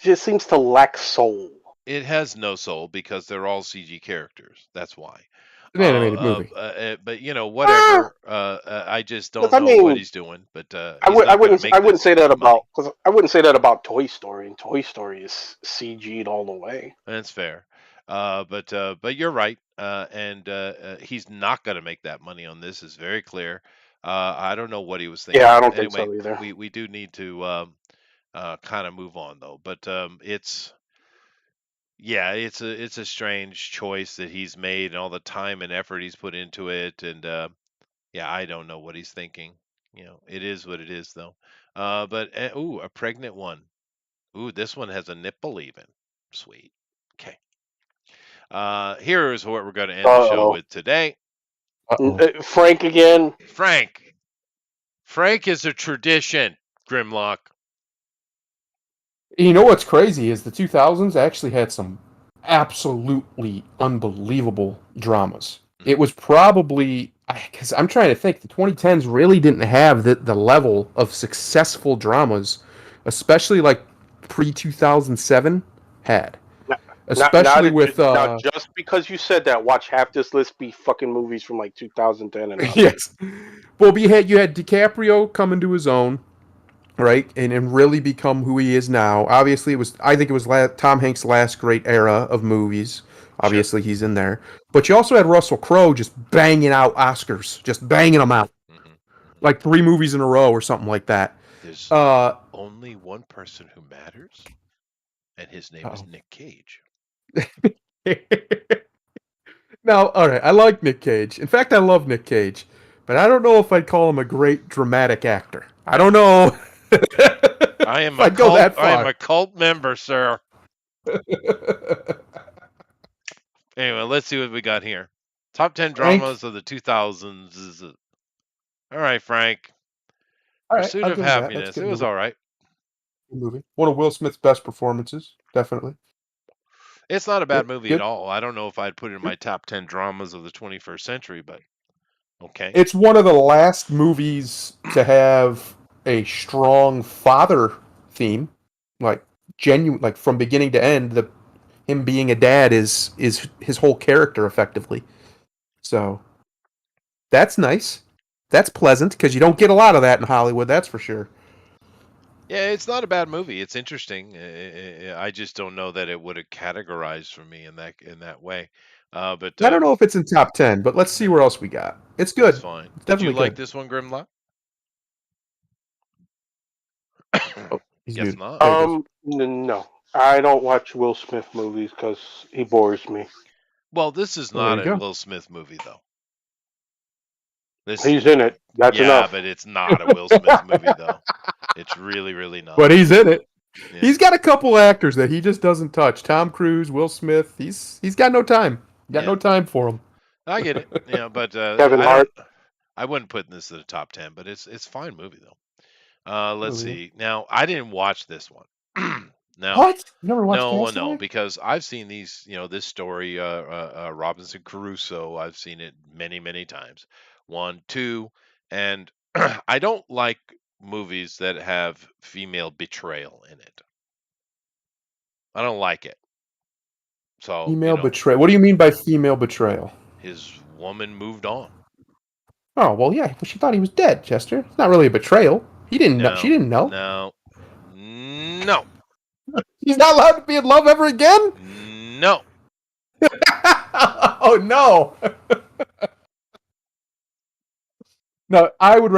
C: just seems to lack soul.
A: it has no soul because they're all CG characters. That's why.
B: An animated movie.
A: But
C: Ah,
A: whatever. I just don't
C: because I
A: know what
C: mean,
A: he's doing. But he's
C: I
A: not going to make
C: wouldn't
A: this
C: say that
A: for money.
C: about because I wouldn't say that about Toy Story, and Toy Story is CG'd all the way.
A: That's fair. But you're right. And he's not going to make that money on this. Is very clear. I don't know what he was
C: Yeah, I
A: thinking.
C: don't think
A: Anyway,
C: so either.
A: we do need to kind of move on though. But it's yeah, it's a strange choice that he's made and all the time and effort he's put into it. And yeah, I don't know what he's thinking. It is what it is though. But ooh, a pregnant one. Ooh, this one has a nipple even. Sweet. Okay. Here's what we're going to end the
C: Uh
A: show
C: oh,
A: with today.
B: Uh-oh.
C: Frank again.
A: Frank. Frank is a tradition, Grimlock.
B: You know what's crazy is the 2000s actually had some absolutely unbelievable dramas. It was probably because I'm trying to think, the 2010s really didn't have the level of successful dramas, especially like pre 2007 had, especially with
C: Now just because you said that, watch half this list be fucking movies from like 2010 and up.
B: yes. Well, you had DiCaprio come into his own, right, and really become who he is now. Obviously, I think it was Tom Hanks' last great era of movies.
A: Sure.
B: Obviously, he's in there, but you also had Russell Crowe just banging out Oscars, just banging them out
A: Hmm. Hmm.
B: like 3 movies in a row or something like that.
A: There's
B: Uh,
A: only one person who matters, and his name is
B: oh.
A: Nick Cage.
B: Now, all right, I like Nick Cage. In fact, I love Nick Cage, but I don't know if I'd call him a great dramatic actor. I don't know
A: I am
B: if
A: a
B: I'd go
A: cult.
B: that
A: I am
B: far.
A: a cult member, sir. Anyway, let's see what we got here. Top 10
B: Frank,
A: dramas of the 2000s. All right, Frank.
B: all right,
A: Pursuit
B: I'll
A: of
B: give him that. That's a
A: Happiness. It
B: good
A: was
B: movie.
A: all right.
B: Good movie. One of Will Smith's best performances, definitely.
A: It's not a bad
B: Yep,
A: movie at
B: good.
A: all. I don't know if I'd put it in my top 10 dramas of the 21st century, but okay.
B: It's one of the last movies to have a strong father theme, like genuine, like from beginning to end. Him being a dad is his whole character effectively. So that's nice. That's pleasant because you don't get a lot of that in Hollywood. That's for sure.
A: Yeah, it's not a bad movie. It's interesting. I just don't know that it would have categorized for me in that way. But
B: I don't know if it's in top 10, but let's see
A: yeah,
B: where else we got. It's
A: that's
B: good.
A: fine.
B: It's
A: Did you
B: definitely
A: like
B: good.
A: this one, Grimlock?
B: Oh, he's
A: Guess
B: muted.
A: not.
B: There he goes.
C: No, I don't watch Will Smith movies because he bores me.
A: Well, this is
B: Well, there
A: not
B: you
A: a
B: go.
A: Will Smith movie, though. This,
C: He's in it. That's
A: yeah,
C: enough.
A: but it's not a Will Smith movie, though. It's really, really not.
B: But he's in it.
A: Yeah,
B: He's got a couple actors that he just doesn't touch. Tom Cruise, Will Smith. He's got no time. Got
A: yeah,
B: no time for him.
A: I get it. Yeah, but
C: Kevin
A: I don't.
C: Hart.
A: I wouldn't put this in the top 10, but it's a fine movie though. Let's
B: Movie.
A: see. Now, I didn't watch this one. Now,
B: What? You never watched
A: no,
B: Castaway?
A: because I've seen these, this story, Robinson Crusoe. I've seen it many, many times. One, two, and I don't like movies that have female betrayal in it. I don't like it. So,
B: Female betrayal. What do you mean by female betrayal?
A: his woman moved on.
B: Oh well, yeah. Well, she thought he was dead, Chester. It's not really a betrayal. He didn't know. She
A: No,
B: didn't know.
A: no, no,
B: He's not allowed to be in love ever again.
A: no.
B: Oh no. No, I would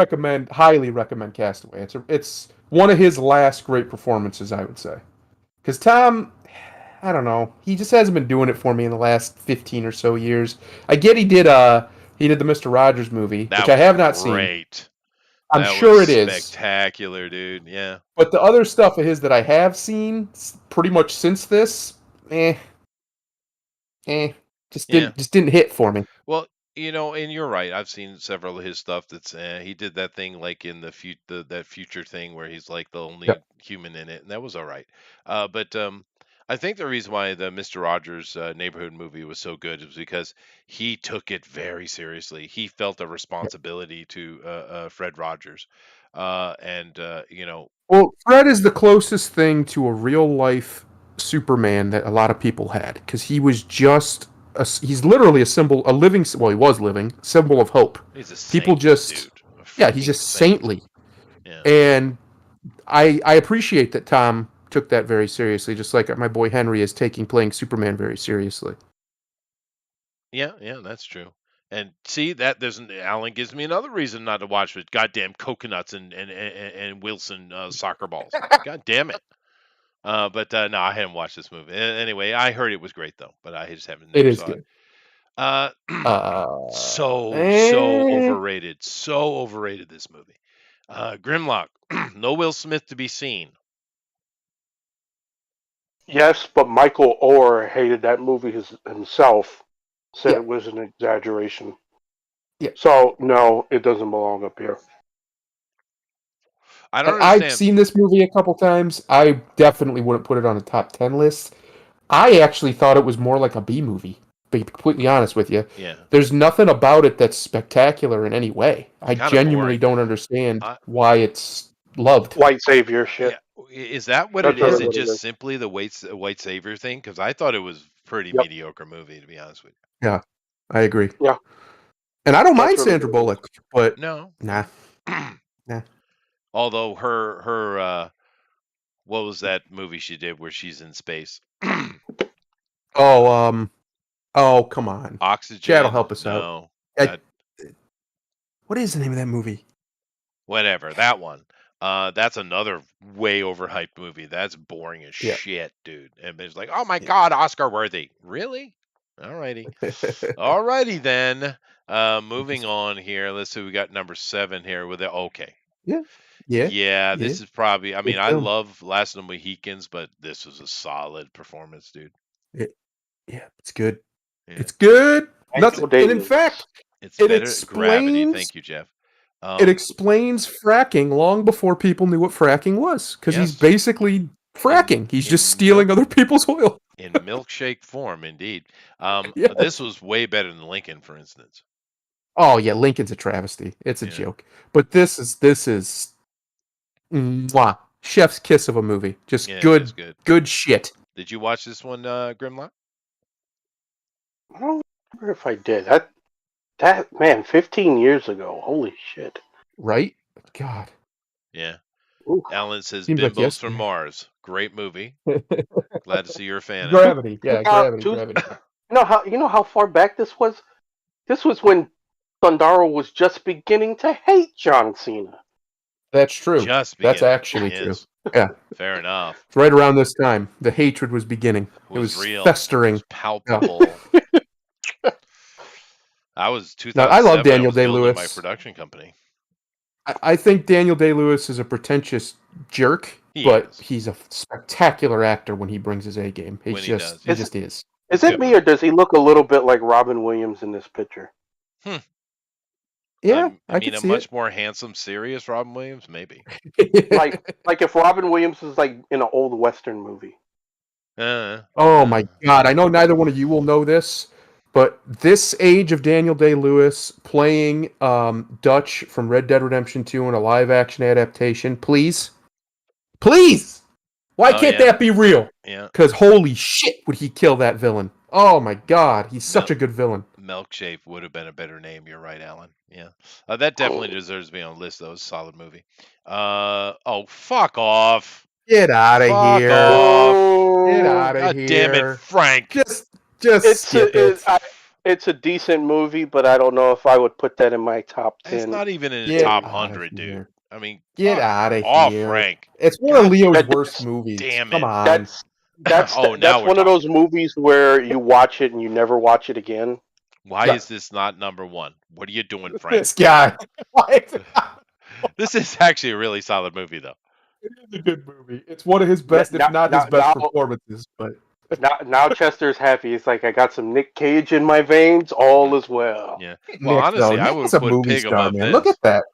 B: highly recommend Castaway. It's one of his last great performances, I would say. Because Tom, I don't know. He just hasn't been doing it for me in the last 15 or so years. I get he did the Mr. Rogers movie,
A: That
B: which I
A: was
B: have not seen.
A: great.
B: I'm
A: That
B: sure
A: was
B: it is.
A: spectacular, dude. Yeah.
B: But the other stuff of his that I have seen pretty much since this, eh, just
A: Yeah.
B: didn't hit for me.
A: Well, and you're right. I've seen several of his stuff. That's he did that thing like in that future thing where he's like the only
B: Yep.
A: human in it, and that was all right. But I think the reason why the Mister Rogers Neighborhood movie was so good is because he took it very seriously. He felt a responsibility to Fred Rogers, and
B: Well, Fred is the closest thing to a real life Superman that a lot of people had because he was just he's literally a symbol, a living. Well, he was living symbol of hope.
A: he's a saint,
B: People just
A: dude.
B: yeah, he's
A: Freaking
B: just
A: saint.
B: saintly,
A: Yeah.
B: and I appreciate that Tom took that very seriously, just like my boy Henry is taking playing Superman very seriously.
A: Yeah, that's true. And see that Alan gives me another reason not to watch with goddamn coconuts and Wilson soccer balls. God damn it. But no, I haven't watched this movie. Anyway, I heard it was great though, but I just haven't
B: It
A: never
B: is
A: saw
B: good.
A: it. So
B: Eh.
A: overrated. So overrated this movie. Grimlock. No Will Smith to be seen.
C: Yes, but Michael Orr hated that movie himself. Said
B: Yeah.
C: it was an exaggeration.
B: Yeah.
C: So no, it doesn't belong up here.
A: I don't understand.
B: I've seen this movie a couple times. I definitely wouldn't put it on a top 10 list. I actually thought it was more like a B movie, to be completely honest with you.
A: Yeah.
B: There's nothing about it that's spectacular in any way. I
A: Kinda
B: genuinely
A: boring.
B: don't understand why it's loved.
C: White savior shit.
A: Yeah. Is that what
C: That's
A: it is?
C: what
A: It
C: it
A: just
C: is.
A: simply the white savior thing? Because I thought it was pretty
C: Yep.
A: mediocre movie, to be honest with
B: Yeah, I agree.
C: Yeah.
B: And I don't
C: That's
B: mind
C: what it
B: Sandra
C: is.
B: Bullock, but
A: you. No.
B: nah. Nah.
A: Although her what was that movie she did where she's in space?
B: Oh, come on.
A: Oxygen.
B: Chad will help us
A: No.
B: out. What is the name of that movie?
A: Whatever, that one. That's another way overhyped movie. That's boring as
B: Yeah.
A: shit, dude. And it's like, oh my god, Oscar worthy. Really? Alrighty. Alrighty then. Moving on here. Let's see, we got number 7 here with it. Okay.
B: Yeah.
A: This is probably, I mean, I
B: film.
A: love Last of the Mohicans, but this was a solid performance, dude.
B: Yeah, it's good.
A: Yeah.
B: It's good.
C: Michael
B: And in
C: Davis.
B: fact,
A: It's
B: it
A: better Gravity.
B: explains-
A: Thank you, Jeff.
B: it explains fracking long before people knew what fracking was. Because he's
A: Yes.
B: basically fracking. He's just
A: in
B: stealing other people's oil.
A: in milkshake form, indeed.
B: Yes.
A: This was way better than Lincoln, for instance.
B: Oh yeah, Lincoln's a travesty. It's a
A: Yeah.
B: joke. But this is mwah, chef's kiss of a movie. Just
A: Yeah,
B: good,
A: it's good.
B: good shit.
A: Did you watch this one, Grimlock?
C: I don't remember if I did. That man, 15 years ago. Holy shit.
B: Right? God.
A: Yeah.
C: Ooh.
A: Alan says
B: Seems like
A: Bimbos from
B: yesterday.
A: Mars. Great movie. Glad to see you're a fan of it.
B: Gravity. Yeah, gravity.
C: Two-
B: Gravity.
C: You know how far back this was? This was when Thundaro was just beginning to hate John Cena.
B: That's true.
A: Just
B: That's
A: beginning.
B: actually true.
A: Yes.
B: Yeah.
A: Fair enough.
B: It's right around this time. The hatred was beginning. It was
A: real.
B: festering.
A: It was palpable. I was 2007.
B: Now, I love Daniel
A: I was building
B: Day-Lewis.
A: my production company.
B: I think Daniel Day-Lewis is a pretentious jerk,
A: He
B: but
A: is.
B: he's a spectacular actor when he brings his A game. He
A: When he
B: just
A: does,
B: he
A: yeah.
B: just is.
C: Is it me or does he look a little bit like Robin Williams in this picture?
B: Yeah,
A: I
B: I
A: mean,
B: can
A: a
B: see
A: much more handsome, serious Robin Williams, maybe.
B: it.
C: Like if Robin Williams was like in an old Western movie.
B: Oh my God! I know neither one of you will know this, but this age of Daniel Day-Lewis playing Dutch from Red Dead Redemption 2 in a live-action adaptation, please. Why
A: Oh,
B: can't
A: yeah.
B: that be real?
A: Yeah.
B: Because holy shit, would he kill that villain? Oh my God, he's such
A: No.
B: a good villain.
A: Milkshake would have been a better name. You're right, Alan. Yeah. That definitely deserves to be on the list, though. It's a solid movie. Oh, fuck off.
B: Get out of
A: Fuck
B: here!
C: Oh,
B: Get out of
A: God
B: here!
A: damn it, Frank.
B: Just skip it.
C: It's a decent movie, but I don't know if I would put that in my top 10.
A: It's not even in the
B: Get
A: top
B: outta
A: 100,
B: here.
A: dude. I mean,
B: Get
A: fuck
B: out of
A: off,
B: here.
A: Frank.
B: It's one of Leo's
C: God
B: worst movies.
A: damn
B: Come
A: it.
B: on.
C: That's That's
A: Oh, now
C: that's
A: we're
C: one of those
A: talking.
C: movies where you watch it and you never watch it again.
A: Why
B: Yeah.
A: is this not number one? What are you doing, Frank?
B: This guy. It
A: This is actually a really solid movie, though.
B: is a good movie. It's one of his
C: Now,
B: best, if not his
C: now,
B: best performances. But
C: now Chester's happy. It's like I got some Nick Cage in my veins. All is well.
A: Yeah. Well,
B: Nick, though,
A: honestly, I
B: Nick
A: would
B: is
A: have
B: a
A: put
B: movie
A: Pig
B: star,
A: above
B: man. Look
A: this.
B: at that.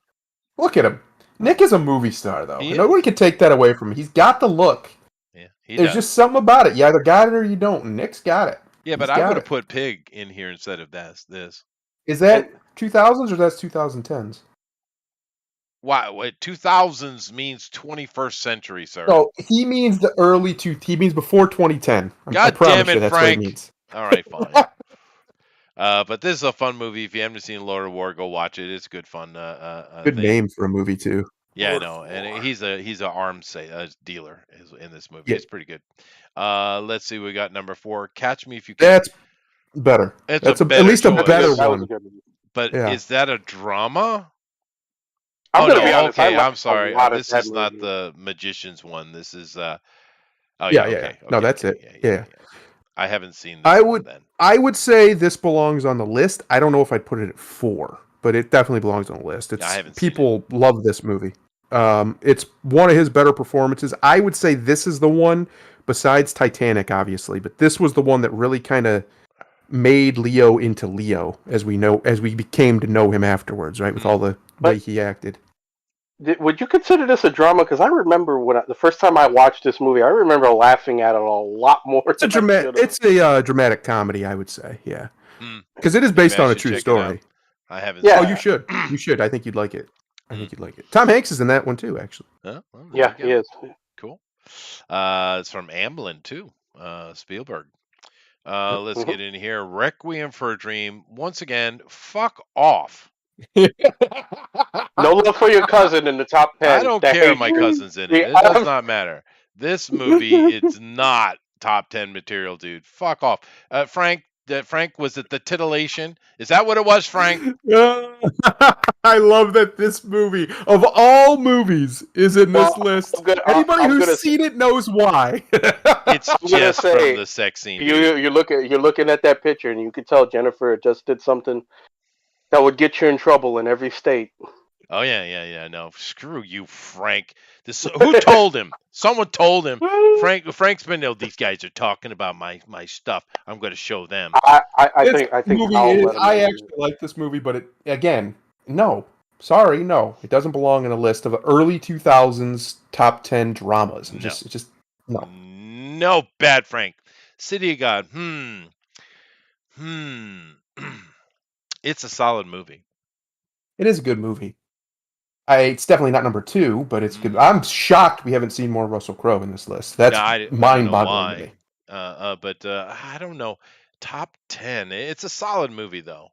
B: Look at him. Nick is a movie star, though.
A: He
B: Nobody
A: is.
B: can take that away from him. He's got the look.
A: Yeah, he
B: There's
A: does.
B: just something about it. You either got it or you don't. Nick's got it.
A: Yeah, but
B: He's
A: I
B: got
A: would have
B: it.
A: put Pig in here instead of this.
B: Is that 2000s or that's 2010s?
A: Why? What? 2000s means 21st century, sir.
B: No, he means the early he means before 2010. I
A: God
B: promise
A: damn it,
B: you, that's
A: Frank.
B: what he means.
A: All right, fine. But this is a fun movie. If you haven't seen Lord of War, go watch it. It's good fun.
B: Good
A: thing.
B: name for a movie too.
A: Yeah, I
B: Lord
A: know,
B: of
A: and
B: War.
A: he's a arms dealer in this movie.
B: Yeah.
A: It's pretty good. Let's see, we got number 4. Catch Me If You Can.
B: That's better.
A: It's
B: That's
A: a
B: at
A: better
B: least a
A: choice.
B: better
C: That was a
B: one.
C: good movie.
A: But
B: Yeah.
A: is that a drama?
C: I'm
A: Oh
C: gonna
A: no,
C: be honest.
A: okay,
C: I like
A: I'm sorry.
C: a lot of
A: This
C: that
A: is not
C: movie.
A: the Magician's one. This is oh
B: Yeah,
A: yeah,
B: yeah.
A: okay.
B: No,
A: Okay,
B: that's
A: okay,
B: it.
A: yeah.
B: Yeah.
A: I haven't seen this
B: I
A: one
B: would
A: then.
B: I would say this belongs on the list. I don't know if I'd put it at 4, but it definitely belongs on the list. It's
A: I haven't seen it.
B: people love this movie. It's one of his better performances. I would say this is the one, besides Titanic, obviously, but this was the one that really kind of made Leo into Leo, as we became to know him afterwards, right? With all the way he acted.
C: Would you consider this a drama? Because I remember the first time I watched this movie, I remember laughing at it a lot more.
B: It's a dramatic comedy, I would say. Yeah,
A: Hmm.
B: because it is
A: Maybe
B: based
A: I
B: on a
A: should
B: true
A: check it out.
B: story.
A: I haven't
C: Yeah.
B: Oh,
A: seen
B: you
A: it.
B: should. You should. I think you'd like it. Tom Hanks is in that one too, actually.
A: Well, there
C: Yeah,
A: you
C: he
A: go.
C: is.
A: Cool. It's from Amblin too. Spielberg. Let's
C: Mm-hmm.
A: get in here. Requiem for a Dream. Once again, fuck off.
C: No love for your cousin in the top 10.
A: I don't
C: That
A: care.
C: hates
A: My
C: you.
A: cousin's in it.
C: The
A: It does
C: other-
A: not matter. This movie, it's not top 10 material, dude. Fuck off. Frank, was it the titillation? Is that what it was, Frank?
B: I love that this movie, of all movies, is in this
C: Well,
B: list.
C: I'm gonna-
B: Anybody
C: I'm
B: who's
C: gonna-
B: seen it knows why.
A: It's
C: I'm gonna
A: just
C: say,
A: from the sex scene. Dude.
C: you're looking at that picture, and you can tell Jennifer just did something that would get you in trouble in every state.
A: Oh yeah. No, screw you, Frank. Who told him? Someone told him. Frank's been. No, these guys are talking about my stuff. I'm going to show them.
C: I
B: This
C: think
B: movie
C: I'll
B: is-
C: let him
B: I
C: know.
B: actually like this movie, but no. Sorry, no. It doesn't belong in a list of early 2000s top 10 dramas.
A: No.
B: It's just no.
A: No, bad Frank. City of God. It's a solid movie.
B: It is a good movie. It's definitely not number 2, but it's good. I'm shocked we haven't seen more Russell Crowe in this list. That's
A: I don't know
B: mind-boggling to me.
A: but I don't know. Top 10. It's a solid movie, though.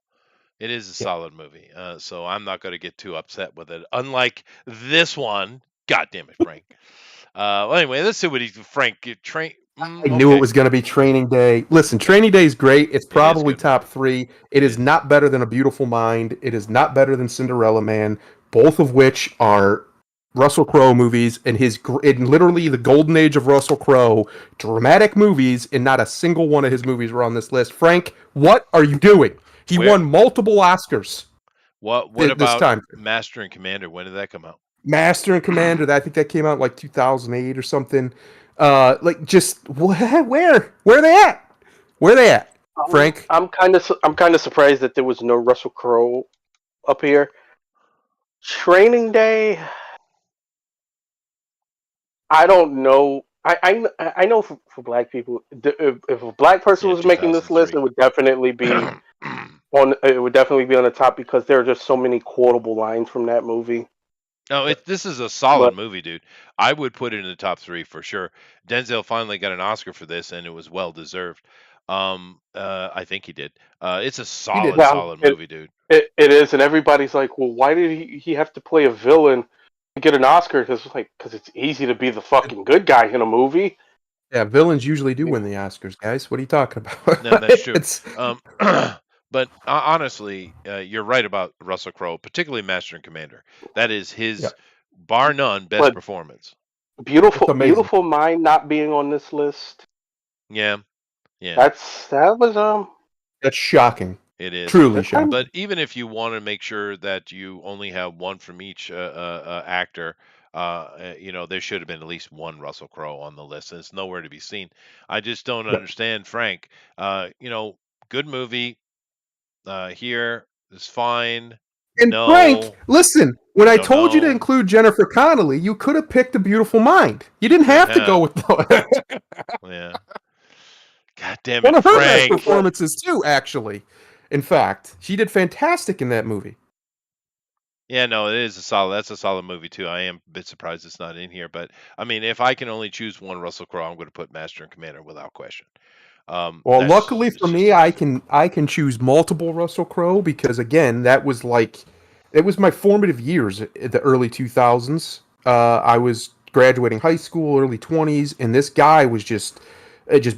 A: It is a solid movie. So I'm not going to get too upset with it. Unlike this one. God damn it, Frank. Well, anyway, let's see what Frank
B: I knew it was going to be Training Day. Listen, Training Day is great. It's probably
A: good.
B: top 3. It is not better than A Beautiful Mind. It is not better than Cinderella Man, both of which are Russell Crowe movies, and in literally the golden age of Russell Crowe, dramatic movies, and not a single one of his movies were on this list. Frank, what are you doing? He won multiple Oscars.
A: What
B: this
A: about
B: time.
A: Master and Commander? When did that come out?
B: Master and Commander, I think that came out like 2008 or something. Where are they at? Where are they at? Frank?
C: I'm kind of surprised that there was no Russell Crowe up here. Training Day. I don't know. I know for black people, if a black person was making this list, it would definitely be on. It would definitely be on the top because there are just so many quotable lines from that movie.
A: No, this is a solid movie, dude. I would put it in the top 3 for sure. Denzel finally got an Oscar for this, and it was well deserved. I think he did. It's a solid movie, dude.
C: It is, and everybody's like, "Well, why did he have to play a villain to get an Oscar?" Because it's easy to be the fucking good guy in a movie.
B: Yeah, villains usually do win the Oscars, guys. What are you talking about?
A: No, that's true. But honestly, you're right about Russell Crowe, particularly Master and Commander. That is his, bar none, best performance.
C: Beautiful Mind not being on this list.
A: Yeah, yeah,
C: That was
B: That's shocking.
A: it is.
B: Truly
C: that kind
B: shocking.
A: But even if you want to make sure that you only have one from each actor, there should have been at least one Russell Crowe on the list, and it's nowhere to be seen. I just don't
B: Yep.
A: understand, Frank. Good movie. Here is fine.
B: And Frank,
A: No,
B: listen, when I
A: no,
B: told you to
A: no.
B: include Jennifer Connelly, you could have picked A Beautiful Mind. You
A: You
B: didn't
A: could
B: have to go
A: have.
B: with
A: Yeah. God damn
B: one
A: it,
B: of her best
A: Frank.
C: of.
B: performances too, actually. In fact, she did fantastic in that movie.
A: Yeah, no, it is a solid. That's a solid movie too. I am a bit surprised it's not in here, but I mean, if I can only choose one Russell Crowe, I'm going to put Master and Commander without question.
B: Well,
A: That's
B: luckily
A: it's
B: for
A: just
B: me, I
A: amazing.
B: can choose multiple Russell Crowe because again, it was my formative years in the early 2000s. I was graduating high school, early 20s, and this guy was just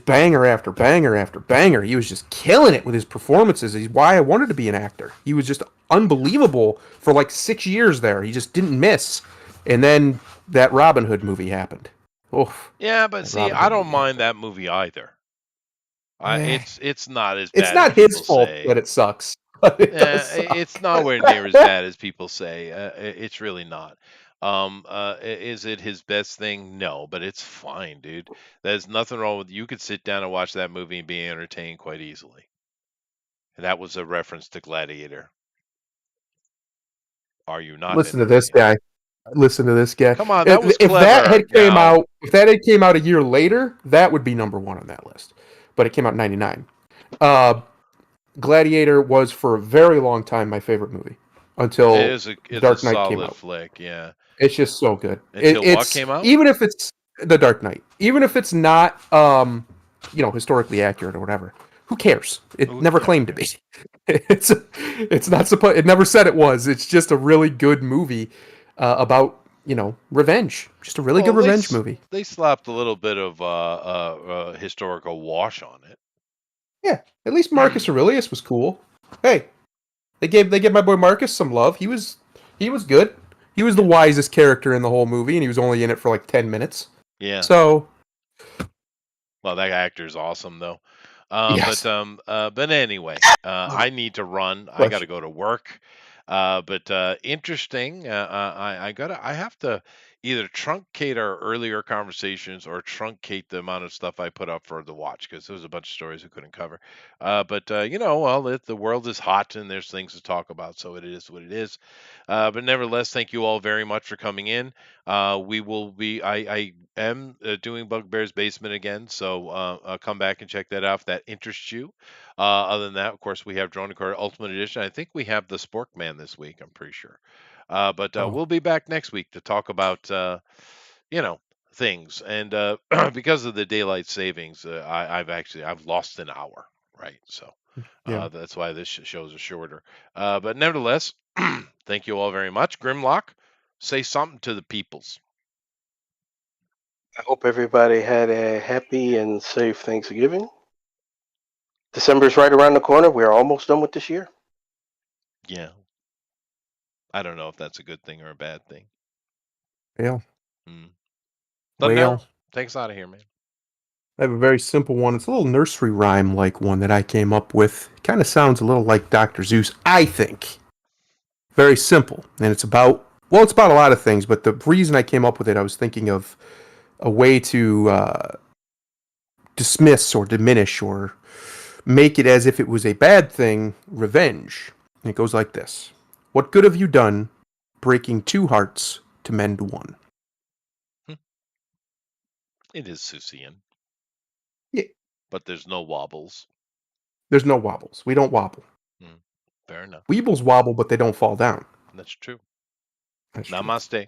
B: banger after banger after banger. He was just killing it with his performances. He's why I wanted to be an actor. He was just unbelievable for like 6 years there. He just didn't miss. And then that Robin Hood movie happened. Oof,
A: Yeah, but
B: that
A: see,
B: Robin
A: I
B: Hood
A: don't
B: movie
A: mind
B: happened.
A: that movie either.
B: Eh,
A: It's not as
B: it's
A: bad as
B: not his
A: people
B: fault that
A: say.
B: it sucks, but it does
A: It's
B: suck.
A: nowhere near as bad as people say. It's really not. Is it his best thing? No, but it's fine, dude. There's nothing wrong with you could sit down and watch that movie and be entertained quite easily. And that was a reference to Gladiator. Are you not
B: Listen to this
A: entertained?
B: guy. Listen to this guy.
A: Come on, that was
B: If
A: clever. Now,
B: that had came out a year later, that would be number one on that list. But it came out in '99. Uh, Gladiator was for a very long time my favorite movie until
A: it's a
B: Dark Knight came
A: solid
B: out.
A: flick, yeah.
B: It's just so good.
A: Until what
B: It's
A: came out?
B: even if it's the Dark Knight, even if it's not historically accurate or whatever. Who cares? It never
A: Yeah, who
B: claimed to be.
A: cares?
B: It's not supposed. It never said it was. It's just a really good movie about revenge. Just a really good
A: Well,
B: revenge movie.
A: they slapped a little bit of historical wash on
B: Yeah, at least Marcus
A: it.
B: Aurelius was cool. Hey, they gave my boy Marcus some love. He was good. He was the wisest character in the whole movie, and he was only in it for like 10 minutes.
A: Yeah.
B: So
A: Well, that actor's awesome though.
B: yes,
A: But anyway,
B: oh,
A: I need to run. I got
B: bless
A: to
B: you.
A: go to work. But interesting. I have to either truncate our earlier conversations or truncate the amount of stuff I put up for the watch because there was a bunch of stories we couldn't cover. The world is hot and there's things to talk about, so it is what it is. But nevertheless, thank you all very much for coming in. We will be. I am doing Bugbear's Basement again, so come back and check that out if that interests you. Other than that, of course, we have Drone Car Ultimate Edition. I think we have the Sporkman this week. I'm pretty sure. But
B: Oh,
A: we'll be back next week to talk about you know things. And because of the daylight savings, I've lost an hour. Right, so
B: yeah.
A: that's why this shows are shorter. But nevertheless, thank you all very much. Grimlock, say something to the peoples.
C: I hope everybody had a happy and safe Thanksgiving. December's right around the corner. We're almost done with this year.
A: Yeah, I don't know if that's a good thing or a bad thing.
B: Well,
A: Hmm.
B: well,
A: Thumbnail, takes out of here, man.
B: I have a very simple one. It's a little nursery rhyme like one that I came up with. Kind of sounds a little like Dr. Zeus, I think. Very simple, and it's about a lot of things, but the reason I came up with it, I was thinking of a way to dismiss or diminish or make it as if it was a bad thing, revenge. And it goes like this: What good have you done breaking two hearts to mend one?
A: Hmm. It is Susian,
B: Yeah,
A: but there's no wobbles.
B: there's no wobbles. We don't wobble.
A: Hmm. Fair enough.
B: Weebles wobble, but they don't fall down.
A: That's true.
B: That's true.
A: Namaste.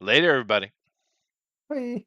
A: Later, everybody.
B: Bye.